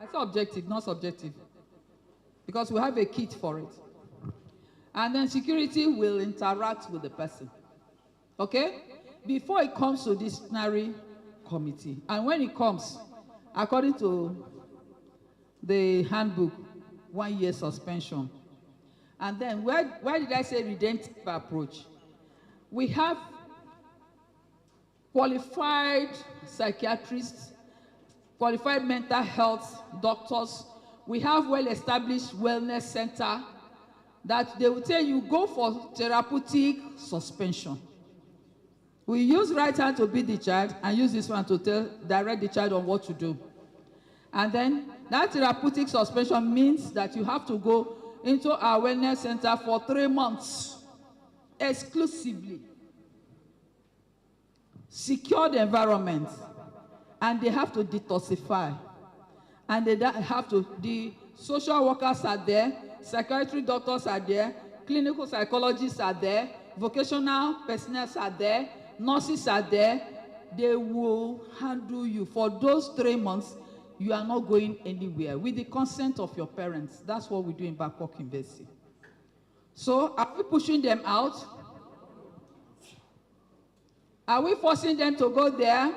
I say objective, not subjective, because we have a kit for it. And then security will interact with the person. Okay? Before it comes to disciplinary committee. And when it comes, according to the handbook, 1 year suspension. And then why did I say redemptive approach? We have qualified psychiatrists, qualified mental health doctors. We have well-established wellness center that they will tell you go for therapeutic suspension. We use right hand to beat the child and use this one to direct the child on what to do. And then that therapeutic suspension means that you have to go into our wellness center for 3 months exclusively. Secure the environment, and they have to detoxify. And they have to, the social workers are there, psychiatry doctors are there, clinical psychologists are there, vocational personnel are there, nurses are there. They will handle you. For those 3 months, you are not going anywhere with the consent of your parents. That's what we do in Babcock University. So, are we pushing them out? Are we forcing them to go there?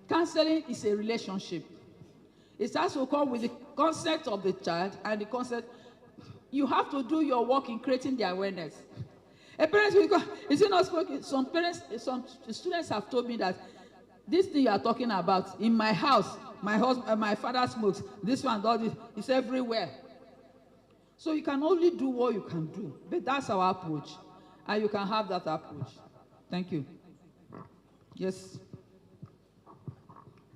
Counseling is a relationship. It has to come with the consent of the child and the consent. You have to do your work in creating the awareness. A parent will come, is it not spoken? Some parents, some students have told me that this thing you are talking about, in my house, my husband, my father smokes, this one does this, it's everywhere. So you can only do what you can do. But that's our approach. And you can have that approach. Thank you. Yes.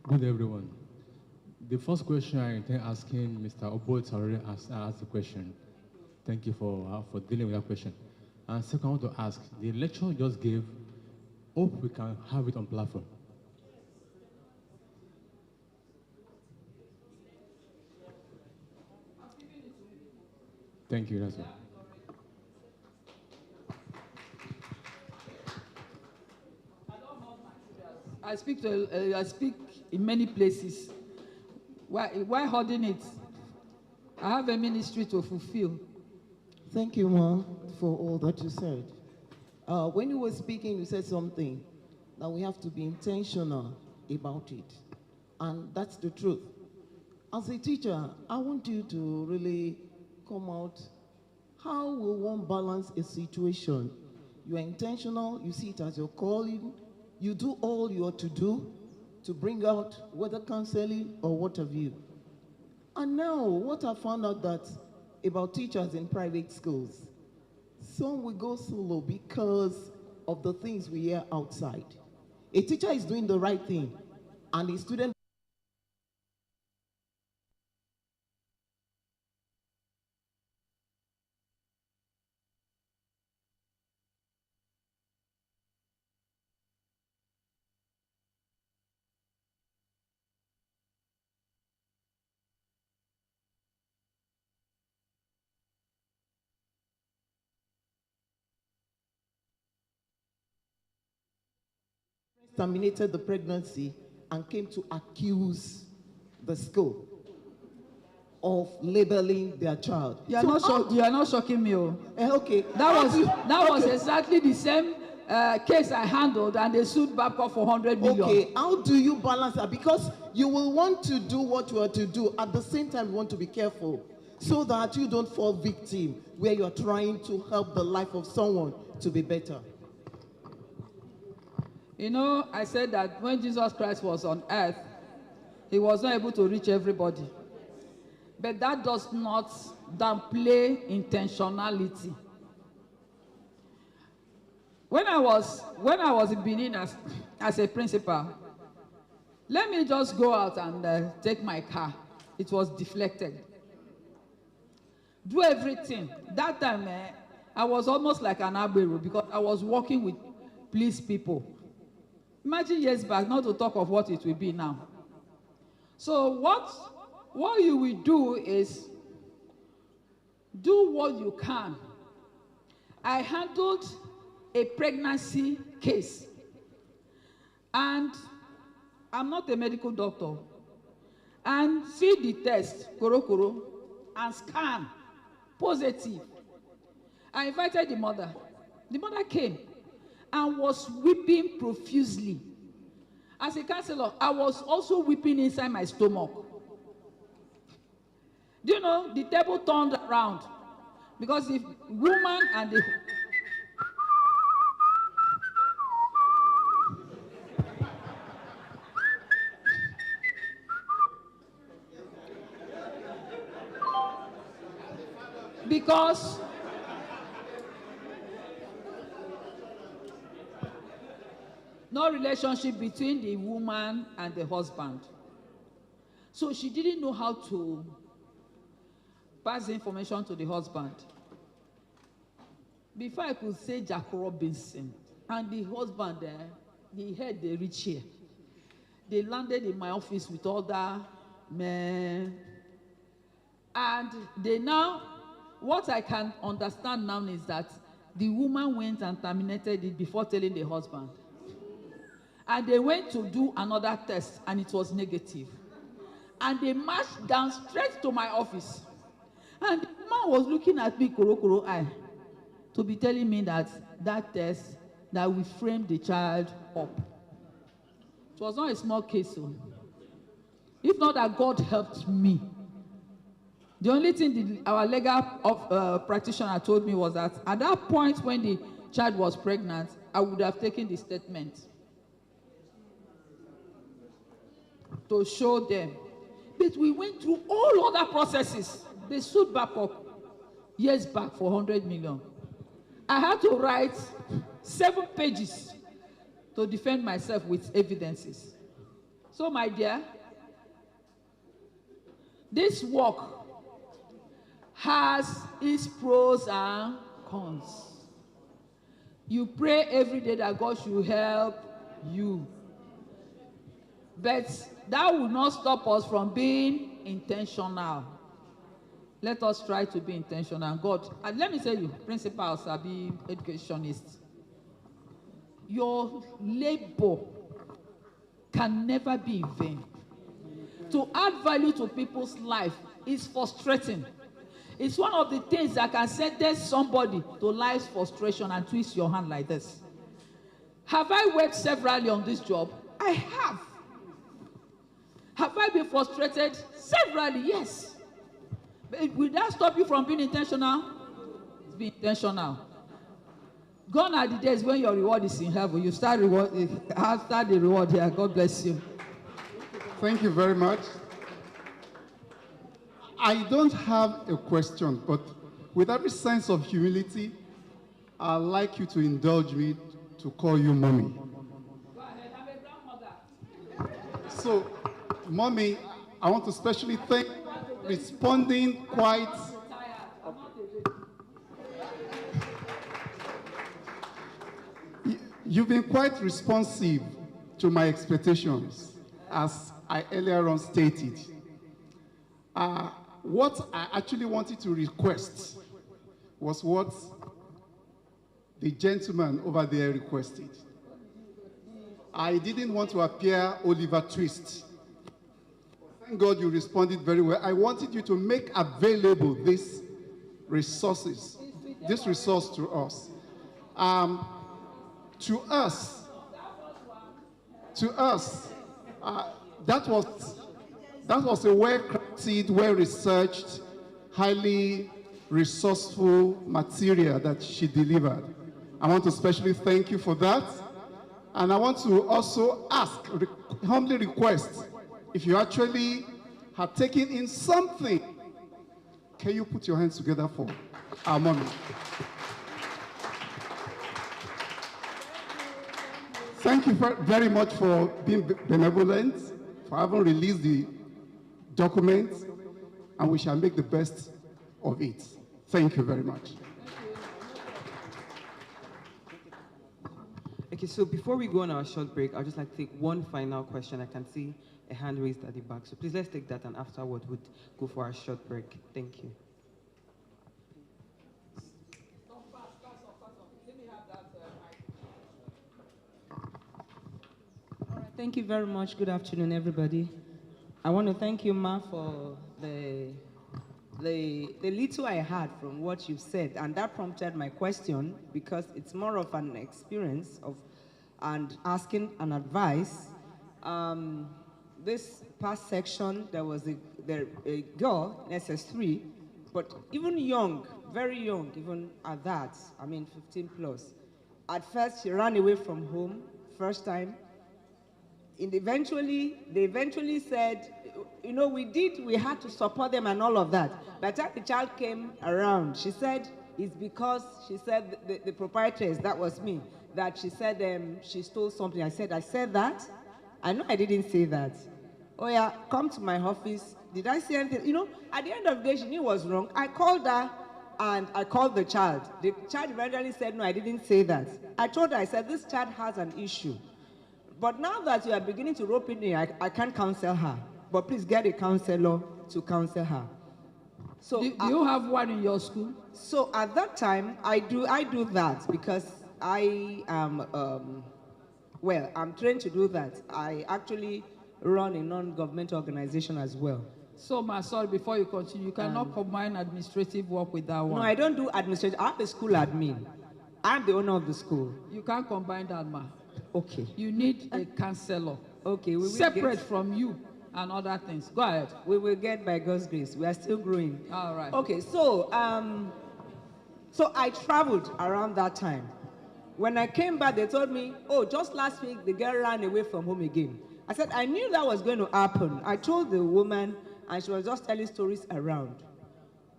Good, everyone. The first question I intend asking Mr. Obot already asked the question. Thank you for dealing with that question. And second, I want to ask, the lecture you just gave, hope we can have it on platform. Thank you, that's all. I speak in many places. Why holding it? I have a ministry to fulfill. Thank you, Ma, for all that you said. When you were speaking, you said something that we have to be intentional about it. And that's the truth. As a teacher, I want you to really come out. How will one balance a situation? You are intentional, you see it as your calling, you do all you ought to do to bring out whether counseling or what have you. And now, what I found out that about teachers in private schools, some will go solo because of the things we hear outside. A teacher is doing the right thing, and a student terminated the pregnancy and came to accuse the school of labeling their child. You are not shocking me. Okay. That was exactly the same case I handled, and they sued Babcock for 100 million. Okay, how do you balance that? Because you will want to do what you are to do. At the same time, you want to be careful so that you don't fall victim where you are trying to help the life of someone to be better. You know, I said that when Jesus Christ was on earth, he was not able to reach everybody. But that does not downplay intentionality. When I was in Benin as a principal, let me just go out and take my car. It was deflected. Do everything. That time, I was almost like an agbero because I was working with police people. Imagine years back, not to talk of what it will be now. So what you will do is do what you can. I handled a pregnancy case, and I'm not a medical doctor, and see the test, koro, and scan, positive. I invited the mother. The mother came and was weeping profusely. As a counselor, I was also weeping inside my stomach. Do you know, the table turned around because the woman and the because no relationship between the woman and the husband. So she didn't know how to pass the information to the husband. Before I could say Jack Robinson, and the husband there, he heard they reach here. They landed in my office with other man. And they now, what I can understand now is that the woman went and terminated it before telling the husband. And they went to do another test, and it was negative. And they marched down straight to my office. And the man was looking at me, koro eye, to be telling me that that test, that we framed the child up. It was not a small case. So. If not that God helped me. The only thing our legal practitioner told me was that at that point when the child was pregnant, I would have taken the statement to show them. But we went through all other processes. They sued Babcock years back for 100 million. I had to write 7 pages to defend myself with evidences. So, my dear, this work has its pros and cons. You pray every day that God should help you. But that will not stop us from being intentional. Let us try to be intentional. God, and let me tell you, principals, be educationists, your labor can never be in vain. To add value to people's life is frustrating. It's one of the things that can sentence somebody to life's frustration and twist your hand like this. Have I worked severally on this job? I have. Have I been frustrated? Severally, yes. But will that stop you from being intentional? Be intentional. Gone are the days when your reward is in heaven. You start the reward here. God bless you. Thank you very much. I don't have a question, but with every sense of humility, I'd like you to indulge me to call you mommy. Go ahead, I'm a grandmother. So, mommy, I want to especially thank you for responding quite... You've been quite responsive to my expectations, as I earlier on stated. What I actually wanted to request was what the gentleman over there requested. I didn't want to appear Oliver Twist. Thank God you responded very well. I wanted you to make available this resource to us. To us, that was a well-crafted, well-researched, highly resourceful material that she delivered. I want to especially thank you for that. And I want to also humbly request, if you actually have taken in something, can you put your hands together for our mommy? Thank you very much for being benevolent, for having released the document, and we shall make the best of it. Thank you very much. Okay, so before we go on our short break, I'd just like to take one final question. I can see a hand raised at the back. So please let's take that, and afterward we'll go for our short break. Thank you. Thank you very much. Good afternoon, everybody. I want to thank you, Ma, for the little I had from what you said, and that prompted my question, because it's more of an experience of and asking an advice. This past section, there was a girl, SS3, but even young, very young, even at that, 15 plus. At first, she ran away from home, first time. And they eventually said, we had to support them and all of that. By the time the child came around, she said, it's because, the proprietors, that was me, that she said she stole something. I said that? I know I didn't say that. Oh yeah, come to my office. Did I say anything? At the end of the day, she knew it was wrong. I called her and I called the child. The child eventually said, no, I didn't say that. I told her, I said, this child has an issue. But now that you are beginning to rope in, I can't counsel her. but please get a counselor to counsel her. So Do you have one in your school? So at that time, I do that because I am, well, I'm trained to do that. I actually run a non-government organization as well. So, ma, sorry, before you continue, you cannot combine administrative work with that one. No, I don't do administrative. I'm the school admin. I'm the owner of the school. You can't combine that, ma. Okay. You need a counselor. Okay. We will separate from you and other things. Go ahead. We will get by God's grace. We are still growing. All right. Okay, so so I traveled around that time. When I came back, they told me, oh, just last week, the girl ran away from home again. I said, I knew that was going to happen. I told the woman, and she was just telling stories around.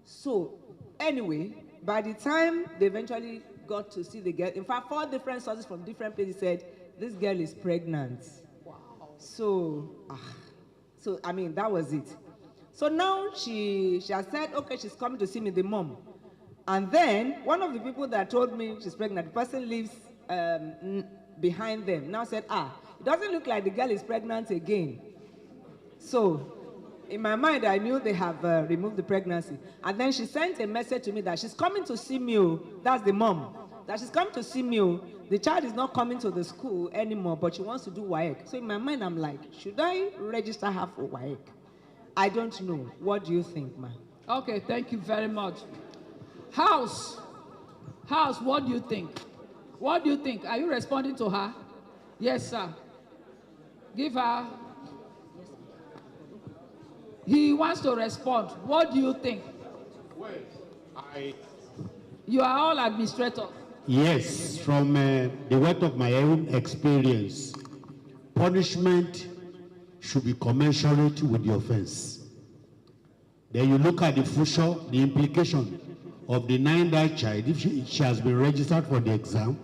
So, anyway, by the time they eventually got to see the girl, in fact, 4 different sources from different places said, this girl is pregnant. Wow. So, I mean, that was it. So now she has said, okay, she's coming to see me, the mom. And then one of the people that told me she's pregnant, the person lives behind them, now said, it doesn't look like the girl is pregnant again. So in my mind, I knew they have removed the pregnancy. And then she sent a message to me that she's coming to see me. That's the mom. That she's coming to see me. The child is not coming to the school anymore, but she wants to do WAEC. So in my mind, I'm like, should I register her for WAEC? I don't know. What do you think, ma? Okay, thank you very much. House, what do you think? What do you think? Are you responding to her? Yes, sir. Give her. He wants to respond. What do you think? Well, You are all administrators. yes, from the weight of my own experience, punishment should be commensurate with the offense. Then you look at the future, the implication of denying that child if she has been registered for the exam,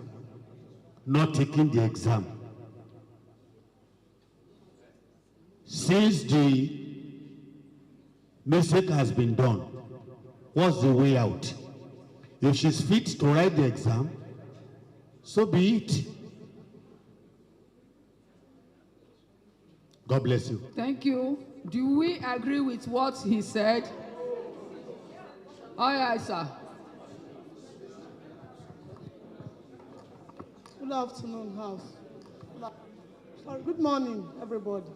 not taking the exam. Since the mistake has been done, what's the way out? If she's fit to write the exam, so be it. God bless you. Thank you. Do we agree with what he said? Oh, yeah, sir. Good afternoon, House. Sorry, good morning, everybody.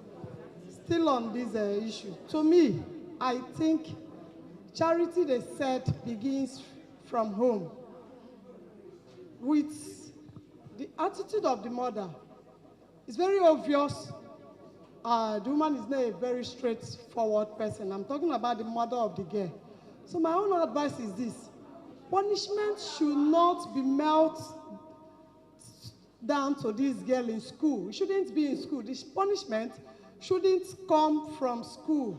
Still on this issue. To me, I think charity, they said, begins from home. With the attitude of the mother, it's very obvious the woman is not a very straightforward person. I'm talking about the mother of the girl. So my own advice is this. Punishment should not be melted down to this girl in school. It shouldn't be in school. This punishment shouldn't come from school.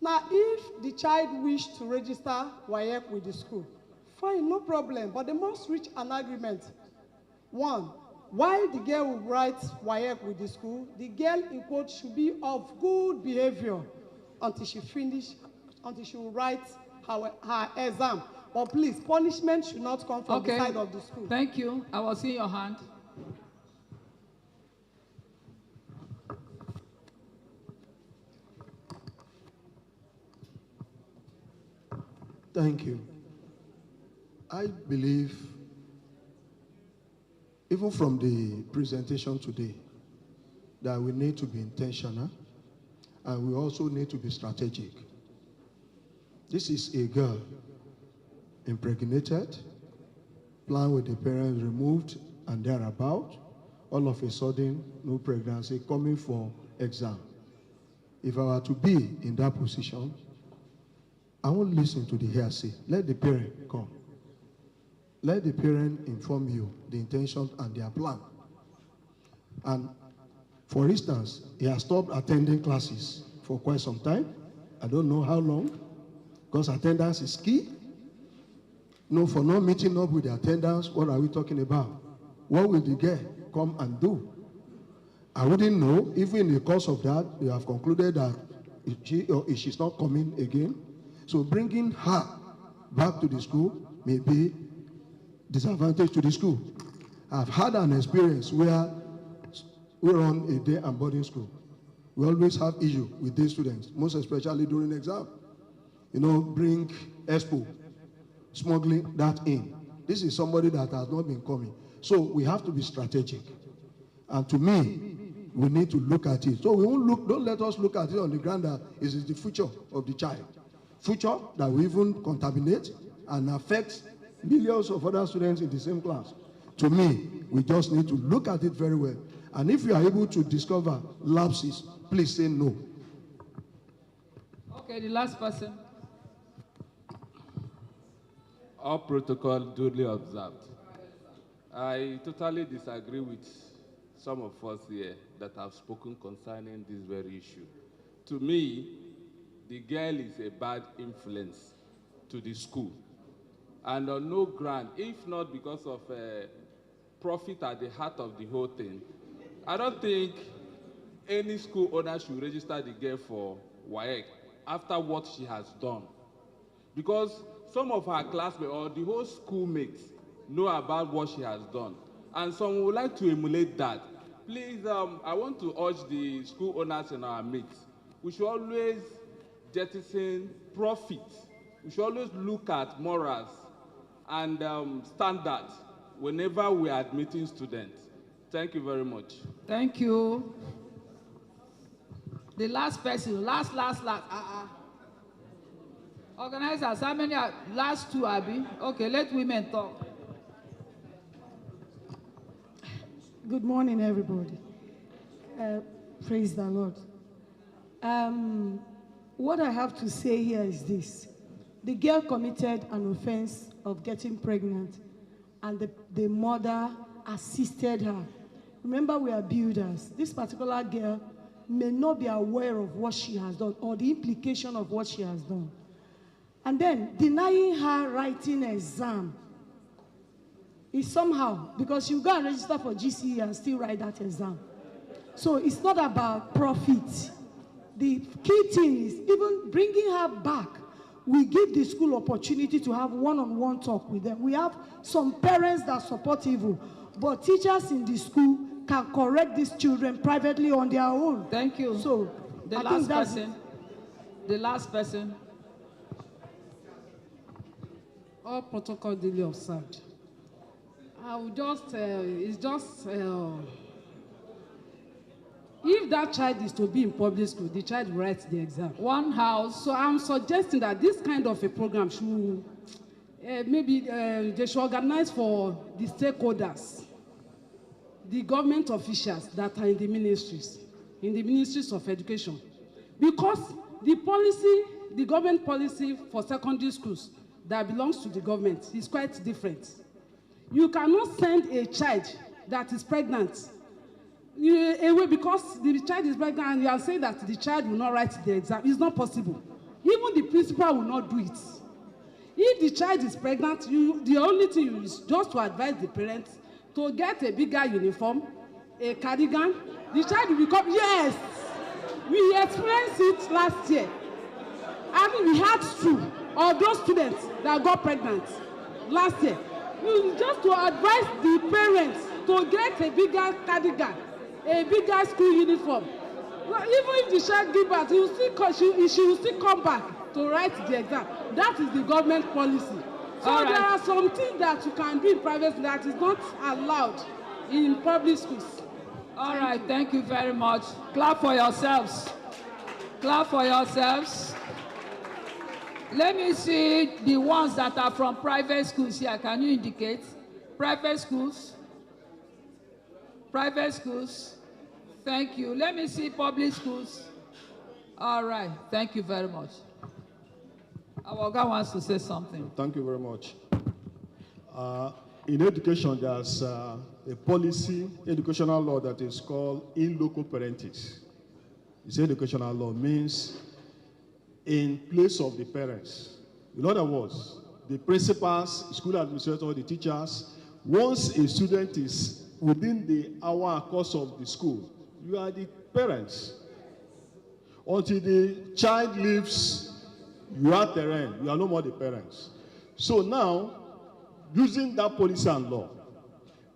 Now, if the child wishes to register WAEC with the school, fine, no problem, but they must reach an agreement. One, while the girl will write WAEC with the school, the girl, in quote, should be of good behavior until she will write her exam. But please, punishment should not come from the side of the school. Thank you. I will see your hand. Thank you. I believe, even from the presentation today, that we need to be intentional and we also need to be strategic. This is a girl impregnated, plan with the parents removed and thereabout, all of a sudden, no pregnancy, coming for exam. If I were to be in that position, I won't listen to the hearsay. Let the parent come. Let the parent inform you the intention and their plan. And for instance, he has stopped attending classes for quite some time. I don't know how long, because attendance is key. No, for not meeting up with the attendance, what are we talking about? What will the girl come and do? I wouldn't know. Even in the course of that, we have concluded that if she's not coming again, so bringing her back to the school may be disadvantage to the school. I've had an experience where we run a day and boarding school. We always have issue with these students, most especially during exam. You know, bring expo, smuggling that in. This is somebody that has not been coming. So we have to be strategic. And to me, we need to look at it. So we won't look, don't let us look at it on the ground that it is the future of the child. Future that will even contaminate and affect millions of other students in the same class. To me, we just need to look at it very well. And if you are able to discover lapses, please say no. Okay, the last person. All protocol duly observed. I totally disagree with some of us here that have spoken concerning this very issue. To me, the girl is a bad influence to the school. And on no ground, if not because of profit at the heart of the whole thing, I don't think any school owner should register the girl for WAEC after what she has done. Because some of her classmates or the whole schoolmates know about what she has done. And some would like to emulate that. Please, I want to urge the school owners in our midst. We should always jettison profit. We should always look at morals and standards whenever we are admitting students. Thank you very much. Thank you. The last person, last. Organizers, how many are, last two, Abby? Okay, let women talk. Good morning, everybody. Praise the Lord. What I have to say here is this. The girl committed an offense of getting pregnant, and the mother assisted her. Remember, we are builders. This particular girl may not be aware of what she has done or the implication of what she has done. And then denying her writing exam is somehow, because you go and register for GCE and still write that exam. So it's not about profit. The key thing is even bringing her back. We give the school opportunity to have one-on-one talk with them. We have some parents that support evil, but teachers in the school can correct these children privately on their own. Thank you. So the last person. The last person. All protocol duly observed. I will just, it's just, if that child is to be in public school, the child writes the exam. One house. So I'm suggesting that this kind of a program should, maybe they should organize for the stakeholders, the government officials that are in the ministries of education. Because the policy, the government policy for secondary schools that belongs to the government is quite different. You cannot send a child that is pregnant away because the child is pregnant and you are saying that the child will not write the exam. It's not possible. Even the principal will not do it. If the child is pregnant, the only thing is just to advise the parents to get a bigger uniform, a cardigan. The child will become, yes, we experienced it last year. I mean, we had two of those students that got pregnant last year. Just to advise the parents to get a bigger cardigan, a bigger school uniform. Even if the child gives birth, she will still come back to write the exam. That is the government policy. So there are some things that you can do in private school that is not allowed in public schools. All right, thank you very much. Clap for yourselves. Clap for yourselves. Let me see the ones that are from private schools here. Can you indicate? Private schools? Private schools? Thank you. Let me see public schools. All right. Thank you very much. Our guy wants to say something. Thank you very much. In education, there's a policy, educational law that is called in loco parentis. This educational law means in place of the parents. In other words, the principals, school administrators, the teachers, once a student is within the hour course of the school, you are the parents. Until the child leaves your terrain, you are no more the parents. So now, using that policy and law,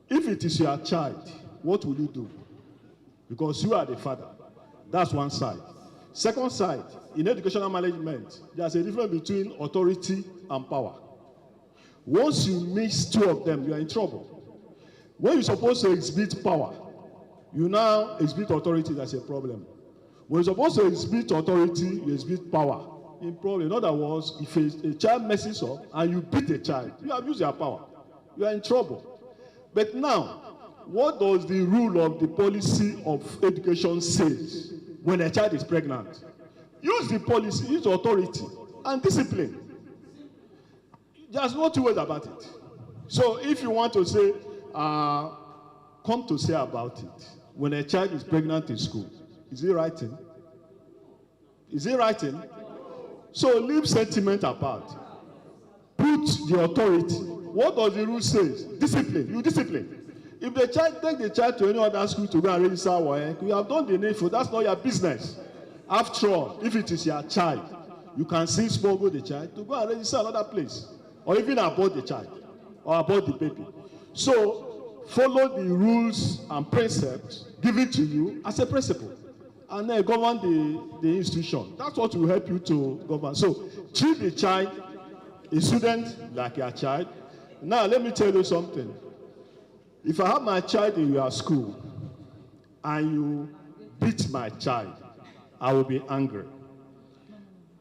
if it is your child, what will you do? Because you are the father. That's one side. Second side, in educational management, there's a difference between authority and power. Once you mix two of them, you are in trouble. When you're supposed to exhibit power, you now exhibit authority, that's a problem. When you're supposed to exhibit authority, you exhibit power. In problem. In other words, if a child messes up and you beat a child, you abuse your power. You are in trouble. But now, what does the rule of the policy of education say when a child is pregnant? Use the policy, use authority, and discipline. There's no two ways about it. So if you want to say, come to say about it, when a child is pregnant in school, is he writing? Is he writing? So leave sentiment apart. Put the authority. What does the rule say? Discipline. You discipline. If the child take the child to any other school to go and register WAEC, you have done the needful. That's not your business. After all, if it is your child, you can still smuggle the child to go and register another place, or even abort the child, or abort the baby. So follow the rules and precepts given to you as a principal, and then govern the institution. That's what will help you to govern. So treat the child, a student, like your child. Now let me tell you something. If I have my child in your school and you beat my child, I will be angry.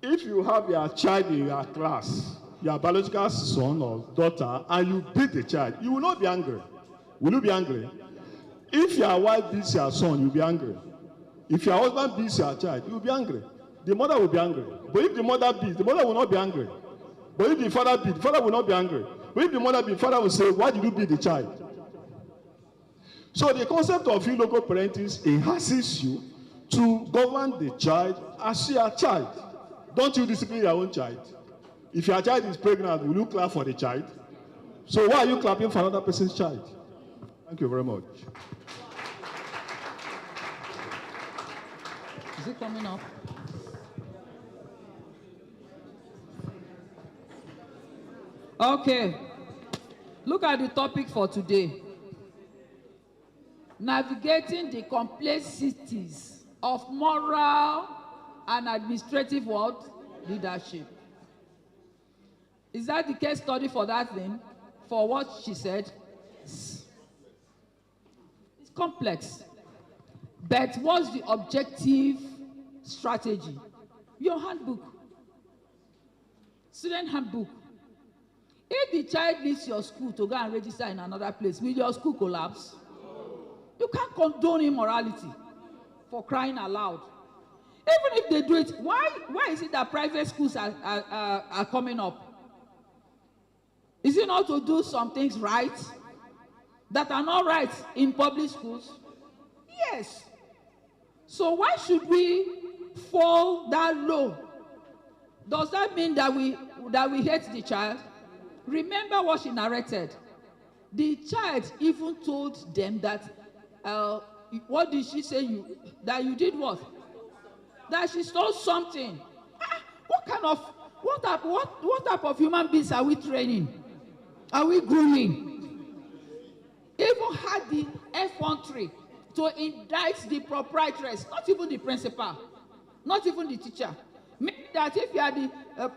If you have your child in your class, your biological son or daughter, and you beat the child, you will not be angry. Will you be angry? If your wife beats your son, you'll be angry. If your husband beats your child, you'll be angry. The mother will be angry. But if the mother beats, the mother will not be angry. But if the father beats, the father will not be angry. But if the mother beats, the father will say, why did you beat the child? So the concept of local parenting enhances you to govern the child as your child. Don't you discipline your own child? If your child is pregnant, will you clap for the child? So why are you clapping for another person's child? Thank you very much. Is it coming up? Okay. Look at the topic for today. Navigating the complexities of moral and administrative world leadership. Is that the case study for that thing? For what she said? It's complex. But what's the objective strategy? Your handbook. Student handbook. If the child leaves your school to go and register in another place, will your school collapse? You can't condone immorality, for crying aloud. Even if they do it, why is it that private schools are coming up? Is it not to do some things right that are not right in public schools? Yes. So why should we fall that low? Does that mean that we hate the child? Remember what she narrated. The child even told them that, what did she say? That you did what? That she stole something. What type of human beings are we training? Are we grooming? Even had the effrontery to indict the proprietors, not even the principal, not even the teacher. Meaning that if you are the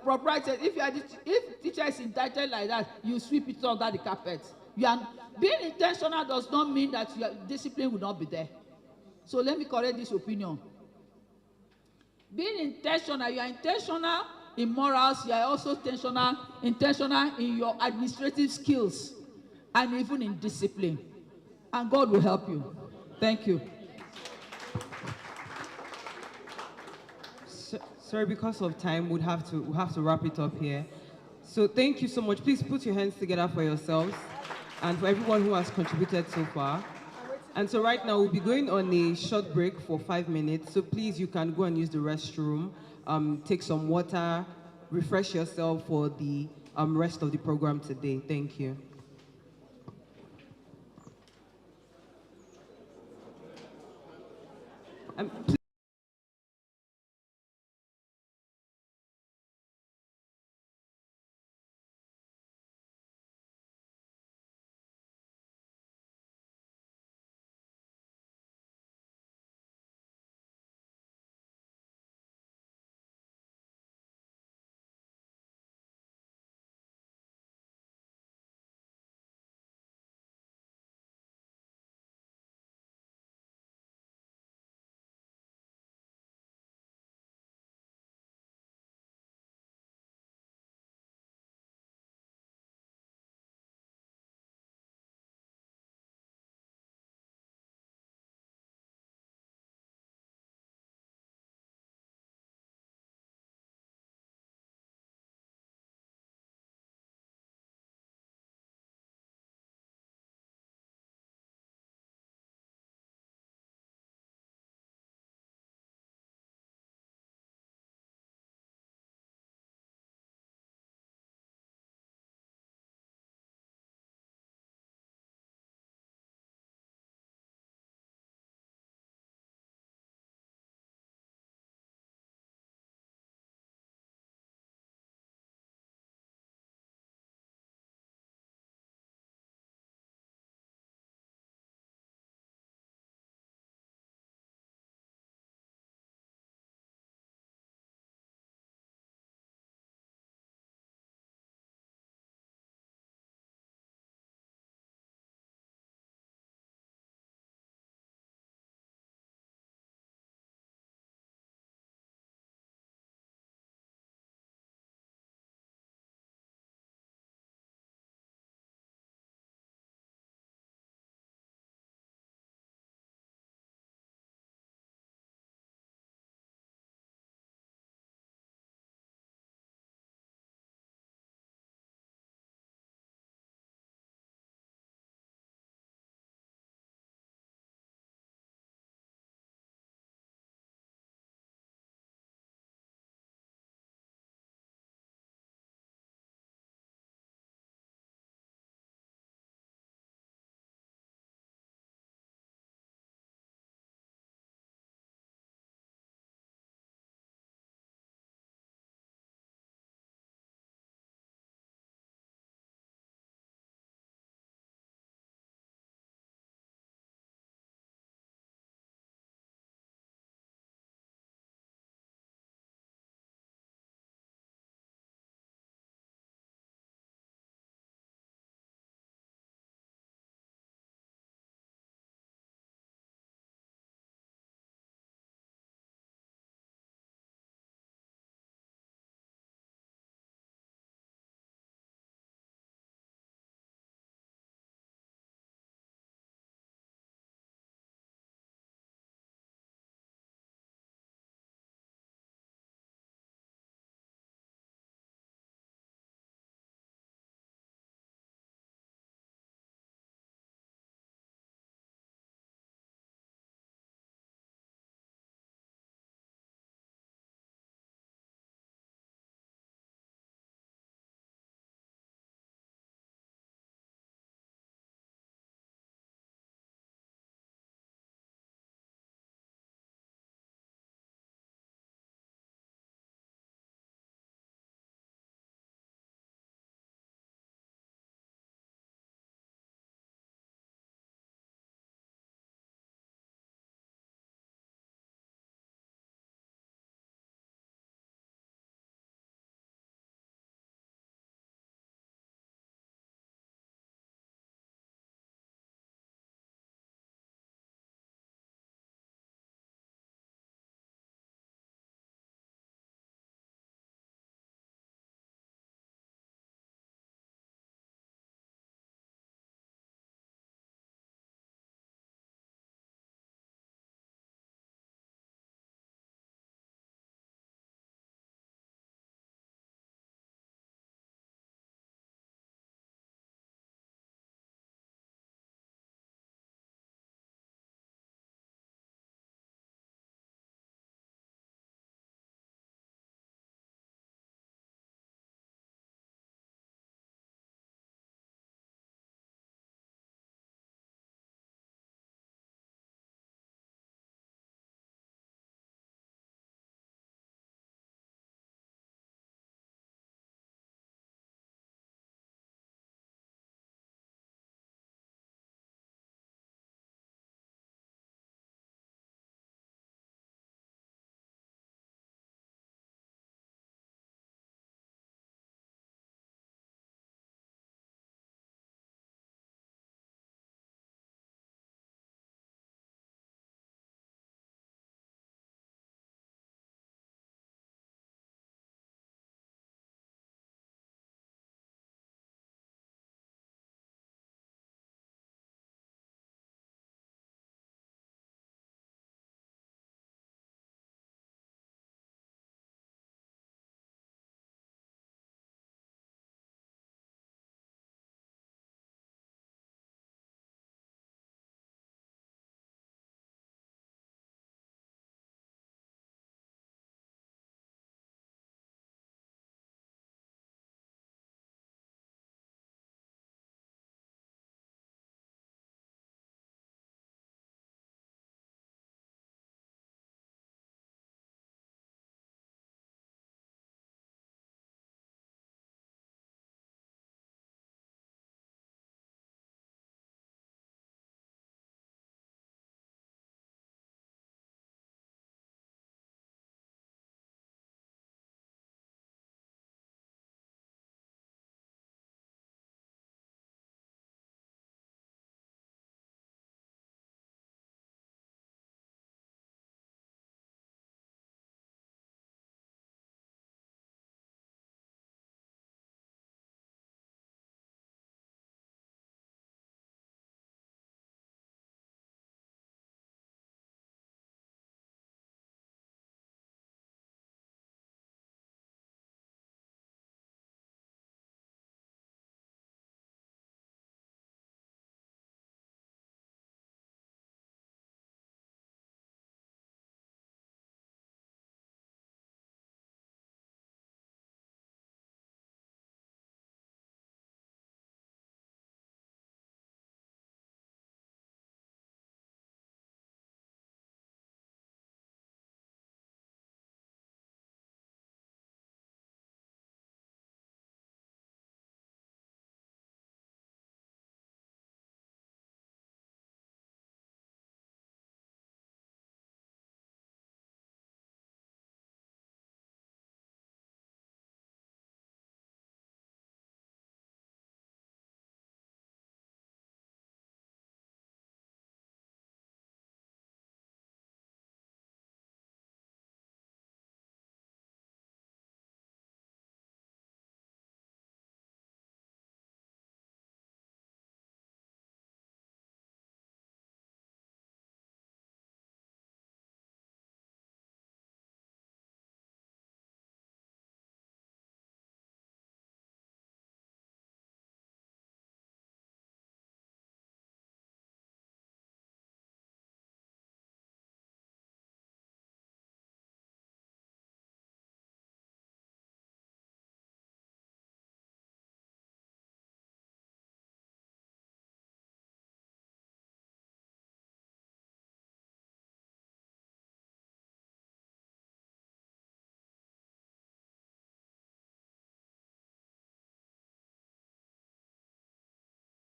proprietor, if teacher is indicted like that, you sweep it under the carpet. Being intentional does not mean that your discipline will not be there. So let me correct this opinion. Being intentional, you are intentional in morals, you are also intentional in your administrative skills and even in discipline. And God will help you. Thank you. Sorry, because of time, we'll have to wrap it up here. So thank you so much. Please put your hands together for yourselves and for everyone who has contributed so far. And so right now, we'll be going on a short break for 5 minutes. So please, you can go and use the restroom, take some water, refresh yourself for the rest of the program today. Thank you.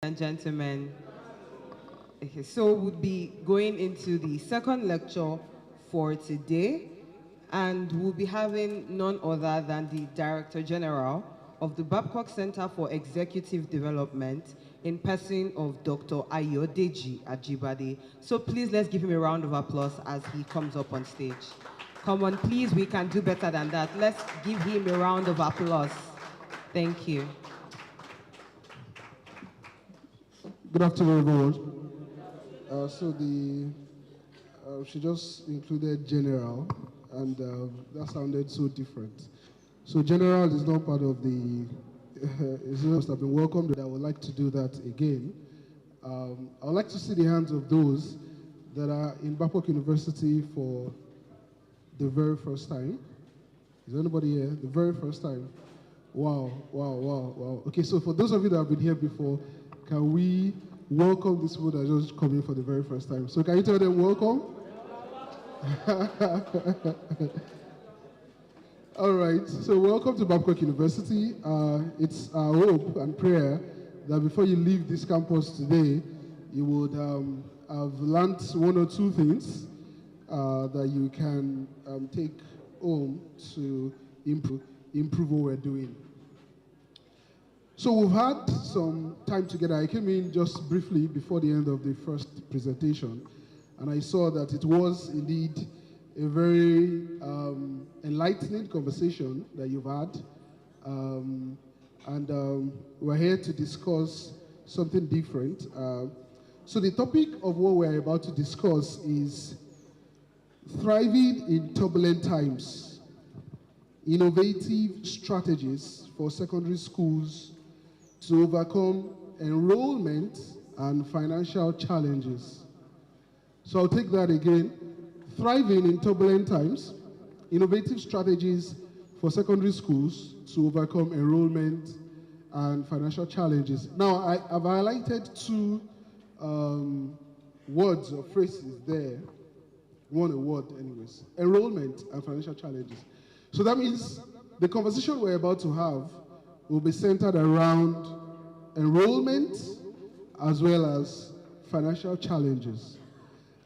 and gentlemen. Okay, so we'll be going into the second lecture for today, and we'll be having none other than the Director General of the Babcock Center for Executive Development in person of Dr. Ayodeji Ajibade. So please let's give him a round of applause as he comes up on stage. Come on, please, we can do better than that. Let's give him a round of applause. Thank you. Good afternoon, everyone. She just included general, and that sounded so different. So general is not part of the, it's must have been welcomed, but I would like to do that again. I would like to see the hands of those that are in Babcock University for the very first time. Is anybody here? The very first time? Wow, wow, wow, wow. Okay, so for those of you that have been here before, can we welcome these people that are just coming for the very first time? So can you tell them welcome? All right, so welcome to Babcock University. It's our hope and prayer that before you leave this campus today, you would have learned one or two things that you can take home to improve what we're doing. So we've had some time together. I came in just briefly before the end of the first presentation, and I saw that it was indeed a very enlightening conversation that you've had. We're here to discuss something different. So the topic of what we're about to discuss is thriving in turbulent times, innovative strategies for secondary schools to overcome enrollment and financial challenges. So I'll take that again. Thriving in turbulent times, innovative strategies for secondary schools to overcome enrollment and financial challenges. Now, I've highlighted two words or phrases there. One word anyways. Enrollment and financial challenges. So that means the conversation we're about to have will be centered around enrollment as well as financial challenges.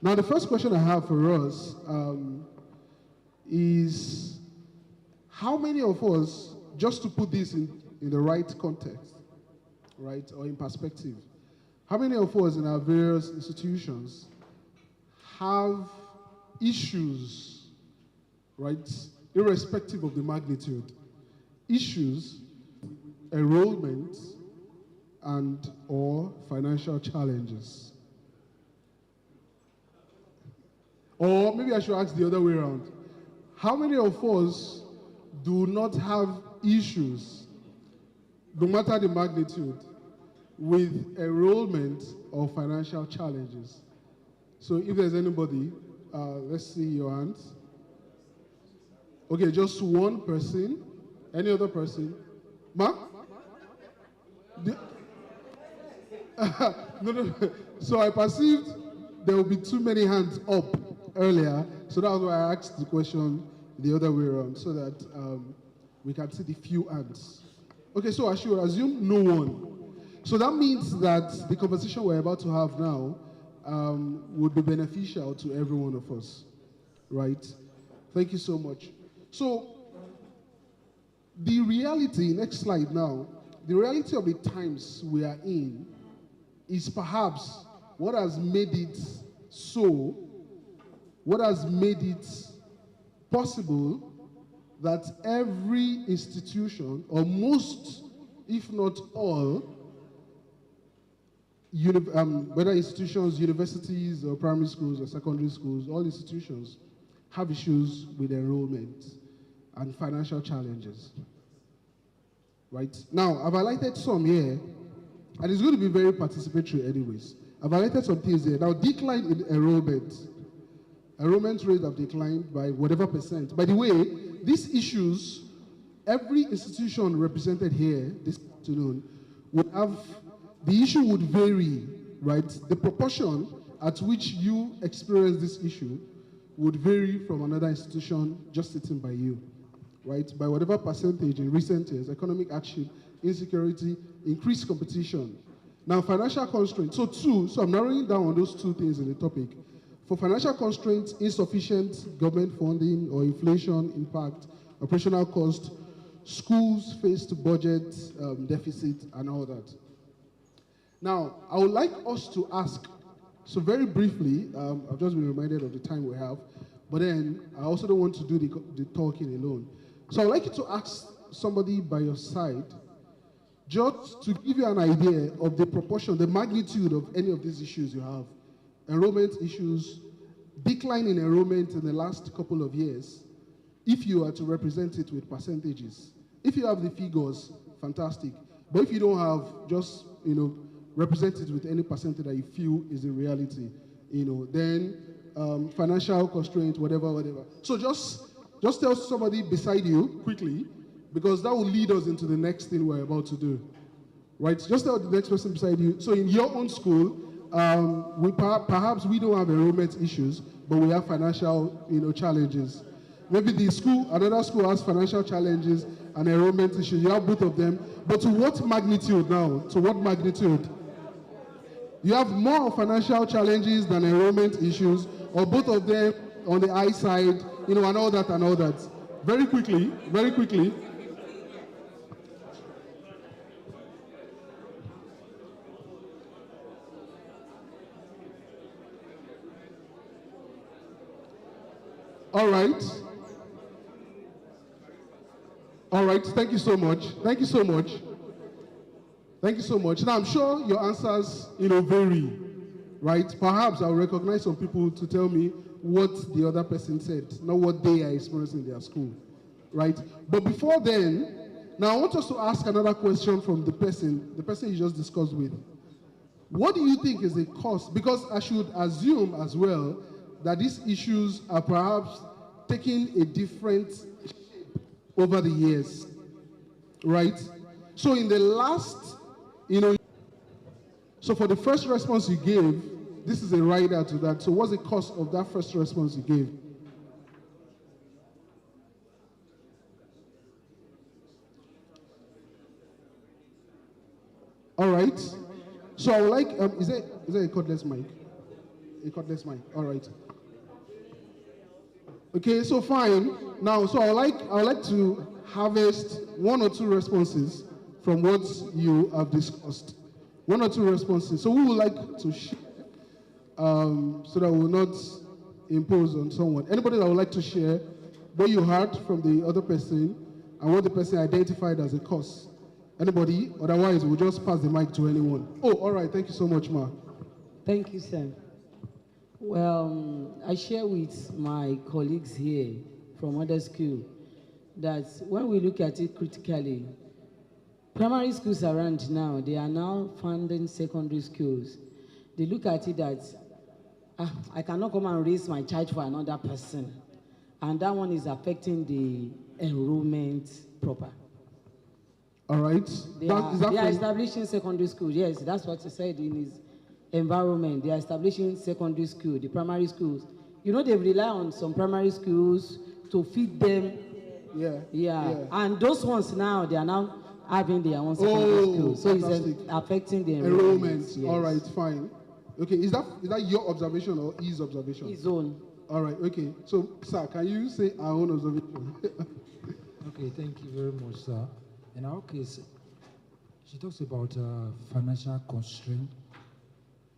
Now, the first question I have for us is how many of us, just to put this in the right context, right, or in perspective, how many of us in our various institutions have issues, right, irrespective of the magnitude, issues, enrollment, and or financial challenges? Or maybe I should ask the other way around. How many of us do not have issues, no matter the magnitude, with enrollment or financial challenges? So if there's anybody, let's see your hands. Okay, just one person. Any other person? Ma? No. So I perceived there will be too many hands up earlier, so that was why I asked the question the other way around, so that we can see the few hands. Okay, so I should assume no one. So that means that the conversation we're about to have now would be beneficial to every one of us, right? Thank you so much. So the reality, next slide now, the reality of the times we are in is perhaps what has made it so, what has made it possible that every institution, or most, if not all, whether institutions, universities, or primary schools, or secondary schools, all institutions have issues with enrollment and financial challenges. Right? Now, I've highlighted some here, and it's going to be very participatory anyways. I've highlighted some things here. Now, decline in enrollment. Enrollment rates have declined by whatever percent. By the way, these issues, every institution represented here this afternoon would have, the issue would vary, right? The proportion at which you experience this issue would vary from another institution just sitting by you, right? By whatever percentage in recent years, economic hardship, insecurity, increased competition, Now, financial constraints. So I'm narrowing down on those two things in the topic. For financial constraints, insufficient government funding or inflation impact, operational cost, schools faced budget deficit, and all that. Now, I would like us to ask, so very briefly, I've just been reminded of the time we have, but then I also don't want to do the talking alone. So I'd like you to ask somebody by your side, just to give you an idea of the proportion, the magnitude of any of these issues you have. Enrollment issues, decline in enrollment in the last couple of years, if you are to represent it with percentages. If you have the figures, fantastic. But if you don't have, just, represent it with any percentage that you feel is the reality, then financial constraint, whatever. So just tell somebody beside you quickly, because that will lead us into the next thing we're about to do, right? Just tell the next person beside you. So in your own school, perhaps we don't have enrollment issues, but we have financial, challenges. Maybe another school has financial challenges and enrollment issues. You have both of them, but to what magnitude now? To what magnitude? You have more financial challenges than enrollment issues, or both of them on the high side, and all that. Very quickly. All right, thank you so much. Now, I'm sure your answers, vary, right? Perhaps I'll recognize some people to tell me what the other person said, not what they are experiencing in their school, right? But before then, now I want us to ask another question from the person you just discussed with. What do you think is the cause? Because I should assume as well that these issues are perhaps taking a different shape over the years, right? So in the last, so for the first response you gave, this is a rider to that. So what's the cost of that first response you gave? All right. So I would like, is there a cordless mic? A cordless mic, all right. Okay, so fine. Now, so I would like to harvest one or two responses from what you have discussed. One or two responses. So we would like to share, so that we will not impose on someone. Anybody that would like to share what you heard from the other person and what the person identified as a cause? Anybody? Otherwise, we'll just pass the mic to anyone. Oh, all right. Thank you so much, Ma. Thank you, sir. Well, I share with my colleagues here from other schools that when we look at it critically, primary schools around now, they are now funding secondary schools. They look at it that I cannot come and raise my child for another person. And that one is affecting the enrollment proper. All right. They are establishing secondary schools. Yes, that's what he said in his environment. They are establishing secondary school, the primary schools. They rely on some primary schools to feed them. Yeah. And those ones now, they are now having their own secondary school. So it's affecting the enrollment. Yes. All right, fine. Okay, is that your observation or his observation? His own. All right, okay. So, sir, can you say our own observation? Okay, thank you very much, sir. In our case, she talks about financial constraint.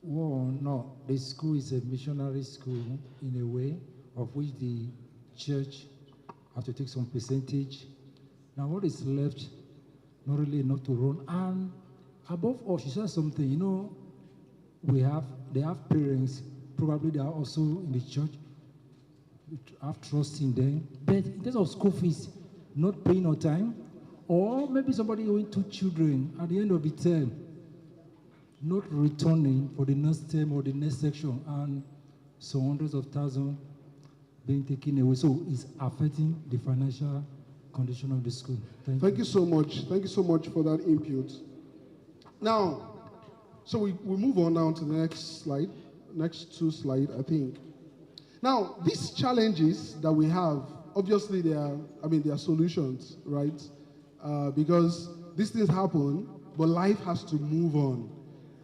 Well, no, the school is a missionary school in a way, of which the church have to take some percentage. Now, what is left, not really enough to run. And above all, she said something, they have parents, probably they are also in the church, have trust in them. But in terms of school fees, not paying on time, or maybe somebody owing 2 children at the end of the term, not returning for the next term or the next section, and so hundreds of thousands being taken away. So it's affecting the financial condition of the school. Thank you so much. Thank you so much for that input. Now, so we move on now to the next slide, next 2 slides, I think. Now, these challenges that we have, obviously there are solutions, right? Because these things happen, but life has to move on.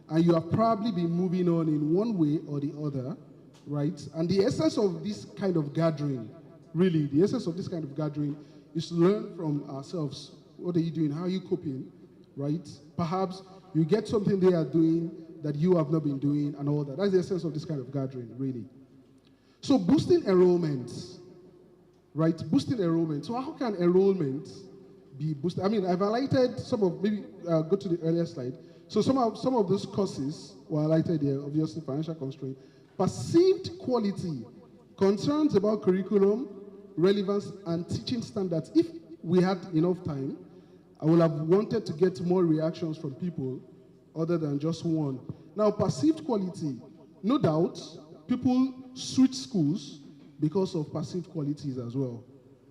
and you have probably been moving on in one way or the other, right? And the essence of this kind of gathering, really, the essence of this kind of gathering is to learn from ourselves. What are you doing? How are you coping, right? Perhaps you get something they are doing that you have not been doing and all that. That's the essence of this kind of gathering, really. So boosting enrollment, right? Boosting enrollment. So how can enrollment be boosted? I mean, I've highlighted some of, maybe go to the earlier slide. So some of those courses were highlighted here, obviously financial constraint. Perceived quality, concerns about curriculum, relevance, and teaching standards. If we had enough time, I would have wanted to get more reactions from people other than just one. Now, perceived quality, no doubt, people switch schools because of perceived qualities as well,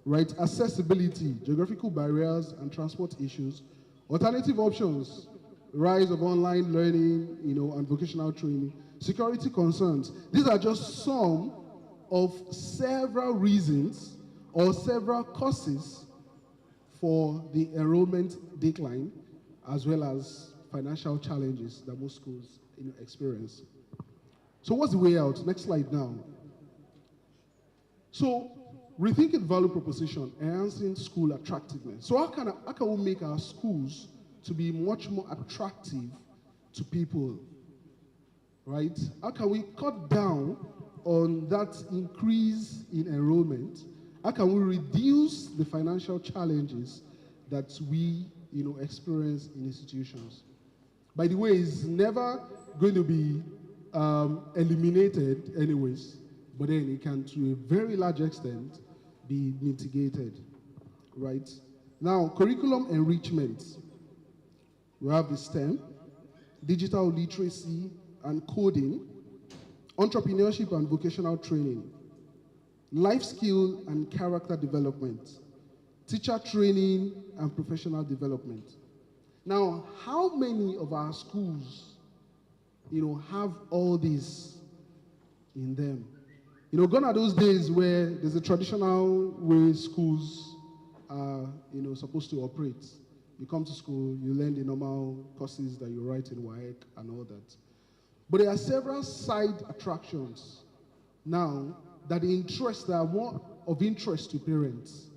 right? Accessibility, geographical barriers and transport issues, alternative options, rise of online learning, and vocational training, security concerns. These are just some of several reasons or several causes for the enrollment decline, as well as financial challenges that most schools experience. So what's the way out? Next slide now. So rethinking value proposition, enhancing school attractiveness. So how can we make our schools to be much more attractive to people, right? How can we cut down on that increase in enrollment? How can we reduce the financial challenges that we experience in institutions? By the way, it's never going to be eliminated anyways, but then it can, to a very large extent, be mitigated, right? Now, curriculum enrichment. We have the STEM, digital literacy and coding, entrepreneurship and vocational training, life skill and character development, teacher training and professional development. Now, how many of our schools, have all these in them? Gone are those days where there's a traditional way schools are, supposed to operate. You come to school, you learn the normal courses that you write in WAEC and all that. But there are several side attractions now that are more of interest to parents.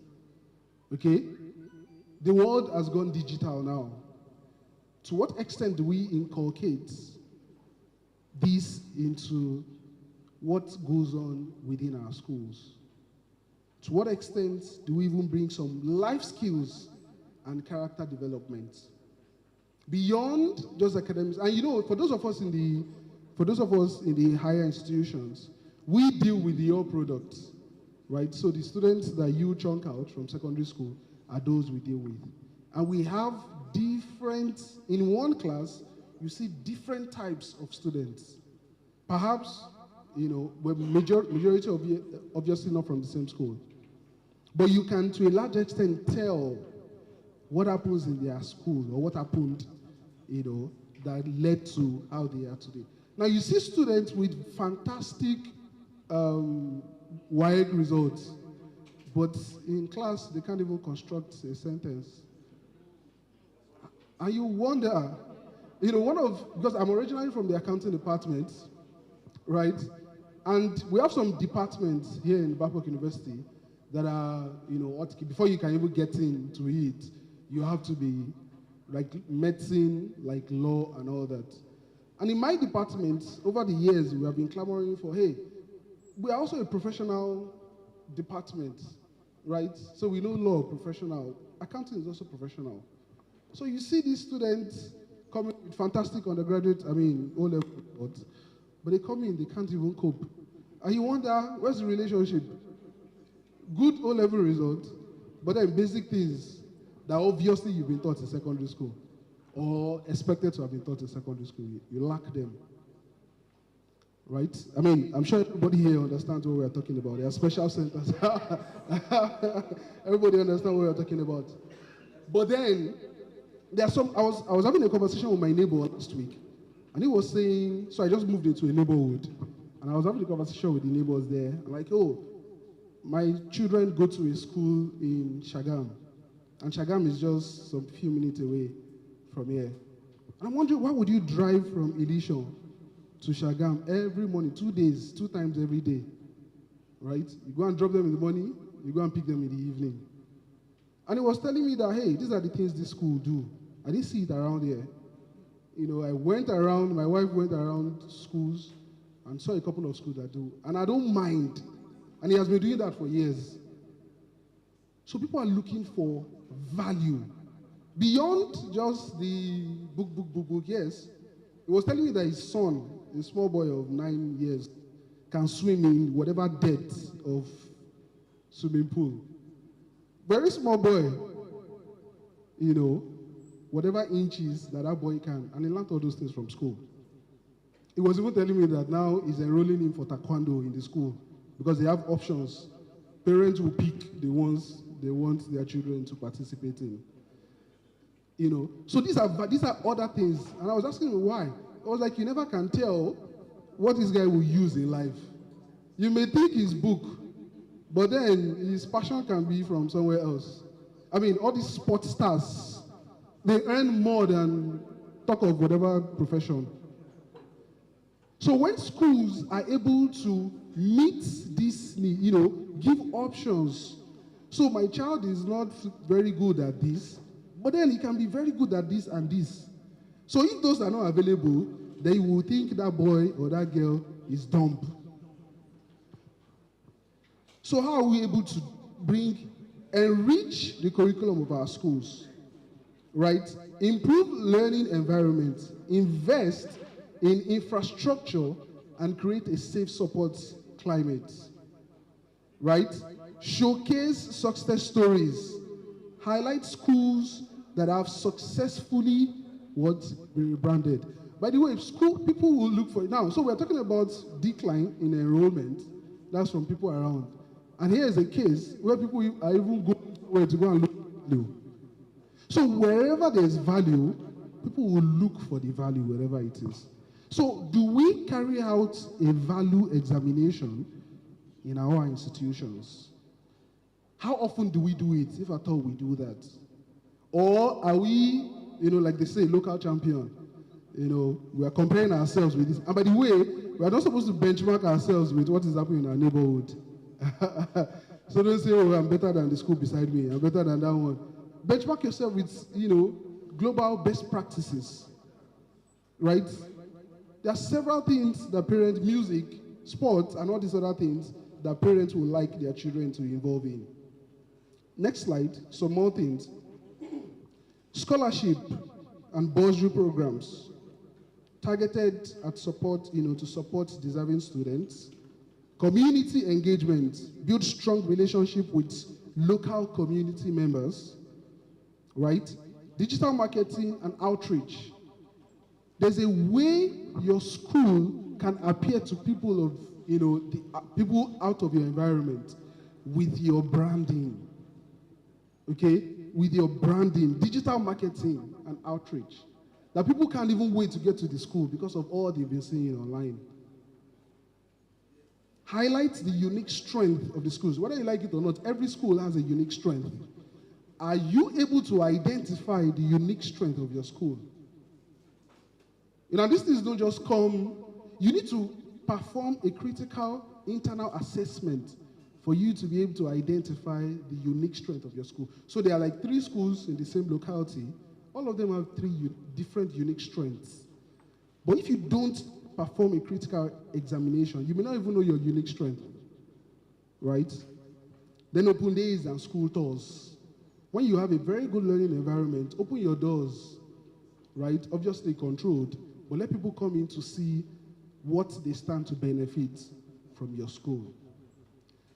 Okay? The world has gone digital now. To what extent do we inculcate this into what goes on within our schools? To what extent do we even bring some life skills and character development beyond just academics? And for those of us in the higher institutions, we deal with your products, right? So the students that you chunk out from secondary school are those we deal with. And we have in one class, you see different types of students. Perhaps, majority of you obviously not from the same school. But you can, to a large extent, tell what happens in their school or what happened, that led to how they are today. Now, you see students with fantastic WAEC results, but in class, they can't even construct a sentence. And you wonder, because I'm originally from the accounting department, right? And we have some departments here in Babcock University that are, before you can even get into it, you have to be like medicine, like law and all that. And in my department, over the years, we have been clamoring for, hey, we are also a professional department, right? So we know law, professional. Accounting is also professional. So you see these students coming with fantastic undergraduate, O-level results, but they come in, they can't even cope. And you wonder, where's the relationship? Good O-level results, but then basic things that obviously you've been taught in secondary school or expected to have been taught in secondary school, you lack them, right? I'm sure everybody here understands what we are talking about. There are special centers. Everybody understands what we are talking about. But then, there are some, I was having a conversation with my neighbor last week, and he was saying, so I just moved into a neighborhood, and I was having a conversation with the neighbors there. I'm like, oh, my children go to a school in Shagam, and Shagam is just some few minutes away from here. I'm wondering, why would you drive from Elisha to Shagam every morning, 2 days, 2 times every day, right? You go and drop them in the morning, you go and pick them in the evening. And he was telling me that, hey, these are the things this school do. I didn't see it around here. You know, I went around, my wife went around schools and saw a couple of schools that do. And I don't mind. And he has been doing that for years. So people are looking for value. Beyond just the book, yes. He was telling me that his son, a small boy of 9 years, can swim in whatever depth of swimming pool. Very small boy, you know, whatever inches that boy can. And he learned all those things from school. He was even telling me that now he's enrolling him for taekwondo in the school because they have options. Parents will pick the ones they want their children to participate in. You know, so these are other things. And I was asking him why. I was like, you never can tell what this guy will use in life. You may think his book, but then his passion can be from somewhere else. I mean, all these sports stars, they earn more than talk of whatever profession. So when schools are able to meet this need, you know, give options. So my child is not very good at this, but then he can be very good at this and this. So if those are not available, then you will think that boy or that girl is dumb. So how are we able to enrich the curriculum of our schools, right? Improve learning environment, invest in infrastructure, and create a safe support climate, right? Showcase success stories, highlight schools that have successfully rebranded. By the way, school people will look for it now. So we're talking about decline in enrollment. That's from people around. And here is a case where people are even going to go and look for value. So wherever there's value, people will look for the value wherever it is. So do we carry out a value examination in our institutions? How often do we do it, if at all we do that? Or are we, you know, like they say, local champion? You know, we are comparing ourselves with this. And by the way, we are not supposed to benchmark ourselves with what is happening in our neighborhood. So don't say, oh, I'm better than the school beside me. I'm better than that one. Benchmark yourself with, you know, global best practices, right? There are several things that parents, music, sports, and all these other things that parents would like their children to involve in. Next slide, some more things. Scholarship and bursary programs targeted at support, you know, to support deserving students. Community engagement, build strong relationship with local community members, right? Digital marketing and outreach. There's a way your school can appear to people of, you know, the people out of your environment with your branding, okay? With your branding, digital marketing and outreach. That people can't even wait to get to the school because of all they've been seeing online. Highlight the unique strength of the schools. Whether you like it or not, every school has a unique strength. Are you able to identify the unique strength of your school? You know, these things don't just come. You need to perform a critical internal assessment for you to be able to identify the unique strength of your school. So there are like 3 schools in the same locality. All of them have 3 different unique strengths. But if you don't perform a critical examination, you may not even know your unique strength, right? Then open days and school tours. When you have a very good learning environment, open your doors, right? Obviously controlled, but let people come in to see what they stand to benefit from your school.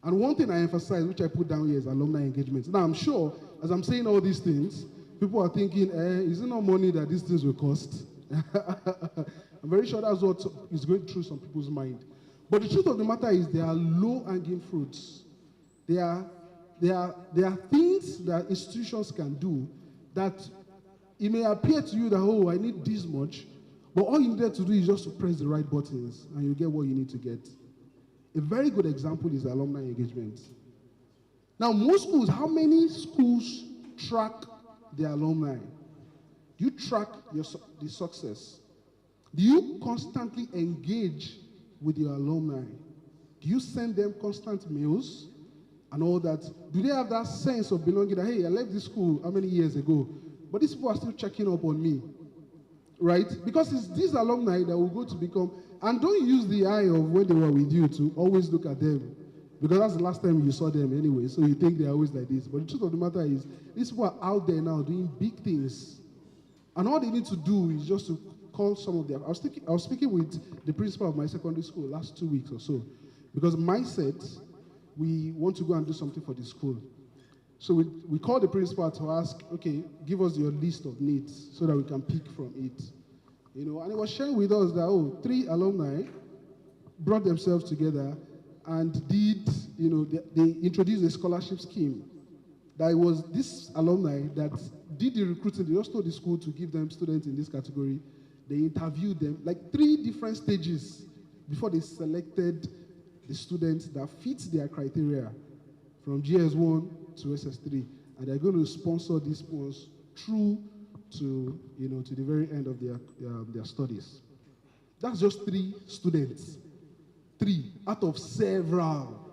And one thing I emphasize, which I put down here, is alumni engagement. Now, I'm sure, as I'm saying all these things, people are thinking, is it not money that these things will cost? I'm very sure that's what is going through some people's mind. But the truth of the matter is there are low-hanging fruits. There are things that institutions can do that it may appear to you that, oh, I need this much, but all you need to do is just to press the right buttons and you get what you need to get. A very good example is alumni engagement. Now, most schools, how many schools track their alumni? Do you track the success? Do you constantly engage with your alumni? Do you send them constant mails and all that? Do they have that sense of belonging that, hey, I left this school how many years ago, but these people are still checking up on me, right? Because it's these alumni that will go to become, and don't use the eye of when they were with you to always look at them, because that's the last time you saw them anyway, so you think they're always like this. But the truth of the matter is, these people are out there now doing big things, and all they need to do is just to call some of them. I was speaking with the principal of my secondary school last 2 weeks or so, because mindset, we want to go and do something for the school. So we called the principal to ask, okay, give us your list of needs so that we can pick from it. You know, and he was sharing with us that, 3 alumni brought themselves together and did, you know, they introduced a scholarship scheme. That it was this alumni that did the recruiting. They just told the school to give them students in this category. They interviewed them, like 3 different stages before they selected the students that fit their criteria from GS1 to SS3. And they're going to sponsor these ones through to, you know, to the very end of their studies. That's just 3 students. 3 out of several.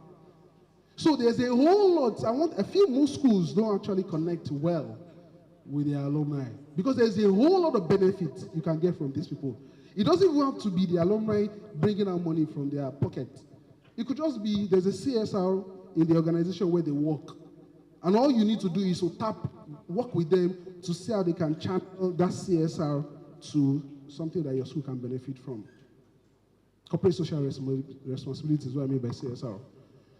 So there's a whole lot. I feel most schools don't actually connect well with their alumni, because there's a whole lot of benefits you can get from these people. It doesn't even have to be the alumni bringing out money from their pocket. It could just be there's a CSR in the organization where they work, and all you need to do is to work with them to see how they can channel that CSR to something that your school can benefit from. Corporate social responsibility is what I mean by CSR.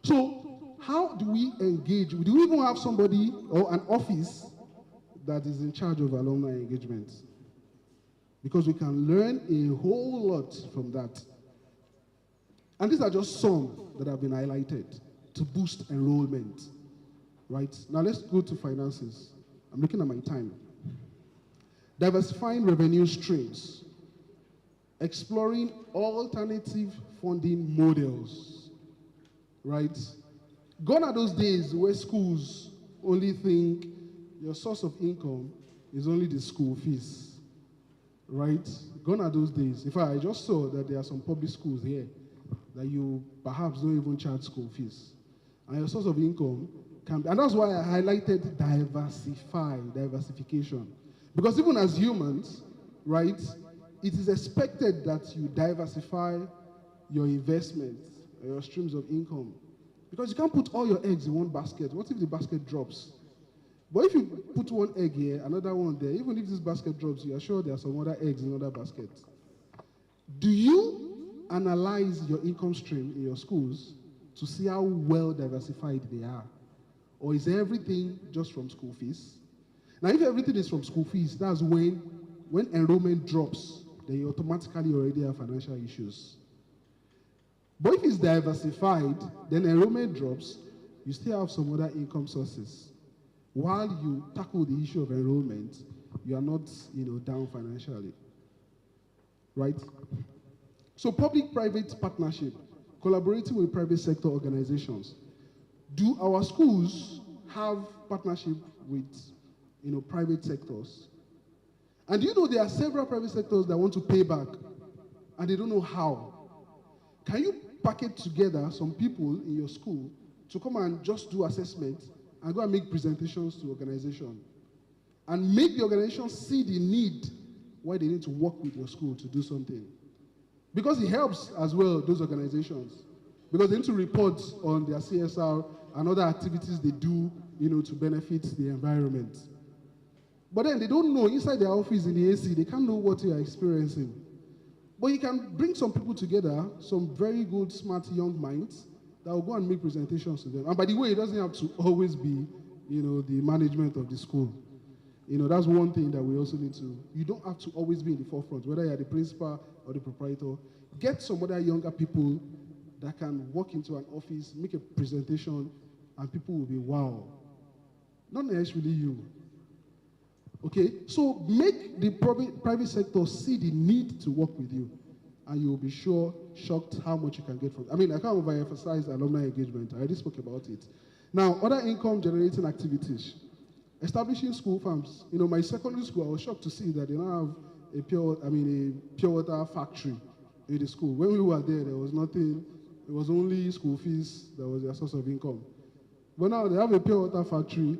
So how do we engage? Do we even have somebody or an office that is in charge of alumni engagement? Because we can learn a whole lot from that. And these are just some that have been highlighted to boost enrollment, right? Now let's go to finances. I'm looking at my time. Diversifying revenue streams. Exploring alternative funding models, right? Gone are those days where schools only think your source of income is only the school fees, right? Gone are those days. In fact, I just saw that there are some public schools here that you perhaps don't even charge school fees. And your source of income can be, and that's why I highlighted diversification. Because even as humans, right, it is expected that you diversify your investments, your streams of income. Because you can't put all your eggs in one basket. What if the basket drops? But if you put one egg here, another one there, even if this basket drops, you are sure there are some other eggs in other baskets. Do you analyze your income stream in your schools to see how well diversified they are? Or is everything just from school fees? Now, if everything is from school fees, that's when enrollment drops, then you automatically already have financial issues. But if it's diversified, then enrollment drops, you still have some other income sources. While you tackle the issue of enrollment, you are not, down financially, right? So public-private partnership, collaborating with private sector organizations. Do our schools have partnership with, private sectors? And you know there are several private sectors that want to pay back, and they don't know how. Can you package together some people in your school to come and just do assessment and go and make presentations to organizations and make the organization see the need why they need to work with your school to do something? Because it helps as well those organizations, because they need to report on their CSR and other activities they do, to benefit the environment. But then they don't know, inside their office in the AC, they can't know what you are experiencing. But you can bring some people together, some very good, smart, young minds, that will go and make presentations to them. And by the way, it doesn't have to always be, the management of the school. That's one thing that we also need to, you don't have to always be in the forefront, whether you're the principal or the proprietor. Get some other younger people that can walk into an office, make a presentation, and people will be, wow. Not necessarily you. Okay, so make the private sector see the need to work with you, and you will be shocked how much you can get from it. I mean, I can't overemphasize alumni engagement. I already spoke about it. Now, other income generating activities. Establishing school farms. You know, my secondary school, I was shocked to see that they now have a pure water factory in the school. When we were there was nothing. It was only school fees that was their source of income. But now they have a pure water factory,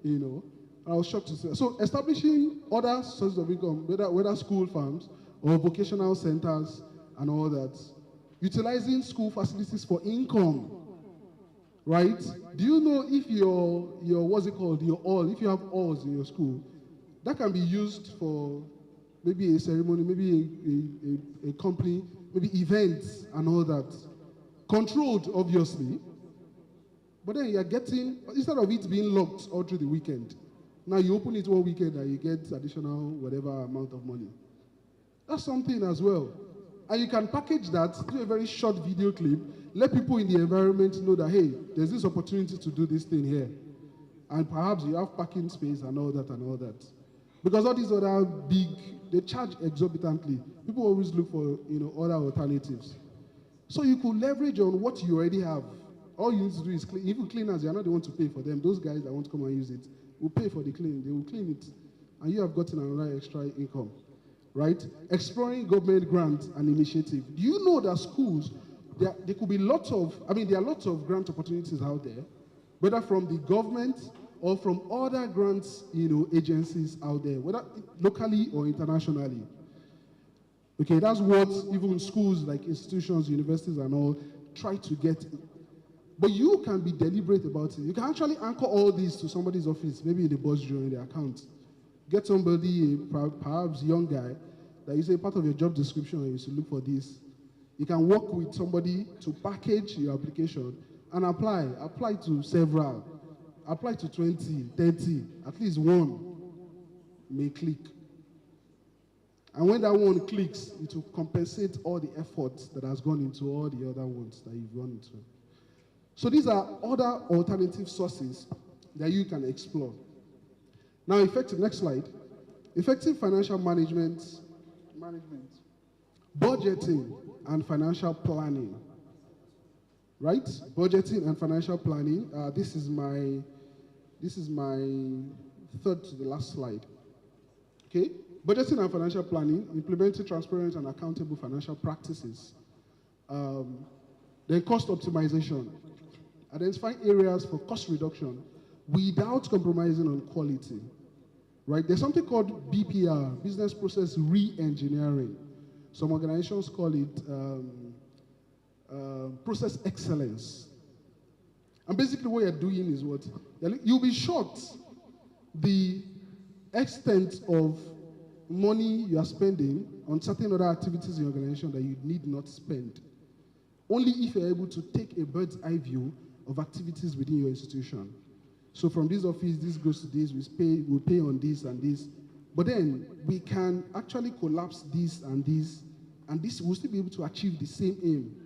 you know. I was shocked to see. So establishing other sources of income, whether school farms or vocational centers and all that, utilizing school facilities for income, right? Do you know if your what's it called, your hall, if you have halls in your school, that can be used for maybe a ceremony, maybe a company, maybe events and all that. Controlled, obviously. But then you're getting, instead of it being locked all through the weekend, now you open it one weekend and you get additional whatever amount of money. That's something as well. And you can package that, do a very short video clip, let people in the environment know that, hey, there's this opportunity to do this thing here. And perhaps you have parking space and all that and all that. Because all these other big, they charge exorbitantly. People always look for, you know, other alternatives. So you could leverage on what you already have. All you need to do is clean. Even cleaners, you're not the one to pay for them. Those guys that want to come and use it will pay for the cleaning. They will clean it. And you have gotten another extra income, right? Exploring government grants and initiative. Do you know that schools, there could be lots of, there are lots of grant opportunities out there, whether from the government or from other grants, you know, agencies out there, whether locally or internationally. Okay, that's what even schools like institutions, universities and all try to get. But you can be deliberate about it. You can actually anchor all these to somebody's office, maybe in the budget or in the account. Get somebody, perhaps young guy, that you say part of your job description is to look for this. You can work with somebody to package your application and apply. Apply to several. Apply to 20, 30, at least one may click. And when that one clicks, it will compensate all the effort that has gone into all the other ones that you've gone into. So these are other alternative sources that you can explore. Now, next slide. Effective financial management, budgeting and financial planning. Right? Budgeting and financial planning. This is my third to the last slide. Okay? Budgeting and financial planning, implementing transparent and accountable financial practices. Then cost optimization, identifying areas for cost reduction without compromising on quality. Right? There's something called BPR, business process re-engineering. Some organizations call it process excellence. And basically what you're doing is what? You'll be shocked the extent of money you are spending on certain other activities in your organization that you need not spend. Only if you're able to take a bird's eye view of activities within your institution. So from this office, this goes to this, we'll pay on this and this. But then we can actually collapse this, and this will still be able to achieve the same aim.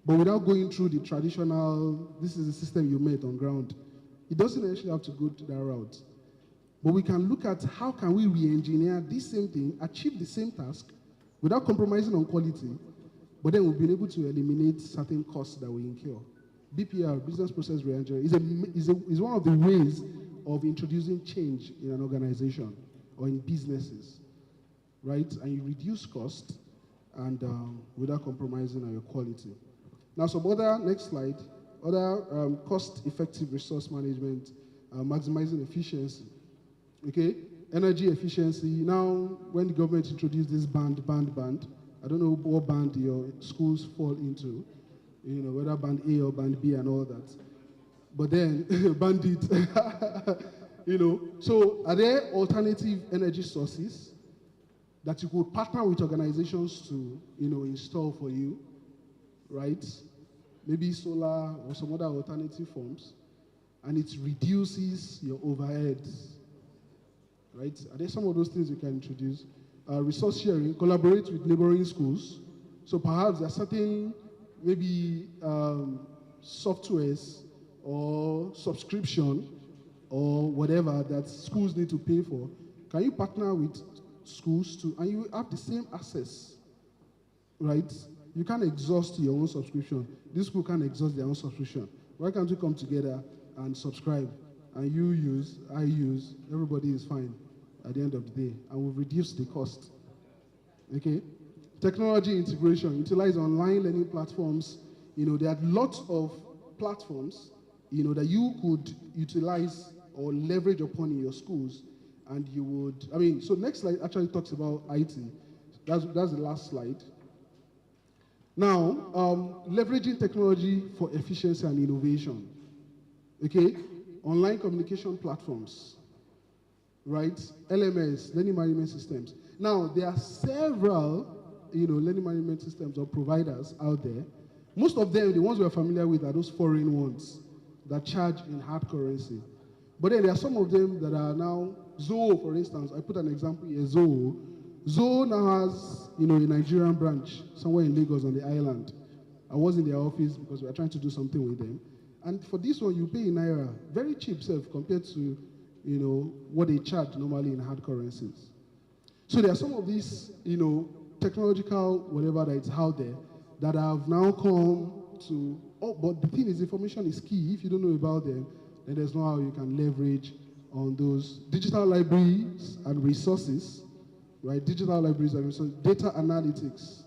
But without going through the traditional, this is the system you made on ground. It doesn't actually have to go to that route. But we can look at how can we re-engineer this same thing, achieve the same task, without compromising on quality, but then we'll be able to eliminate certain costs that we incur. BPR, business process re-engineering, is one of the ways of introducing change in an organization or in businesses, right? And you reduce cost and without compromising on your quality. Now, some other, next slide, other cost-effective resource management, maximizing efficiency. Okay, energy efficiency. Now, when the government introduced this band, I don't know what band your schools fall into, you know, whether band A or band B and all that. But then, bandit, you know. So, are there alternative energy sources that you could partner with organizations to, you know, install for you, right? Maybe solar or some other alternative forms, and it reduces your overheads. Right? Are there some of those things you can introduce? Resource sharing, collaborate with neighboring schools. So perhaps there are certain, maybe softwares or subscription or whatever that schools need to pay for. Can you partner with schools too? And you have the same access, right? You can't exhaust your own subscription. This school can't exhaust their own subscription. Why can't we come together and subscribe and you use, I use, everybody is fine at the end of the day, and we've reduced the cost. Okay? Technology integration, utilize online learning platforms. There are lots of platforms, that you could utilize or leverage upon in your schools, and you would, so next slide actually talks about IT. That's the last slide. Now, leveraging technology for efficiency and innovation. Okay? Online communication platforms, right? LMS, learning management systems. Now, there are several, learning management systems or providers out there. Most of them, the ones we're familiar with, are those foreign ones that charge in hard currency. But then there are some of them that are now, Zoho, for instance. I put an example here, Zoho. Zoho now has, a Nigerian branch somewhere in Lagos on the island. I was in their office because we were trying to do something with them. And for this one, you pay in Naira, very cheap self compared to, what they charge normally in hard currencies. So there are some of these, technological whatever that's out there that have now come to, but the thing is, information is key. If you don't know about them, then there's no how you can leverage on those digital libraries and resources, right? Digital libraries and resources, data analytics,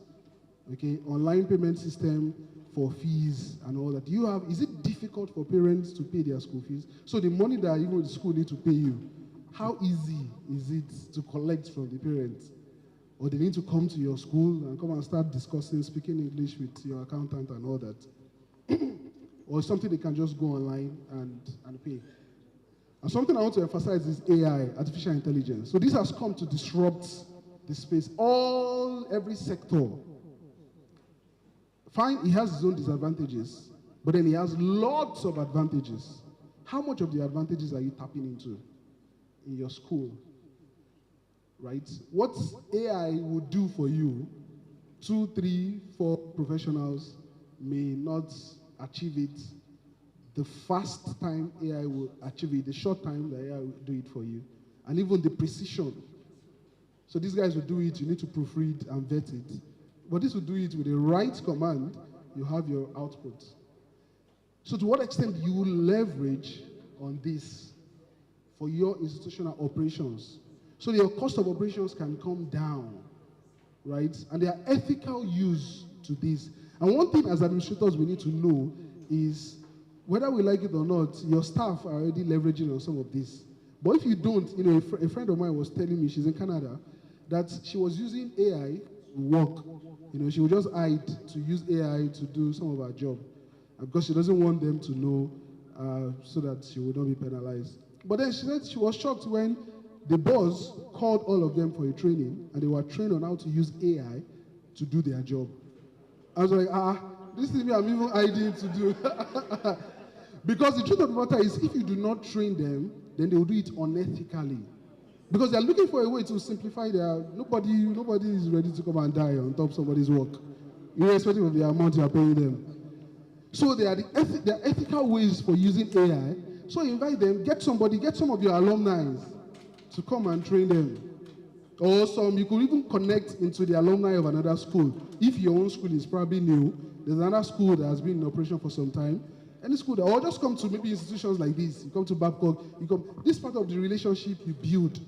okay? Online payment system for fees and all that. Is it difficult for parents to pay their school fees? So the money that even the school need to pay you, how easy is it to collect from the parents? Or they need to come to your school and come and start discussing, speaking English with your accountant and all that. Or something they can just go online and pay. And something I want to emphasize is AI, artificial intelligence. So this has come to disrupt the space, every sector. Fine, it has its own disadvantages, but then it has lots of advantages. How much of the advantages are you tapping into in your school? Right? What AI would do for you, 2, 3, 4 professionals may not achieve it the fast time AI will achieve it, the short time that AI will do it for you, and even the precision. So these guys will do it, you need to proofread and vet it. But this will do it with the right command, you have your output. So to what extent do you leverage on this for your institutional operations? So your cost of operations can come down, right? And there are ethical use to this. And one thing as administrators we need to know is, whether we like it or not, your staff are already leveraging on some of this. But if you don't, a friend of mine was telling me, she's in Canada, that she was using AI to work. She would just hide to use AI to do some of her job because she doesn't want them to know so that she would not be penalized. But then she said she was shocked when the boss called all of them for a training, and they were trained on how to use AI to do their job. I was like, this is me I'm even hiding to do. Because the truth of the matter is, if you do not train them, then they will do it unethically. Because they're looking for a way to simplify nobody is ready to come and die on top of somebody's work, irrespective of the amount you are paying them. So there are ethical ways for using AI. So invite them, get some of your alumni to come and train them. Or you could even connect into the alumni of another school. If your own school is probably new, there's another school that has been in operation for some time. Any school, or just come to maybe institutions like this. You come to Babcock, this part of the relationship you build.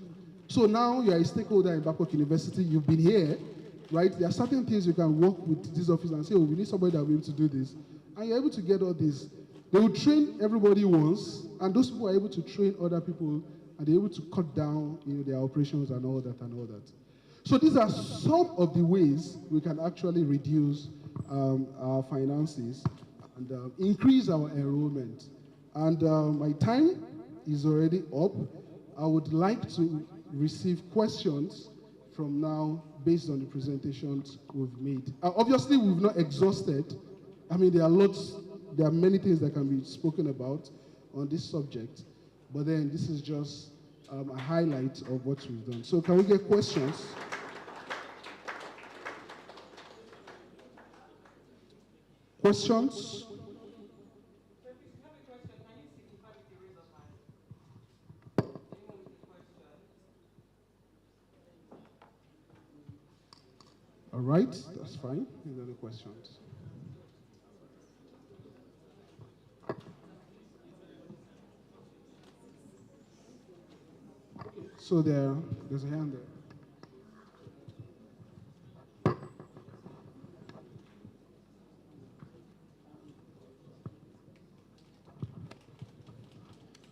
So now you are a stakeholder in Babcock University, you've been here, right? There are certain things you can work with this office and say, we need somebody that will be able to do this. And you're able to get all this. They will train everybody once, and those people are able to train other people, and they're able to cut down their operations and all that. So these are some of the ways we can actually reduce our finances and increase our enrollment. And my time is already up. I would like to receive questions from now based on the presentations we've made. Obviously, we've not exhausted. There are many things that can be spoken about on this subject, but then this is just a highlight of what we've done. So can we get questions? Questions? All right, that's fine. Any other questions? So there's a hand there.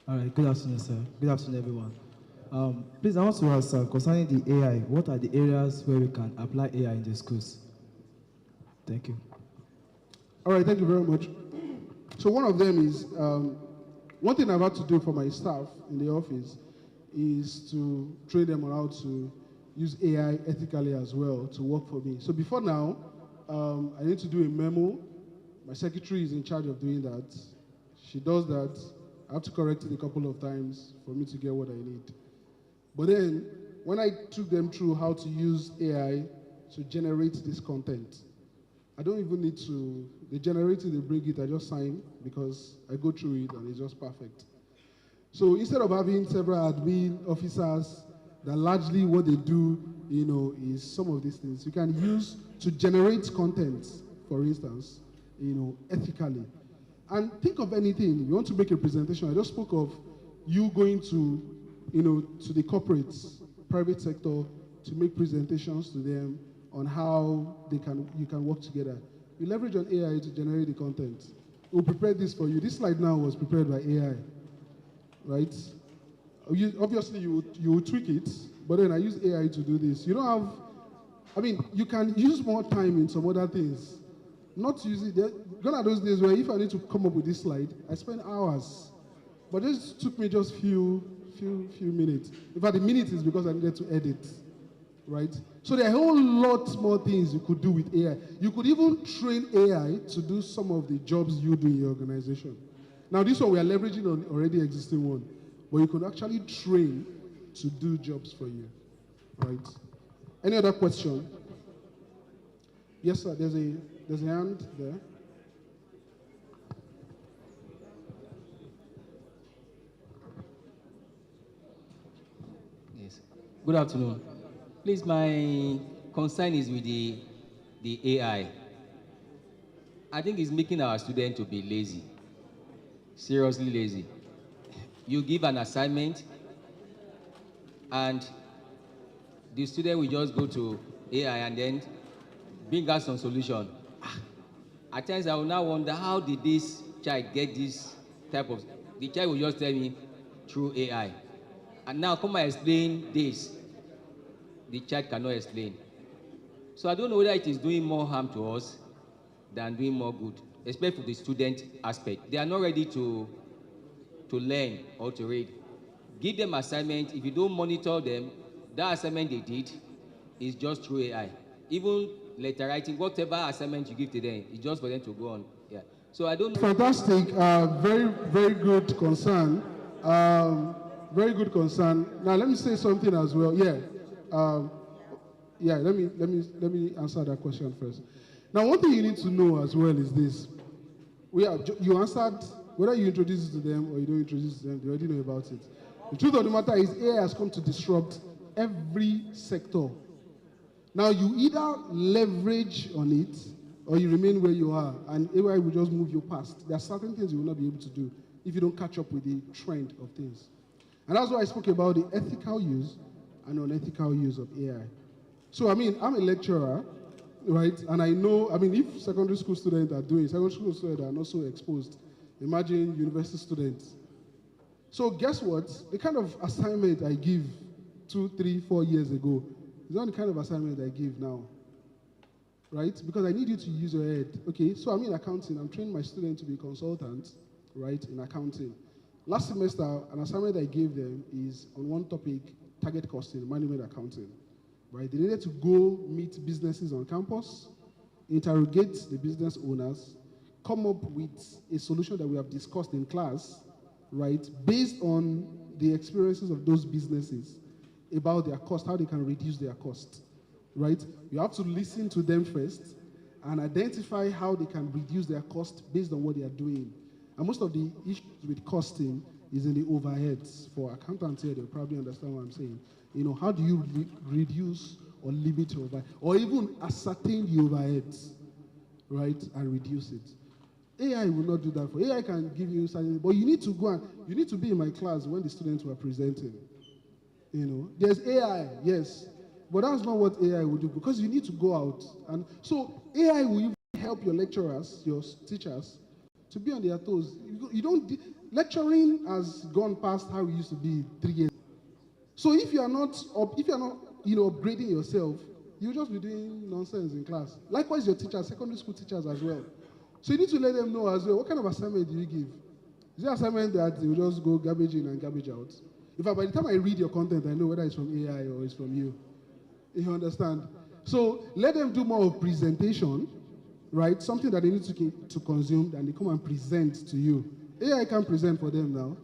All right, good afternoon, sir. Good afternoon, everyone. Please, I want to ask, concerning the AI, what are the areas where we can apply AI in the schools? Thank you. All right, thank you very much. So one of them is, one thing I've had to do for my staff in the office is to train them on how to use AI ethically as well to work for me. So before now, I need to do a memo. My secretary is in charge of doing that. She does that. I have to correct it a couple of times for me to get what I need. But then, when I took them through how to use AI to generate this content, I don't even need to, they generate it, they bring it, I just sign because I go through it and it's just perfect. So instead of having several admin officers that largely what they do, is some of these things you can use to generate content, for instance, ethically. And think of anything. You want to make a presentation. I just spoke of you going to, to the corporates, private sector, to make presentations to them on how you can work together. We leverage on AI to generate the content. We'll prepare this for you. This slide now was prepared by AI, right? Obviously, you will tweak it, but then I use AI to do this. You don't have, you can use more time in some other things. Not use it. Gone are those days where if I need to come up with this slide, I spend hours. But this took me just few minutes. In fact, the minute is because I needed to edit, right? So there are a whole lot more things you could do with AI. You could even train AI to do some of the jobs you do in your organization. Now, this one we are leveraging on already existing one, but you could actually train to do jobs for you, right? Any other question? Yes, sir. There's a hand there. Yes. Good afternoon. Please, my concern is with the AI. I think it's making our students to be lazy, seriously lazy. You give an assignment, and the student will just go to AI and then bring us some solution. At times I will now wonder, how did this child get this type of, the child will just tell me through AI. And now come and explain this. The child cannot explain. So I don't know whether it is doing more harm to us than doing more good, especially for the student aspect. They are not ready to learn or to read. Give them assignment. If you don't monitor them, that assignment they did is just through AI. Even letter writing, whatever assignment you give to them, it's just for them to go on. Yeah. So I don't know. Fantastic. Very, very good concern. Very good concern. Now let me say something as well. Let me answer that question first. Now, one thing you need to know as well is this. You answered, whether you introduce it to them or you don't introduce it to them, they already know about it. The truth of the matter is AI has come to disrupt every sector. Now, you either leverage on it or you remain where you are, and AI will just move you past. There are certain things you will not be able to do if you don't catch up with the trend of things. And that's why I spoke about the ethical use and unethical use of AI. So, I'm a lecturer, right? And I know, if secondary school students are doing, secondary school students are not so exposed, imagine university students. So guess what? The kind of assignment I give 2, 3, 4 years ago is not the kind of assignment I give now, right? Because I need you to use your head. Okay, so I'm in accounting. I'm training my students to be consultants, right, in accounting. Last semester, an assignment I gave them is on one topic, target costing, management accounting, right? They needed to go meet businesses on campus, interrogate the business owners, come up with a solution that we have discussed in class, right, based on the experiences of those businesses about their cost, how they can reduce their cost, right? You have to listen to them first and identify how they can reduce their cost based on what they are doing. And most of the issues with costing is in the overheads. For accountants here, they'll probably understand what I'm saying. How do you reduce or limit your overhead, or even ascertain the overheads, right, and reduce it? AI will not do that for you. AI can give you something, but you need to go and, you need to be in my class when the students were presenting. There's AI, yes, but that's not what AI will do, because you need to go out. And so AI will even help your lecturers, your teachers, to be on their toes. You don't, lecturing has gone past how it used to be 3 years. So if you are not upgrading yourself, you'll just be doing nonsense in class. Likewise, your teachers, secondary school teachers as well. So you need to let them know as well, what kind of assignment do you give? Is it assignment that you just go garbage in and garbage out? In fact, by the time I read your content, I know whether it's from AI or it's from you. You understand? So let them do more of presentation, right? Something that they need to consume, and they come and present to you. AI can present for them now.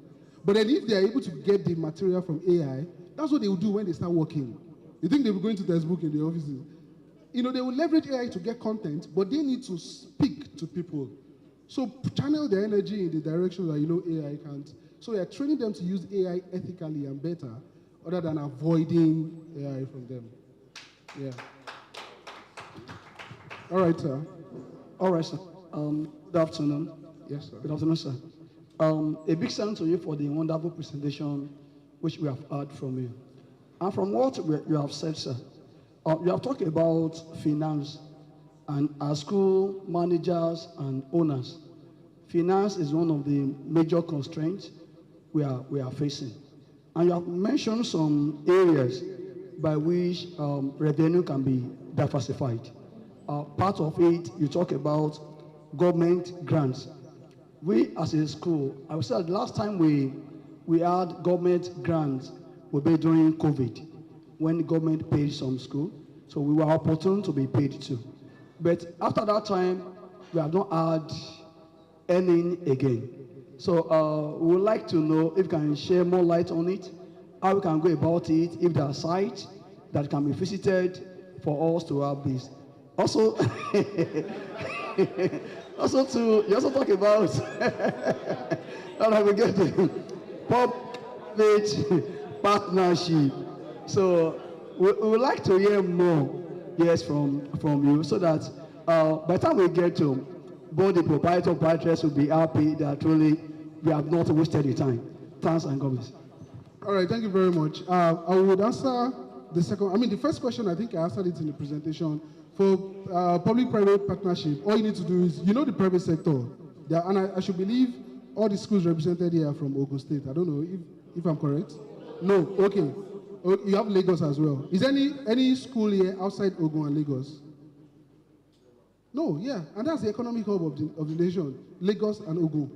But then if they are able to get the material from AI, that's what they will do when they start working. You think they will go into textbook in the offices? They will leverage AI to get content, but they need to speak to people. So channel their energy in the direction that AI can't. So we are training them to use AI ethically and better, other than avoiding AI from them. Yeah. All right, sir. All right, sir. Good afternoon. Yes, sir. Good afternoon, sir. A big thanks to you for the wonderful presentation which we have heard from you. And from what you have said, sir, you have talked about finance, and as school managers and owners, finance is one of the major constraints we are facing. And you have mentioned some areas by which revenue can be diversified. Part of it, you talk about government grants. We as a school, I would say the last time we had government grants would be during COVID, when the government paid some school. So we were opportune to be paid too. But after that time, we have not had any again. So we would like to know if you can share more light on it, how we can go about it, if there are sites that can be visited for us to have this. Also, you also talk about how we get the public partnership. So we would like to hear more, yes, from you, so that by the time we get to both the proprietors will be happy that really we have not wasted the time. Thanks and God bless. All right, thank you very much. I would answer the first question, I think I answered it in the presentation. For public-private partnership, all you need to do is, the private sector, and I should believe all the schools represented here are from Ogun State. I don't know if I'm correct. No, okay. You have Lagos as well. Is any school here outside Ogun and Lagos? No, yeah, and that's the economic hub of the nation, Lagos and Ogun,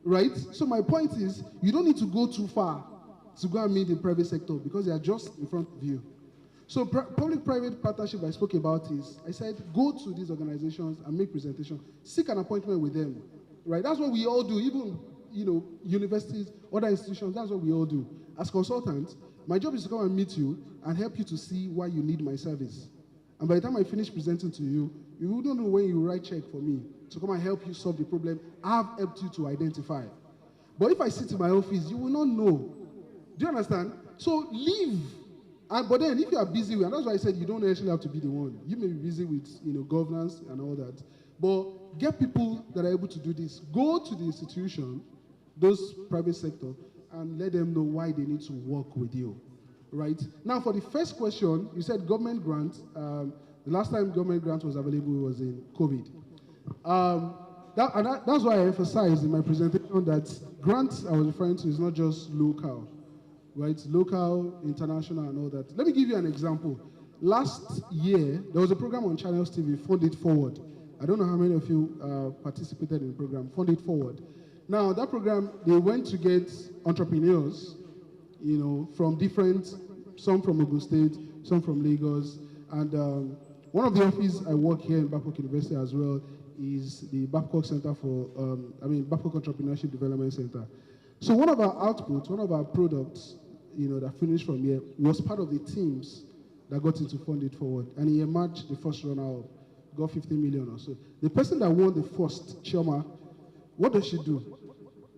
right? So my point is, you don't need to go too far to go and meet the private sector, because they are just in front of you. So public-private partnership I spoke about is, I said, go to these organizations and make presentation. Seek an appointment with them, right? That's what we all do, even, universities, other institutions, that's what we all do. As consultants, my job is to come and meet you and help you to see why you need my service. And by the time I finish presenting to you, you wouldn't know when you write check for me to come and help you solve the problem I've helped you to identify. But if I sit in my office, you will not know. Do you understand? So leave. But then if you are busy with, and that's why I said you don't necessarily have to be the one. You may be busy with governance and all that. But get people that are able to do this. Go to the institution, those private sector, and let them know why they need to work with you. Right? Now, for the first question, you said government grant. The last time government grant was available was in COVID. That's why I emphasized in my presentation that grants I was referring to is not just local. Right, local, international, and all that. Let me give you an example. Last year, there was a program on Channels TV, Fund It Forward. I don't know how many of you participated in the program, Fund It Forward. Now, that program, they went to get entrepreneurs, from some from Ogun State, some from Lagos, and one of the offices I work here in Babcock University as well is the Babcock Center for, Babcock Entrepreneurship Development Center. So one of our outputs, one of our products, that finished from here was part of the teams that got into Fund It Forward. And he emerged the first runner-up, got 50 million or so. The person that won the first, Chioma, what does she do?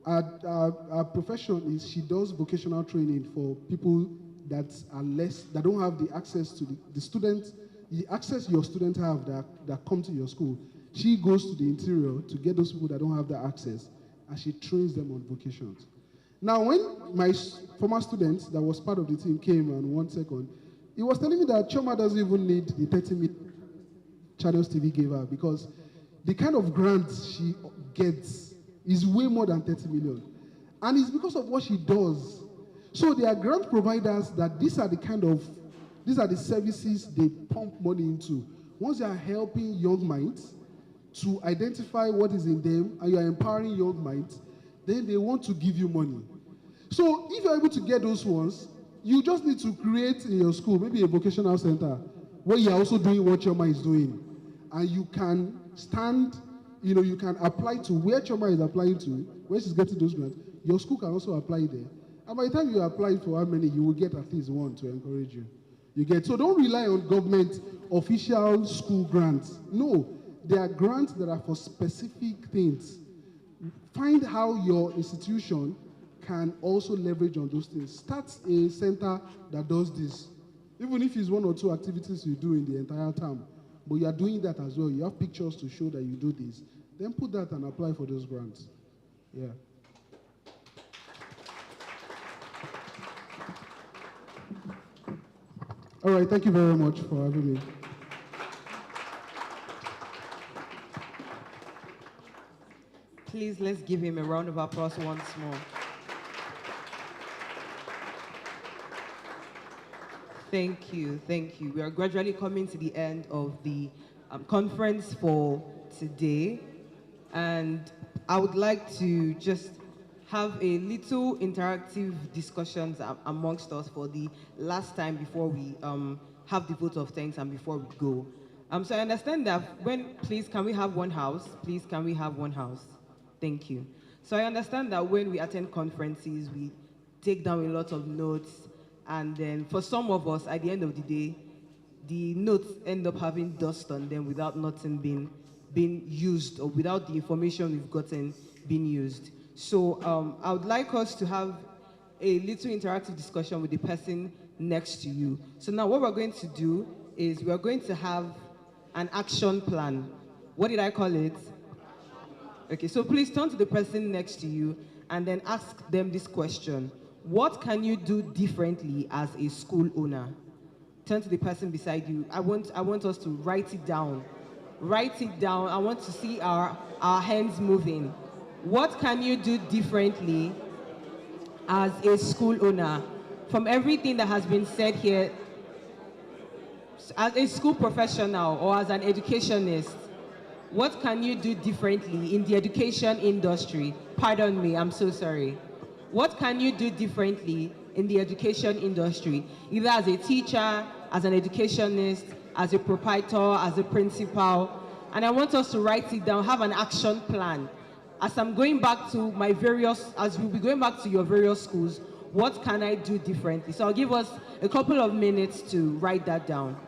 Our profession is she does vocational training for people that don't have the access to the students, the access your students have that come to your school. She goes to the interior to get those people that don't have that access, and she trains them on vocations. Now, when my former student that was part of the team came and 1 second, he was telling me that Choma doesn't even need the 30 million Channels TV gave her because the kind of grants she gets is way more than 30 million. And it's because of what she does. So there are grant providers that these are the services they pump money into. Once you are helping young minds to identify what is in them and you are empowering young minds, then they want to give you money. So if you're able to get those ones, you just need to create in your school, maybe a vocational center, where you're also doing what Choma is doing. And you can stand, you can apply to where Choma is applying to, where she's getting those grants. Your school can also apply there. And by the time you apply for how many, you will get at least one to encourage you. So don't rely on government official school grants. No, there are grants that are for specific things. Find how your institution can also leverage on those things. Start a center that does this. Even if it's 1 or 2 activities you do in the entire term, but you are doing that as well. You have pictures to show that you do this. Then put that and apply for those grants. Yeah. All right, thank you very much for having me. Please, let's give him a round of applause once more. Thank you, thank you. We are gradually coming to the end of the conference for today. And I would like to just have a little interactive discussions amongst us for the last time before we have the vote of thanks and before we go. So I understand that please can we have one house? Please can we have one house? Thank you. So I understand that when we attend conferences, we take down a lot of notes, and then for some of us, at the end of the day, the notes end up having dust on them without nothing being used, or without the information we've gotten being used. So I would like us to have a little interactive discussion with the person next to you. So now what we're going to do is we're going to have an action plan. What did I call it? Okay, so please turn to the person next to you and then ask them this question. What can you do differently as a school owner? Turn to the person beside you. I want us to write it down. Write it down. I want to see our hands moving. What can you do differently as a school owner? From everything that has been said here, as a school professional or as an educationist, what can you do differently in the education industry? Pardon me, I'm so sorry. What can you do differently in the education industry, either as a teacher, as an educationist, as a proprietor, as a principal? And I want us to write it down, have an action plan. As I'm going back to as we'll be going back to your various schools, what can I do differently? So I'll give us a couple of minutes to write that down.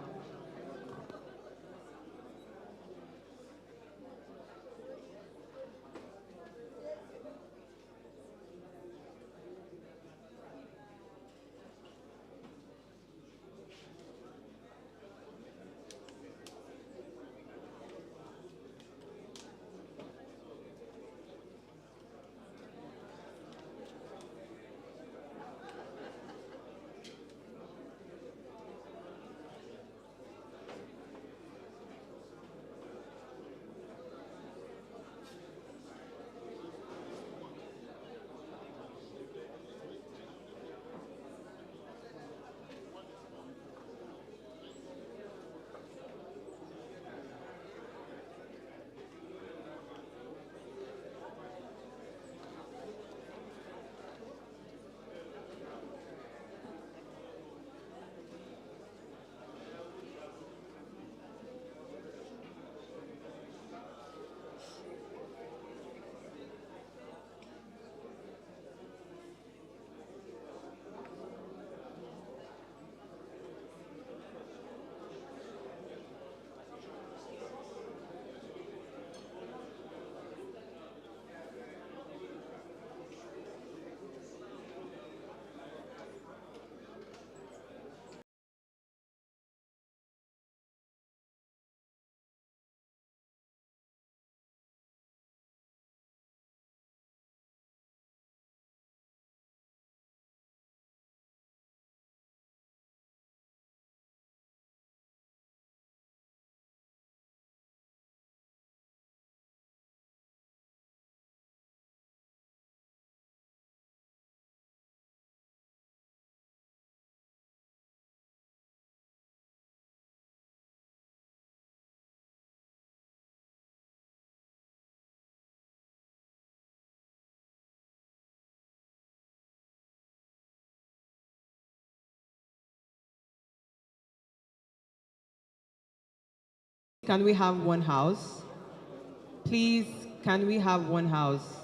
can we have one house? Please, can we have one house?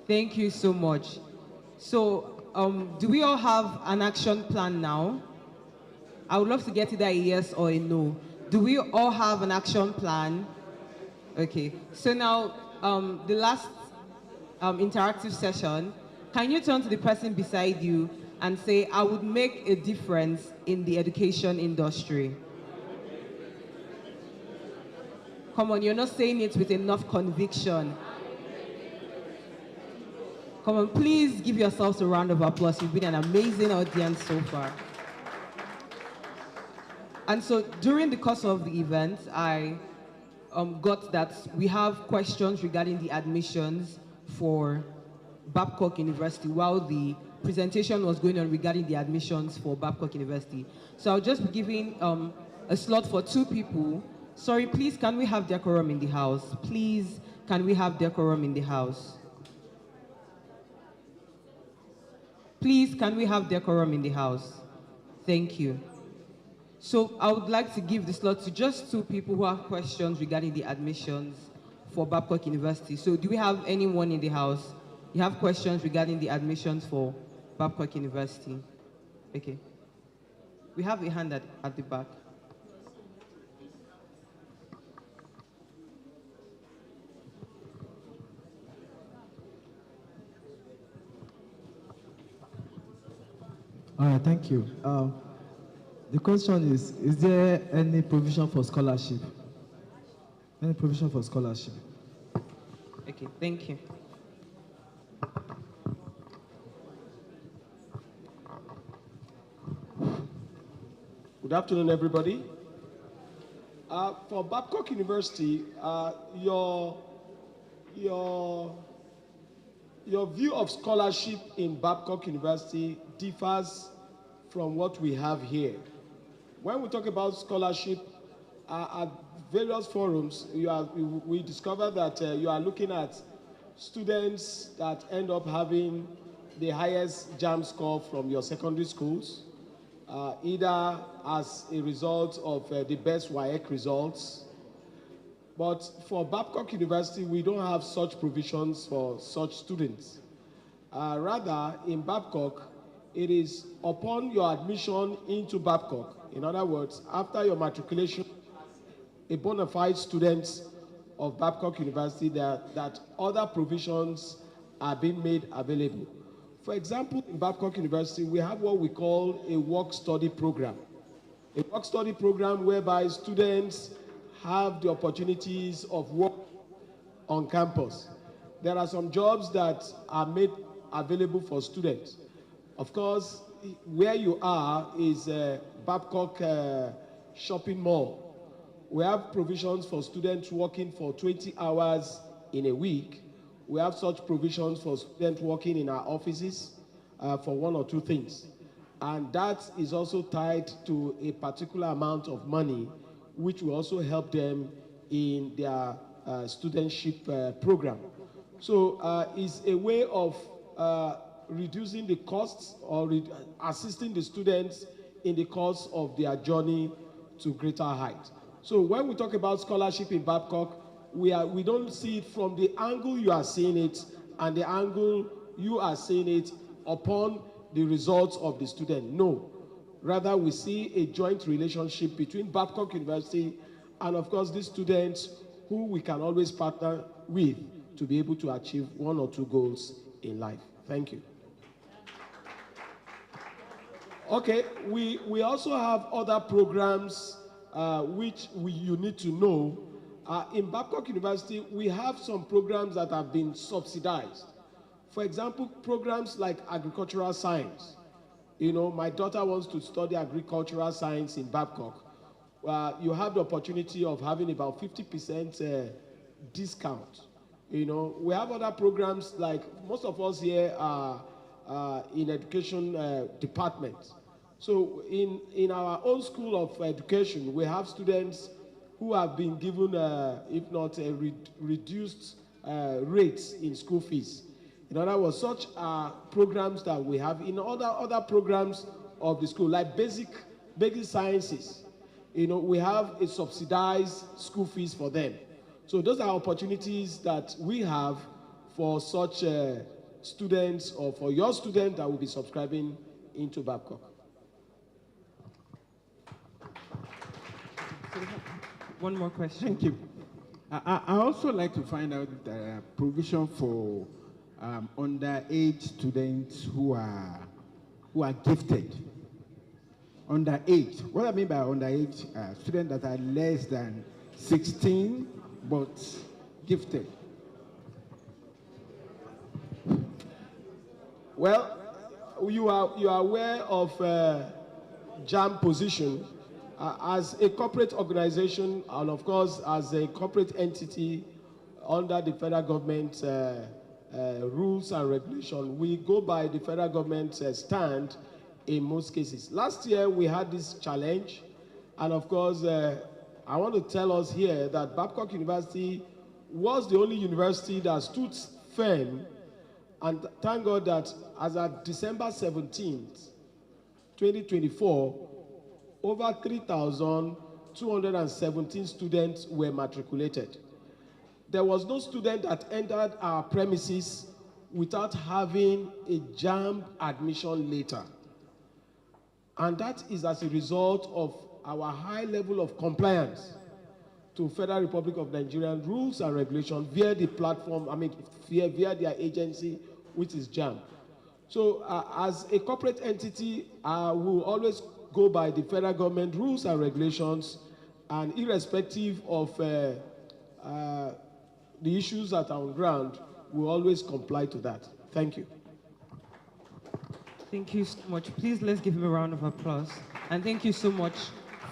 Thank you so much. So, do we all have an action plan now? I would love to get either a yes or a no. Do we all have an action plan? Okay. So now, the last interactive session, can you turn to the person beside you and say, I would make a difference in the education industry? Come on, you're not saying it with enough conviction. Come on, please give yourselves a round of applause. You've been an amazing audience so far. And so during the course of the event, I got that we have questions regarding the admissions for Babcock University while the presentation was going on regarding the admissions for Babcock University. So I'll just be giving a slot for 2 people. Sorry, please, can we have decorum in the house? Please, can we have decorum in the house? Please, can we have decorum in the house? Thank you. So I would like to give the slot to just 2 people who have questions regarding the admissions for Babcock University. So do we have anyone in the house? You have questions regarding the admissions for Babcock University? Okay. We have a hand at the back. All right, thank you. The question is there any provision for scholarship? Any provision for scholarship? Okay, thank you. Good afternoon, everybody. For Babcock University, your view of scholarship in Babcock University differs from what we have here. When we talk about scholarship at various forums, we discover that you are looking at students that end up having the highest JAM score from your secondary schools, either as a result of the best WAEC results. But for Babcock University, we don't have such provisions for such students. Rather, in Babcock, it is upon your admission into Babcock. In other words, after your matriculation, a bona fide student of Babcock University, that other provisions are being made available. For example, in Babcock University, we have what we call a work-study program. A work-study program whereby students have the opportunities of work on campus. There are some jobs that are made available for students. Of course, where you are is Babcock Shopping Mall. We have provisions for students working for 20 hours in a week. We have such provisions for students working in our offices for 1 or 2 things. And that is also tied to a particular amount of money, which will also help them in their studentship program. So it's a way of reducing the costs or assisting the students in the course of their journey to greater height. So when we talk about scholarship in Babcock, we don't see it from the angle you are seeing it and the angle you are seeing it upon the results of the student. No. Rather, we see a joint relationship between Babcock University and, of course, these students who we can always partner with to be able to achieve 1 or 2 goals in life. Thank you. Okay, we also have other programs which you need to know. In Babcock University, we have some programs that have been subsidized. For example, programs like agricultural science. You know, my daughter wants to study agricultural science in Babcock. You have the opportunity of having about 50% discount. You know, we have other programs like most of us here are in education department. So in our own school of education, we have students who have been given, if not reduced rates in school fees. In other words, such are programs that we have in other programs of the school, like basic basic sciences, we have a subsidized school fees for them. So those are opportunities that we have for such students, or for your student that will be subscribing into Babcock. One more question. Thank you. I also like to find out the provision for underage students who are gifted. Underage. What I mean by underage, students that are less than 16 but gifted. Well, you are aware of JAM position as a corporate organization, and of course as a corporate entity under the federal government rules and regulations. We go by the federal government stand in most cases. Last year we had this challenge, and of course I want to tell us here that Babcock University was the only university that stood firm, and thank God that as of December 17th, 2024, over 3,217 students were matriculated. There was no student that entered our premises without having a JAMB admission letter. And that is as a result of our high level of compliance to Federal Republic of Nigeria rules and regulations via the platform, via their agency, which is JAMB. So as a corporate entity, we will always go by the federal government rules and regulations, and irrespective of the issues that are on ground, we always comply to that. Thank you. Thank you so much. Please, let's give him a round of applause. And thank you so much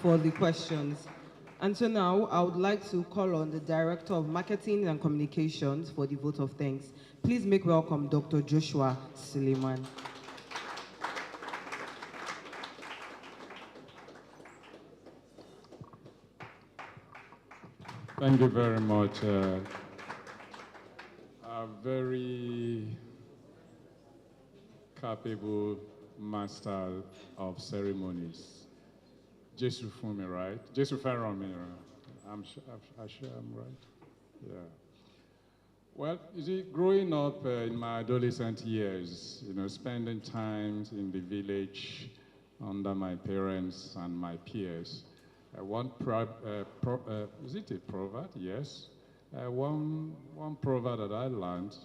for the questions. And so now I would like to call on the Director of Marketing and Communications for the vote of thanks. Please make welcome Dr. Joshua Suleiman. Thank you very much. A very capable master of ceremonies. Jesu Fumi, right? Jesu Ferromi, I'm sure I'm right. Yeah. Well, you see, growing up in my adolescent years, spending time in the village under my parents and my peers, is it a proverb? Yes. One proverb that I learned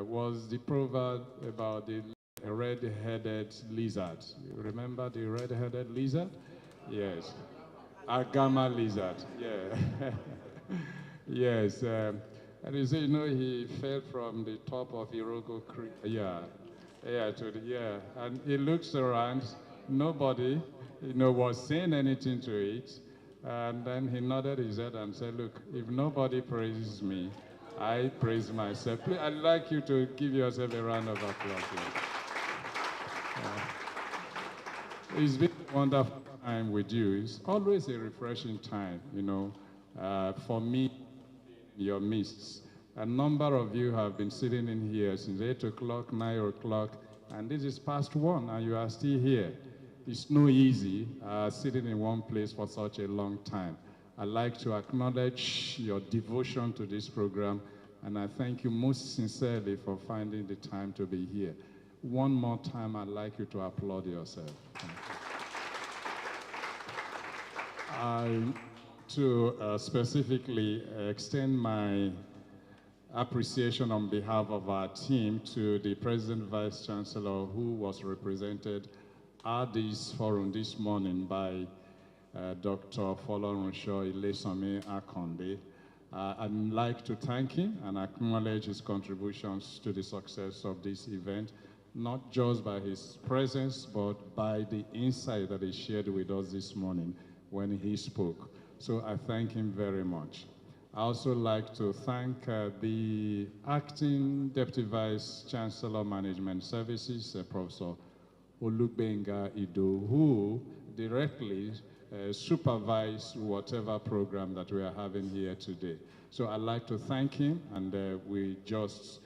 was the proverb about the red-headed lizard. You remember the red-headed lizard? Yes. Agama lizard, yeah. Yes. And you say, he fell from the top of Iroko Creek. Yeah. And he looks around, nobody, was saying anything to it. And then he nodded his head and said, look, if nobody praises me, I praise myself. Please, I'd like you to give yourself a round of applause. It's been a wonderful time with you. It's always a refreshing time, for me, in your midst. A number of you have been sitting in here since 8 o'clock, 9 o'clock, and this is past 1, and you are still here. It's no easy sitting in one place for such a long time. I'd like to acknowledge your devotion to this program, and I thank you most sincerely for finding the time to be here. One more time, I'd like you to applaud yourself. To specifically extend my appreciation on behalf of our team to the President Vice Chancellor, who was represented at this forum this morning by Dr. Folorunsho Ilesami Akonde. I'd like to thank him and acknowledge his contributions to the success of this event, not just by his presence, but by the insight that he shared with us this morning when he spoke. So I thank him very much. I also like to thank the Acting Deputy Vice Chancellor Management Services, Professor Olugbenga Ido, who directly supervise whatever program that we are having here today. So I'd like to thank him, and we just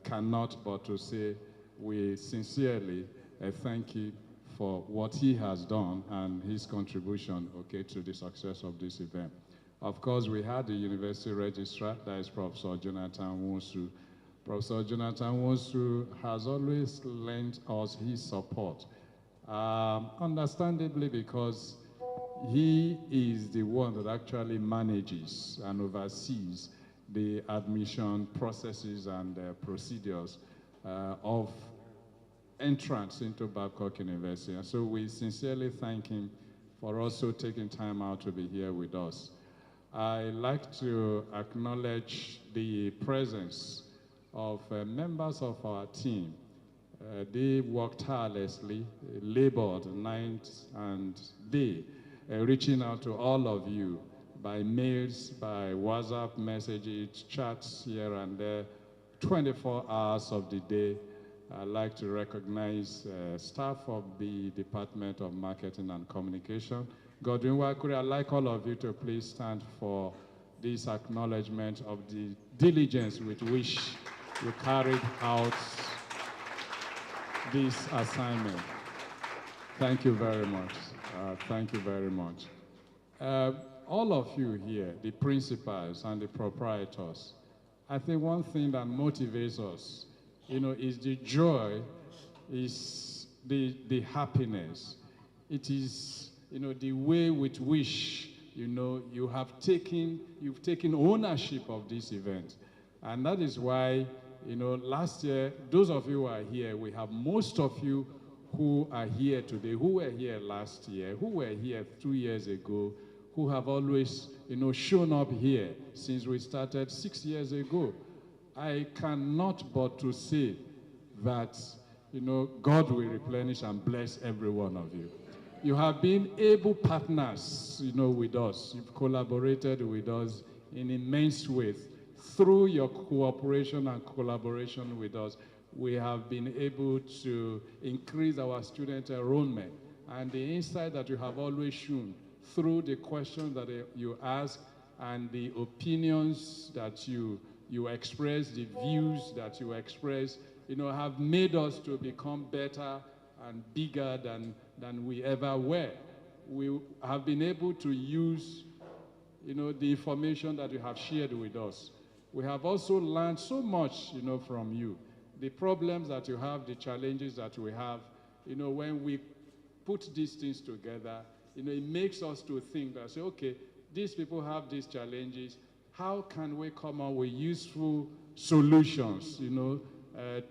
cannot but to say we sincerely thank you for what he has done and his contribution, okay, to the success of this event. Of course, we had the university registrar, that is Professor Jonathan Wonsu. Professor Jonathan Wonsu has always lent us his support, understandably because he is the one that actually manages and oversees the admission processes and procedures of entrance into Babcock University. And so we sincerely thank him for also taking time out to be here with us. I'd like to acknowledge the presence of members of our team. They worked tirelessly, labored night and day, reaching out to all of you by mails, by WhatsApp messages, chats here and there, 24 hours of the day. I'd like to recognize staff of the Department of Marketing and Communication. Godwin Wakuri, I'd like all of you to please stand for this acknowledgement of the diligence with which you carried out this assignment. Thank you very much. Thank you very much. All of you here, the principals and the proprietors, I think one thing that motivates us, is the joy, is the happiness. It is, the way with which, you've taken ownership of this event. And that is why, last year, those of you who are here, we have most of you who are here today, who were here last year, who were here 2 years ago, who have always, shown up here since we started 6 years ago. I cannot but to say that, God will replenish and bless every one of you. You have been able partners, with us. You've collaborated with us in immense ways. Through your cooperation and collaboration with us, we have been able to increase our student enrollment. And the insight that you have always shown through the questions that you ask and the opinions that you express, the views that you express, have made us to become better and bigger than we ever were. We have been able to use, the information that you have shared with us. We have also learned so much, from you. The problems that you have, the challenges that we have, when we put these things together, it makes us to think that, say, okay, these people have these challenges. How can we come up with useful solutions,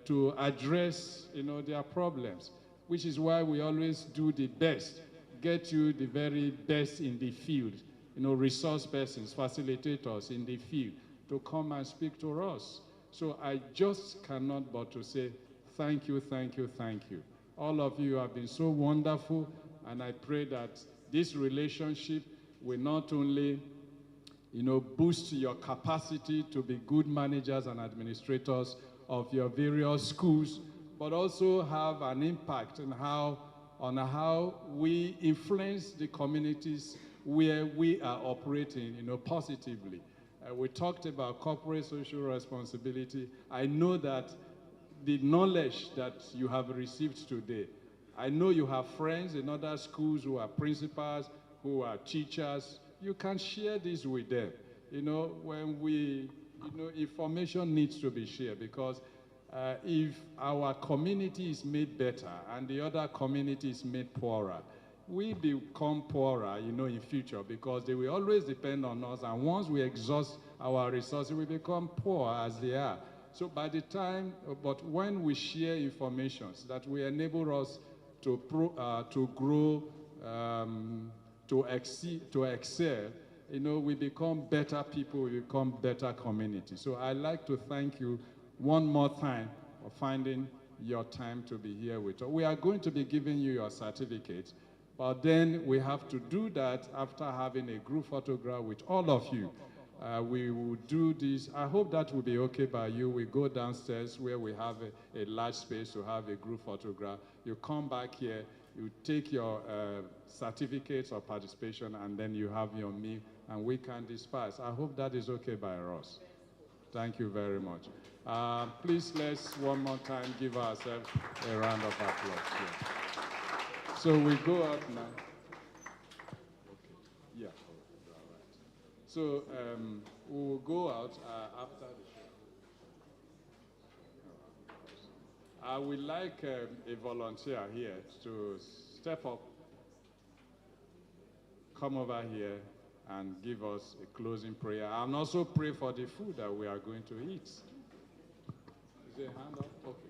to address, their problems? Which is why we always do the best, get you the very best in the field, resource persons, facilitators in the field to come and speak to us. So I just cannot but to say thank you, thank you, thank you. All of you have been so wonderful, and I pray that this relationship will not only, boost your capacity to be good managers and administrators of your various schools, but also have an impact on how we influence the communities where we are operating, positively. We talked about corporate social responsibility. I know that the knowledge that you have received today, I know you have friends in other schools who are principals, who are teachers. You can share this with them. When information needs to be shared, because if our community is made better and the other community is made poorer, we become poorer, in future, because they will always depend on us. And once we exhaust our resources, we become poor as they are. So by the time, but when we share information that will enable us to grow, to excel, we become better people, we become better community. So I'd like to thank you one more time for finding your time to be here with us. We are going to be giving you your certificate, but then we have to do that after having a group photograph with all of you. We will do this. I hope that will be okay by you. We go downstairs where we have a large space to have a group photograph. You come back here, you take your certificates of participation, and then you have your meal, and we can disperse. I hope that is okay by us. Thank you very much. Please let's one more time give ourselves a round of applause. Yeah. So we go out now. Okay. Yeah. All right. So we'll go out after the show. I would like a volunteer here to step up, come over here, and give us a closing prayer, and also pray for the food that we are going to eat. Is there a hand up? Okay.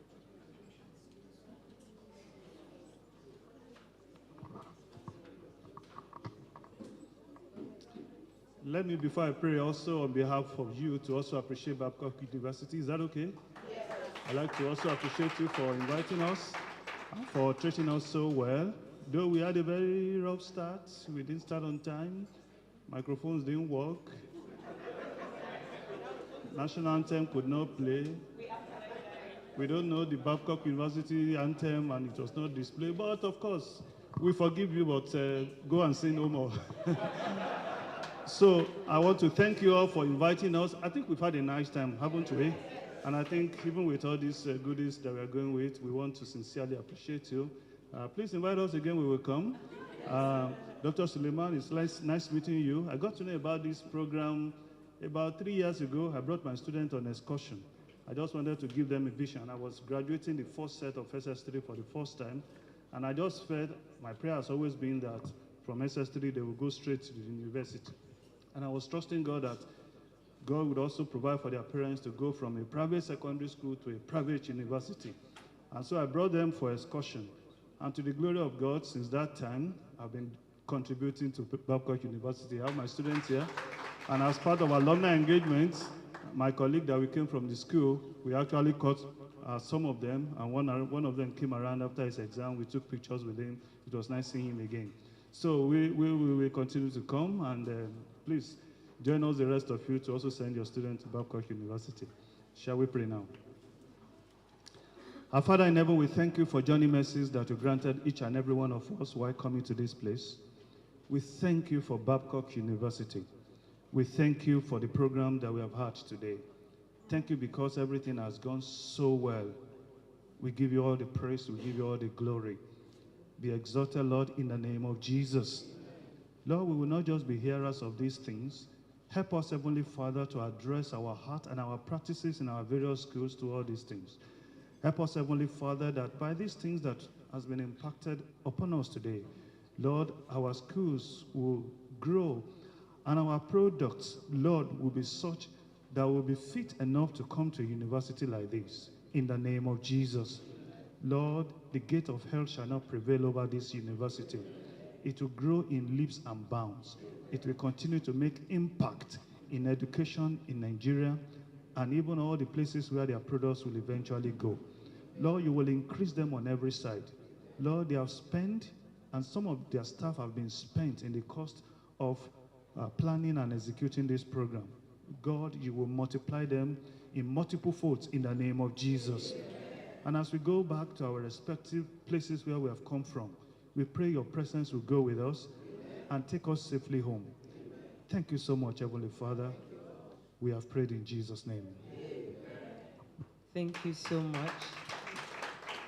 Let me, before I pray, also on behalf of you to also appreciate Babcock University. Is that okay? Yes. I'd like to also appreciate you for inviting us, and for treating us so well. Though we had a very rough start, we didn't start on time, microphones didn't work, national anthem could not play. We don't know the Babcock University anthem and it was not displayed, but of course, we forgive you, but go and say no more. So I want to thank you all for inviting us. I think we've had a nice time, haven't we? And I think even with all these goodies that we are going with, we want to sincerely appreciate you. Please invite us again, we will come. Dr. Suleiman, it's nice meeting you. I got to know about this program about 3 years ago. I brought my students on excursion. I just wanted to give them a vision. I was graduating the first set of SS3 for the first time, and I just felt, my prayer has always been that from SS3 they will go straight to the university. And I was trusting God that God would also provide for their parents to go from a private secondary school to a private university. And so I brought them for excursion. And to the glory of God, since that time, I've been contributing to Babcock University. I have my students here. And as part of alumni engagement, my colleague that we came from the school, we actually caught some of them, and one of them came around after his exam. We took pictures with him. It was nice seeing him again. So we will continue to come, and please join us, the rest of you, to also send your students to Babcock University. Shall we pray now? Our Father in heaven, we thank you for journey mercies that you granted each and every one of us while coming to this place. We thank you for Babcock University. We thank you for the program that we have had today. Thank you because everything has gone so well. We give you all the praise, we give you all the glory. Be exalted, Lord, in the name of Jesus. Lord, we will not just be hearers of these things. Help us, Heavenly Father, to address our heart and our practices in our various schools to all these things. Help us, Heavenly Father, that by these things that has been impacted upon us today, Lord, our schools will grow and our products, Lord, will be such that will be fit enough to come to a university like this. In the name of Jesus. Lord, the gate of hell shall not prevail over this university. It will grow in leaps and bounds. It will continue to make impact in education in Nigeria and even all the places where their products will eventually go. Lord, you will increase them on every side. Lord, they have spent, and some of their staff have been spent in the cost of planning and executing this program. God, you will multiply them in multiple folds in the name of Jesus. And as we go back to our respective places where we have come from, we pray your presence will go with us and take us safely home. Thank you so much, Heavenly Father. We have prayed in Jesus' name. Thank you so much.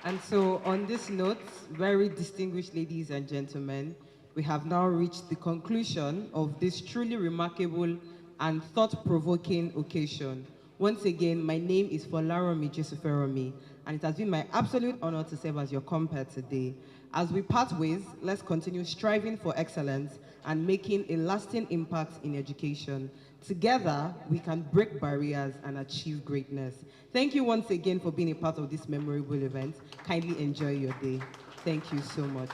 And so on this note, very distinguished ladies and gentlemen, we have now reached the conclusion of this truly remarkable and thought-provoking occasion. Once again, my name is Folaromi Joseferomi, and it has been my absolute honor to serve as your compere today. As we part ways, let's continue striving for excellence and making a lasting impact in education. Together, we can break barriers and achieve greatness. Thank you once again for being a part of this memorable event. Kindly enjoy your day. Thank you so much.